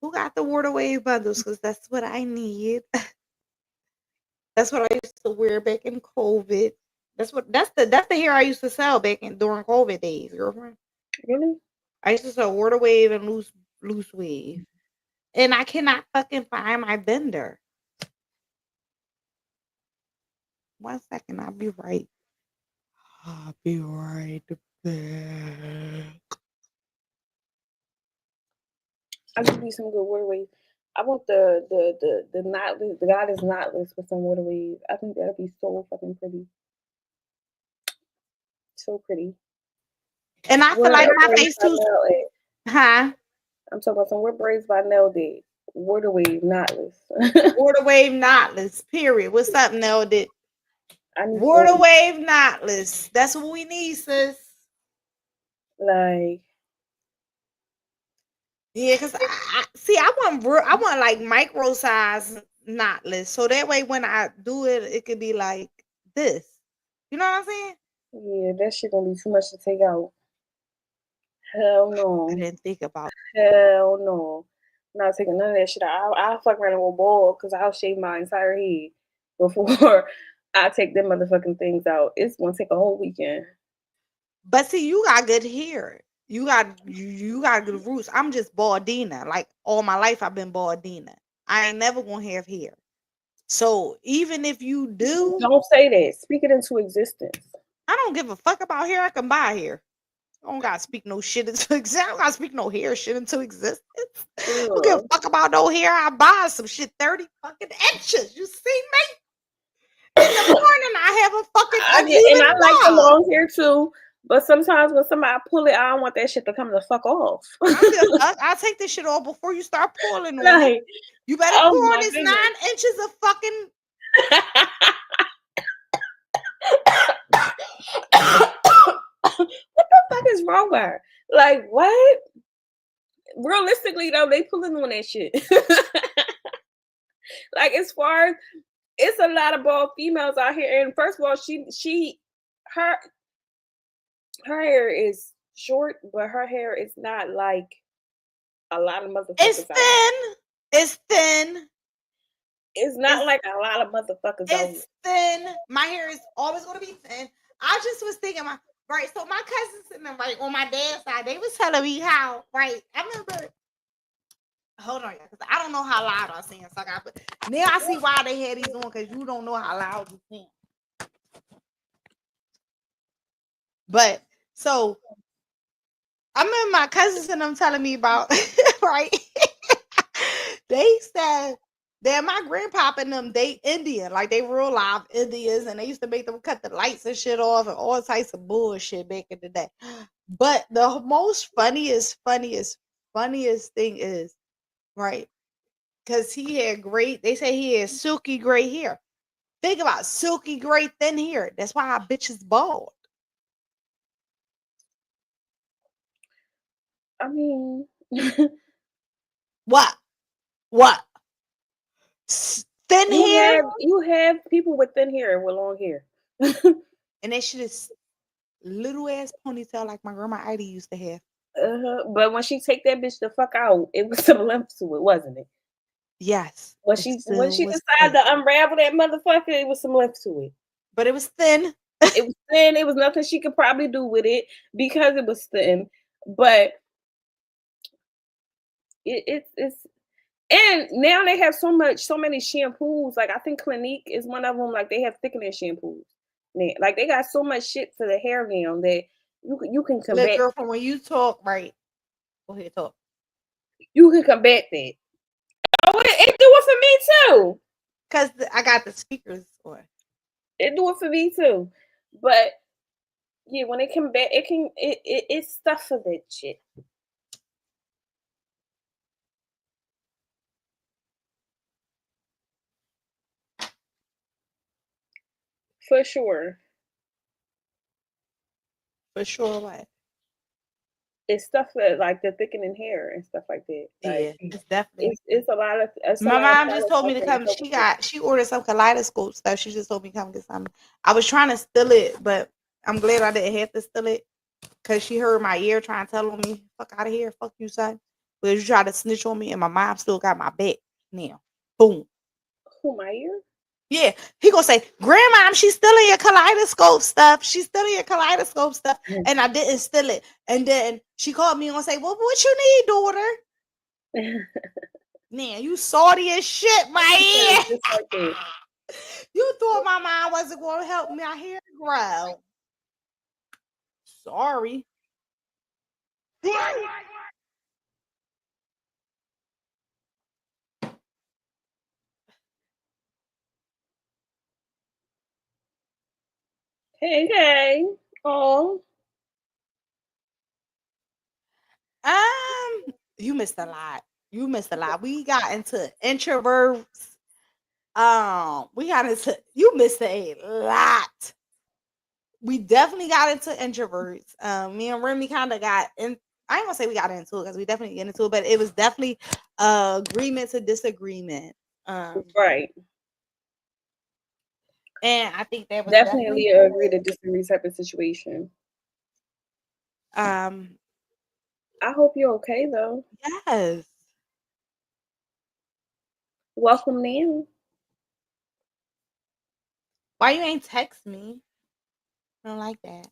Speaker 1: Who got the water wave bundles? Because that's what I need. That's what I used to wear back in COVID. That's the hair I used to sell back in during COVID days, girlfriend.
Speaker 2: Really?
Speaker 1: I used to sell water wave and loose wave. And I cannot fucking find my vendor. 1 second, I'll be right. I'll be right back.
Speaker 2: I give you some good water wave. I want the knotless, the God is knotless with some water wave. I think that'd be so fucking pretty. So pretty.
Speaker 1: And I feel like my face too. Huh?
Speaker 2: I'm talking about some where braids by Nell did. Water wave knotless.
Speaker 1: Water wave knotless. Period. What's up, Nell? Water wave knotless. That's what we need, sis.
Speaker 2: Like,
Speaker 1: yeah, cause I want like micro size knotless, so that way when I do it, it could be like this. You know what I'm saying?
Speaker 2: Yeah, that shit gonna be too much to take out. Hell no.
Speaker 1: I didn't think about.
Speaker 2: Hell no. I'm not taking none of that shit out. I'll fuck around with a ball because I'll shave my entire head before I take them motherfucking things out. It's gonna take a whole weekend.
Speaker 1: But see, you got good hair. You got good roots. I'm just baldina. Like all my life, I've been baldina. I ain't never gonna have hair. So even if you do,
Speaker 2: don't say that. Speak it into existence.
Speaker 1: I don't give a fuck about hair. I can buy hair. I don't gotta speak no shit into existence. I don't gotta speak no hair shit into existence. I don't give a fuck about no hair. I buy some shit 30 fucking inches. You see me? In the morning, I have a fucking
Speaker 2: and I like the long hair too. But sometimes when somebody pull it, I don't want that shit to come the fuck off.
Speaker 1: I'll take this shit off before you start pulling on it. You better pull on this 9 inches of fucking.
Speaker 2: What the fuck is wrong with her? Like, what? Realistically, though, they pulling on that shit. Like, as far as it's a lot of bald females out here, and first of all, her hair is short, but her hair is not like a lot of motherfuckers.
Speaker 1: It's thin. It's thin.
Speaker 2: It's not like a lot of motherfuckers.
Speaker 1: It's thin. My hair is always going to be thin. I just was thinking, right. So my cousins sitting there, right on my dad's side, they was telling me how, right. I remember. Hold on, because I don't know how loud I sing. So but now I see why they had these on, because you don't know how loud you sing. But so I remember my cousins and them telling me about right. They said that my grandpapa and them, they Indian, like they real live Indians, and they used to make them cut the lights and shit off and all types of bullshit back in the day. But the most funniest thing is, right, because he had they say he had silky gray hair. Think about silky gray thin hair. That's why our bitch is bald.
Speaker 2: I mean,
Speaker 1: what? thin hair,
Speaker 2: You have people with thin hair and with long hair.
Speaker 1: and they should have little ass ponytail like my grandma Ida used to have.
Speaker 2: But when she take that bitch the fuck out, it was some length to it, wasn't it?
Speaker 1: Yes,
Speaker 2: When
Speaker 1: it
Speaker 2: when
Speaker 1: still
Speaker 2: she
Speaker 1: was
Speaker 2: decided
Speaker 1: thin,
Speaker 2: to unravel that motherfucker, it was some length to it.
Speaker 1: but it was thin.
Speaker 2: It was thin. It was nothing she could probably do with it because it was thin. But it's and now they have so many shampoos. Like I think Clinique is one of them. Like they have thickening shampoos. Now. Like they got so much shit for the hair now that you can
Speaker 1: Look,
Speaker 2: combat.
Speaker 1: girl, from when you talk, right? Go ahead, talk.
Speaker 2: You can combat that. Oh, it do it for me too.
Speaker 1: Cause I got the speakers on.
Speaker 2: It do it for me too. But yeah, when it combat, it's stuff for that shit. For sure.
Speaker 1: For sure, what?
Speaker 2: It's stuff that like the thickening hair and stuff like that.
Speaker 1: Yeah,
Speaker 2: Like
Speaker 1: it's definitely.
Speaker 2: it's a lot of
Speaker 1: My mom just
Speaker 2: products
Speaker 1: told
Speaker 2: out
Speaker 1: me to
Speaker 2: there to
Speaker 1: come.
Speaker 2: help with that.
Speaker 1: She ordered some kaleidoscope stuff. She just told me to come get some. I was trying to steal it, but I'm glad I didn't have to steal it because she heard my ear trying to tell on me, "Fuck out of here, fuck you, son." But you tried to snitch on me, and my mom still got my back now. Boom.
Speaker 2: Who my ear?
Speaker 1: Yeah, he gonna say, "Grandma, she's stealing your kaleidoscope stuff. She's stealing your kaleidoscope stuff," and I didn't steal it. And then she called me and gonna say, "Well, what you need, daughter?" Man, you salty as shit, my ear.
Speaker 2: Just like that.
Speaker 1: You thought my mom wasn't going to help my hair grow. Sorry.
Speaker 2: Hey, hey. Oh,
Speaker 1: You missed a lot. You missed a lot. We got into introverts. We got into you missed a lot. We definitely got into introverts. Me and Remy kind of got in. I ain't gonna say we got into it because we definitely get into it, but it was definitely agreement to disagreement.
Speaker 2: right.
Speaker 1: And I think that was definitely
Speaker 2: Definitely agree to disagree type of situation.
Speaker 1: um
Speaker 2: I hope you're okay though.
Speaker 1: yes.
Speaker 2: Welcome now.
Speaker 1: Why you ain't text me? I don't like that.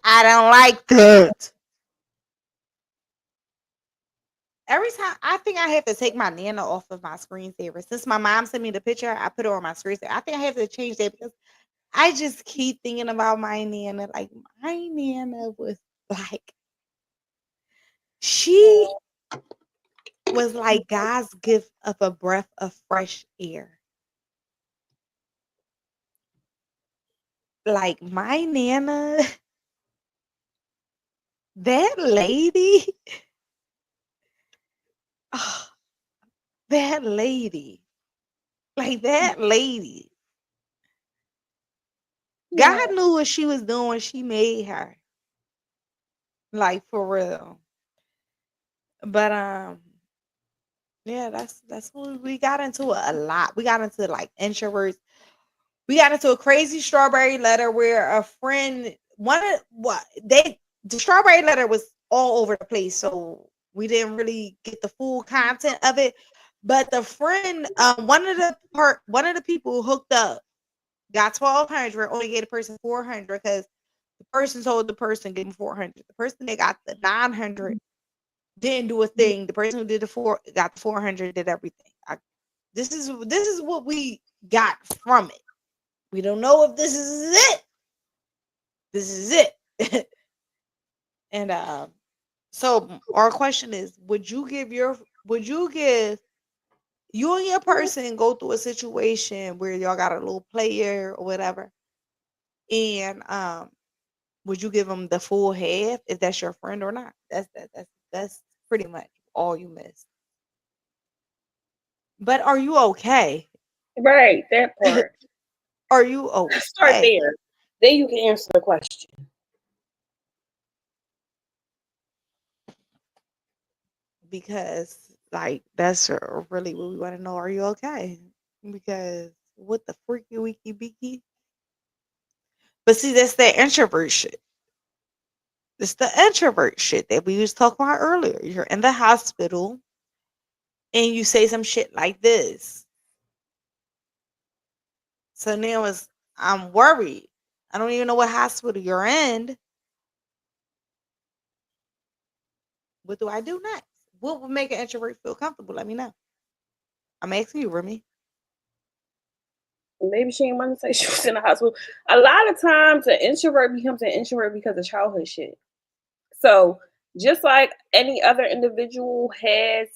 Speaker 1: I don't like that. Every time I think I have to take my Nana off of my screensaver. Since my mom sent me the picture, I put her on my screensaver. I think I have to change that because I just keep thinking about my Nana. Like my Nana was like she was like God's gift of a breath of fresh air. Like my Nana, that lady, oh, that lady, like that lady.
Speaker 2: Yeah.
Speaker 1: God knew what she was doing when she made her. Like for real. But yeah, that's what we got into a lot. We got into like introverts. We got into a crazy strawberry letter where a friend one of what they the strawberry letter was all over the place, so we didn't really get the full content of it. But the friend, one of the people who hooked up got 1,200, only gave the person 400 because the person told the person give him 400. The person that got the 900 didn't do a thing. The person who did the four got the 400 did everything. This is what we got from it. We don't know if this is it. This is it. And so our question is: would you give you and your person go through a situation where y'all got a little player or whatever, and would you give them the full half if that's your friend or not? That's pretty much all you miss. But are you okay?
Speaker 2: Right, that part.
Speaker 1: Are you
Speaker 2: Let's start
Speaker 1: okay?
Speaker 2: there. Then you can answer the question.
Speaker 1: Because Like that's really what we want to know. Are you okay? Because what the freaky weaky beaky? But see, that's that introvert shit. It's the introvert shit that we was talking about earlier. You're in the hospital and you say some shit like this. So now I'm worried. I don't even know what hospital you're in. What do I do next? What would make an introvert feel comfortable? Let me know. I'm asking you, Remy.
Speaker 2: Maybe she didn't want to say she was in the hospital. A lot of times, an introvert becomes an introvert because of childhood shit. So, just like any other individual has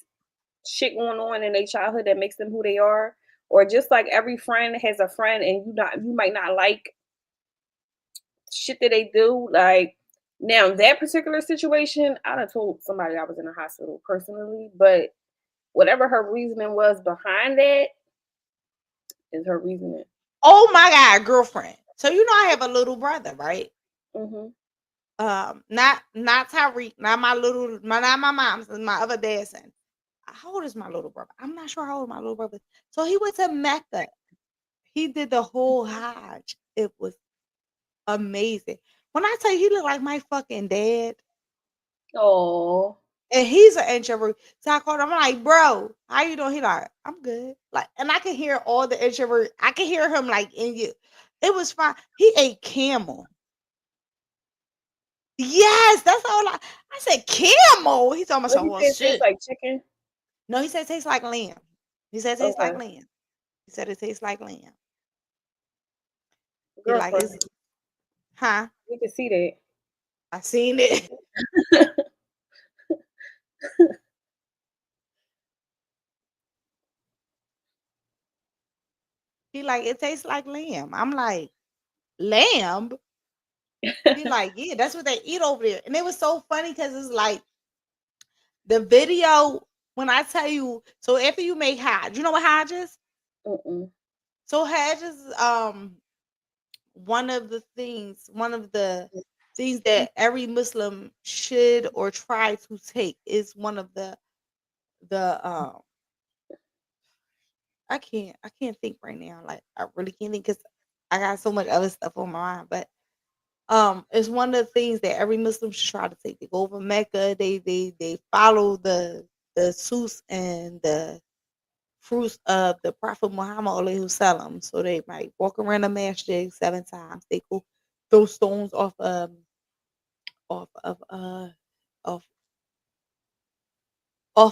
Speaker 2: shit going on in their childhood that makes them who they are, or just like every friend has a friend and you might not like shit that they do. Like now, that particular situation, I done told somebody I was in a hospital personally, but whatever her reasoning was behind that is her reasoning.
Speaker 1: Oh my God, girlfriend. So you know I have a little brother, right?
Speaker 2: Mm-hmm.
Speaker 1: Not Tyreek, not my mom's, and my other dad's son. How old is my little brother? I'm not sure how old my little brother is. So he went to Mecca. He did the whole Hajj. It was amazing. When I tell you, he looked like my fucking dad.
Speaker 2: Oh,
Speaker 1: And he's an introvert. So I called him. I'm like, bro, how you doing? He like, I'm good. Like, and I can hear all the introvert. I can hear him like in you. It was fine. He ate camel. Yes, that's all I said camel. He's almost
Speaker 2: what
Speaker 1: like,
Speaker 2: he
Speaker 1: well
Speaker 2: said tastes
Speaker 1: shit.
Speaker 2: like chicken.
Speaker 1: No, he said it tastes like lamb. He said it tastes like
Speaker 2: Okay,
Speaker 1: lamb. He said it tastes like lamb. He like
Speaker 2: girlfriend,
Speaker 1: it's huh?
Speaker 2: we can see
Speaker 1: I seen it.
Speaker 2: that.
Speaker 1: He like it tastes like lamb. I'm like, lamb? He like, yeah, that's what they eat over there. And it was so funny because it's like the video, when I tell you, so after you make Hajj, you know what Hajj is?
Speaker 2: Mm-mm.
Speaker 1: So Hajj is one of the things that every Muslim should or try to take is one of the I can't think right now. Like I really can't think because I got so much other stuff on my mind. But it's one of the things that every Muslim should try to take. They go over Mecca, they follow the sus and the fruits of the Prophet Muhammad alayhi salam. So they might walk around the masjid 7 times. They go throw stones off of off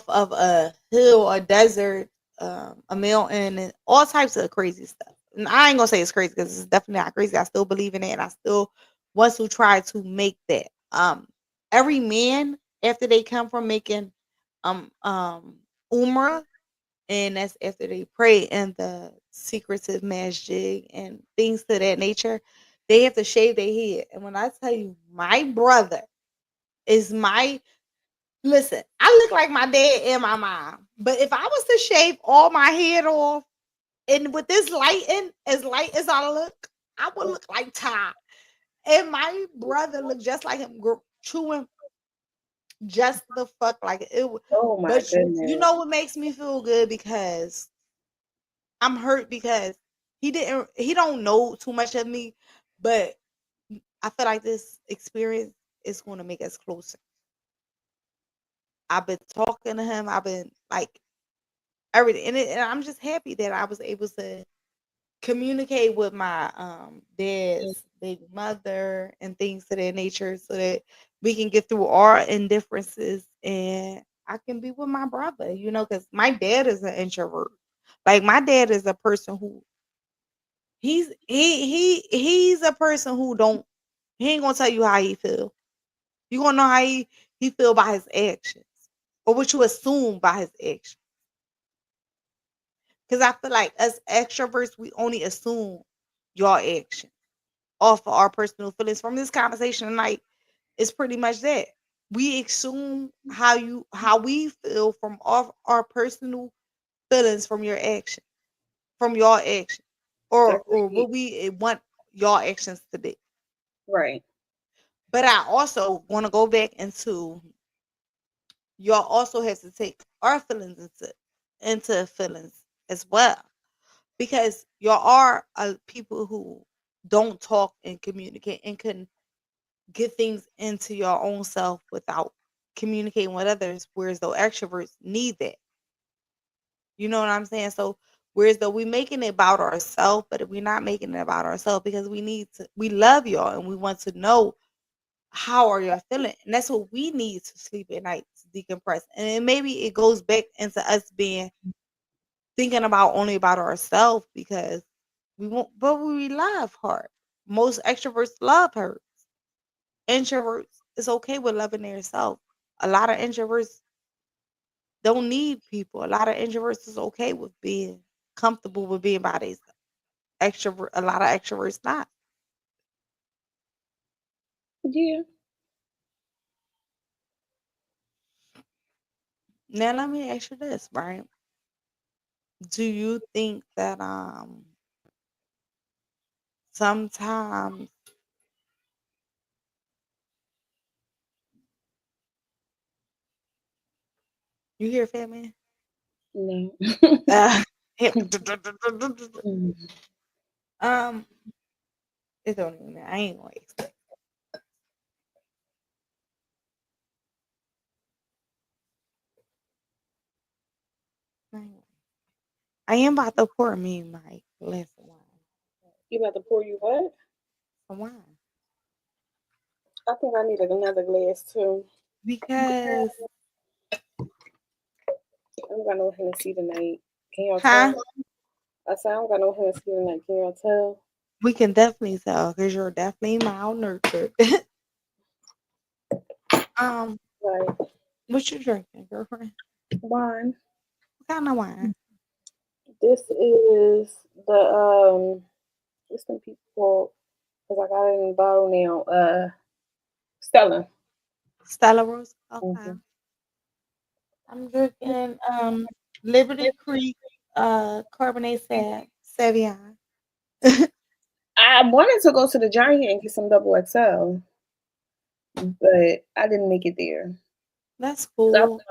Speaker 1: of a hill, a desert, a mountain, and all types of crazy stuff. And I ain't gonna say it's crazy because it's definitely not crazy. I still believe in it, and I still want to try to make that. Every man after they come from making umrah, and that's after they pray in the secretive masjid and things to that nature, they have to shave their head. And when I tell you, my brother is my listen, I look like my dad and my mom. But if I was to shave all my head off and with this light as I look, I would look like Ty. And my brother looked just like him, chewing just the fuck like it.
Speaker 2: Oh my
Speaker 1: But you
Speaker 2: goodness.
Speaker 1: know what makes me feel good because I'm hurt because he don't know too much of me, but I feel like this experience is going to make us closer. I've been talking to him. I've been like everything, and I'm just happy that I was able to communicate with my dad's baby mother and things of that nature, so that we can get through our indifferences and I can be with my brother. You know, because my dad is an introvert. Like my dad is a person who he's a person who don't he ain't gonna tell you how he feel. You gonna know how he feel by his actions or what you assume by his actions. Because I feel like as extroverts, we only assume your action off of our personal feelings. From this conversation tonight, it's pretty much that. We assume how we feel from our personal feelings from your action, from your action, or
Speaker 2: Agreed.
Speaker 1: what we want your actions to be.
Speaker 2: Right.
Speaker 1: But I also want to go back into y'all also have to take our feelings into feelings as well, because y'all are people who don't talk and communicate and can get things into your own self without communicating with others, whereas though extroverts need that. You know what I'm saying? So whereas though we making it about ourselves, but we're not making it about ourselves because we love y'all and we want to know how are y'all feeling. And that's what we need to sleep at night to decompress. And then maybe it goes back into us being thinking about only about ourselves because we won't, but we love hard. Most extroverts love her. Introverts is okay with loving themselves. A lot of introverts don't need people. A lot of introverts is okay with being comfortable with being by themselves. Extrovert, a lot of extroverts not.
Speaker 2: Yeah.
Speaker 1: Now let me ask you this, right? Do you think that sometimes you hear family?
Speaker 2: No.
Speaker 1: Uh,
Speaker 2: Mm.
Speaker 1: um, it don't even matter. I ain't gonna explain. I am about to pour me my glass of wine.
Speaker 2: You about to pour you what?
Speaker 1: Some wine.
Speaker 2: I think I need another glass too.
Speaker 1: Because,
Speaker 2: I don't got no Hennessy tonight. Can y'all
Speaker 1: huh?
Speaker 2: tell? I said I don't got no Hennessy tonight. Can y'all tell?
Speaker 1: We can definitely tell because you're definitely malnourished. um,
Speaker 2: Like
Speaker 1: what you drinking, girlfriend?
Speaker 2: wine.
Speaker 1: What kind of wine?
Speaker 2: This is the what's them people called? Because I got it in the bottle now. Stella.
Speaker 1: Stella Rosa. Okay.
Speaker 2: Mm-hmm.
Speaker 1: I'm drinking Liberty Creek carbonate Savion.
Speaker 2: I wanted to go to the Giant and get some double XL, but I didn't make it there.
Speaker 1: That's
Speaker 2: I
Speaker 1: cool.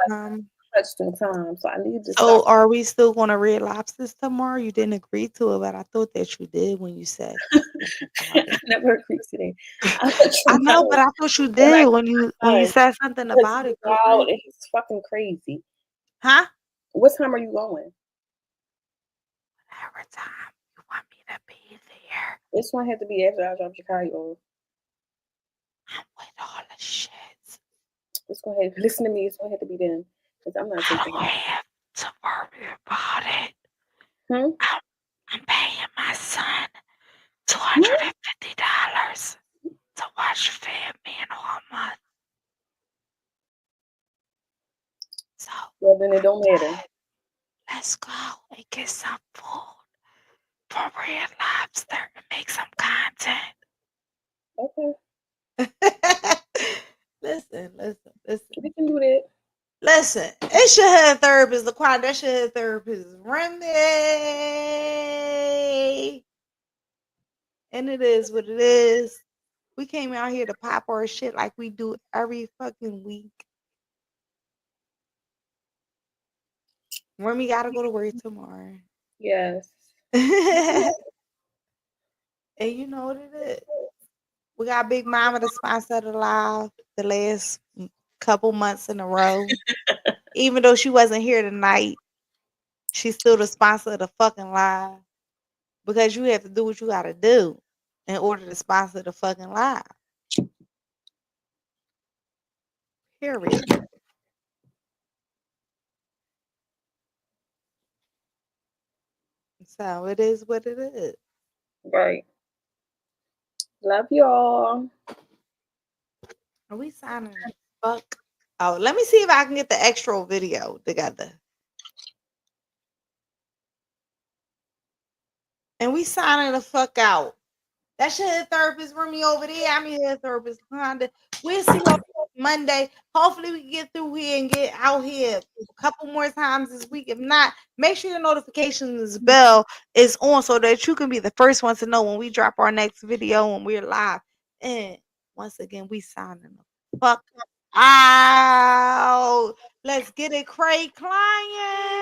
Speaker 2: stretched in time, so I need to
Speaker 1: So
Speaker 2: stop.
Speaker 1: are we still gonna Red Lobsters tomorrow? You didn't agree to it, but I thought that you did when you said something about
Speaker 2: I
Speaker 1: it.
Speaker 2: never agreed today. I'm gonna
Speaker 1: I
Speaker 2: try
Speaker 1: know, but I thought you
Speaker 2: when I
Speaker 1: did when you
Speaker 2: time
Speaker 1: said something
Speaker 2: because
Speaker 1: about
Speaker 2: he's
Speaker 1: it,
Speaker 2: wild
Speaker 1: girlfriend.
Speaker 2: and he's fucking crazy.
Speaker 1: Huh?
Speaker 2: What time are you going?
Speaker 1: Whatever time you want me to be there.
Speaker 2: This one had to be after I drop Chicago.
Speaker 1: I'm with all the shit.
Speaker 2: It's gonna have, listen to me. It's gonna have to be then because I'm not
Speaker 1: I
Speaker 2: taking
Speaker 1: don't
Speaker 2: it.
Speaker 1: have to worry about it.
Speaker 2: Hmm?
Speaker 1: I'm paying my son
Speaker 2: Hmm?
Speaker 1: $250 to watch Fat Man all month. So
Speaker 2: Well, then it
Speaker 1: I'm
Speaker 2: don't matter.
Speaker 1: done. Let's go and get some food from Red Lobster and make some content.
Speaker 2: Okay,
Speaker 1: Listen.
Speaker 2: we can do that.
Speaker 1: Listen, it's your head therapist, the quiet. That's your head therapist, Remy. And it is what it is. We came out here to pop our shit like we do every fucking week. Remy gotta go to work tomorrow.
Speaker 2: Yes.
Speaker 1: And you know what it is. We got Big Mama to sponsor the live the last couple months in a row. Even though she wasn't here tonight, she's still the sponsor of the fucking live. Because you have to do what you gotta do in order to sponsor the fucking live. Period. So it is what it is.
Speaker 2: Right. Love y'all.
Speaker 1: Are we signing the fuck? Oh, let me see if I can get the extra video together. And we signing the fuck out. That's your head therapist, Remy over there. I'm your head therapist, Honda. We'll see you Monday. Hopefully, we can get through here and get out here a couple more times this week. If not, make sure your notifications bell is on so that you can be the first one to know when we drop our next video when we're live. And once again, we signing the fuck out. Let's get it, Cray client.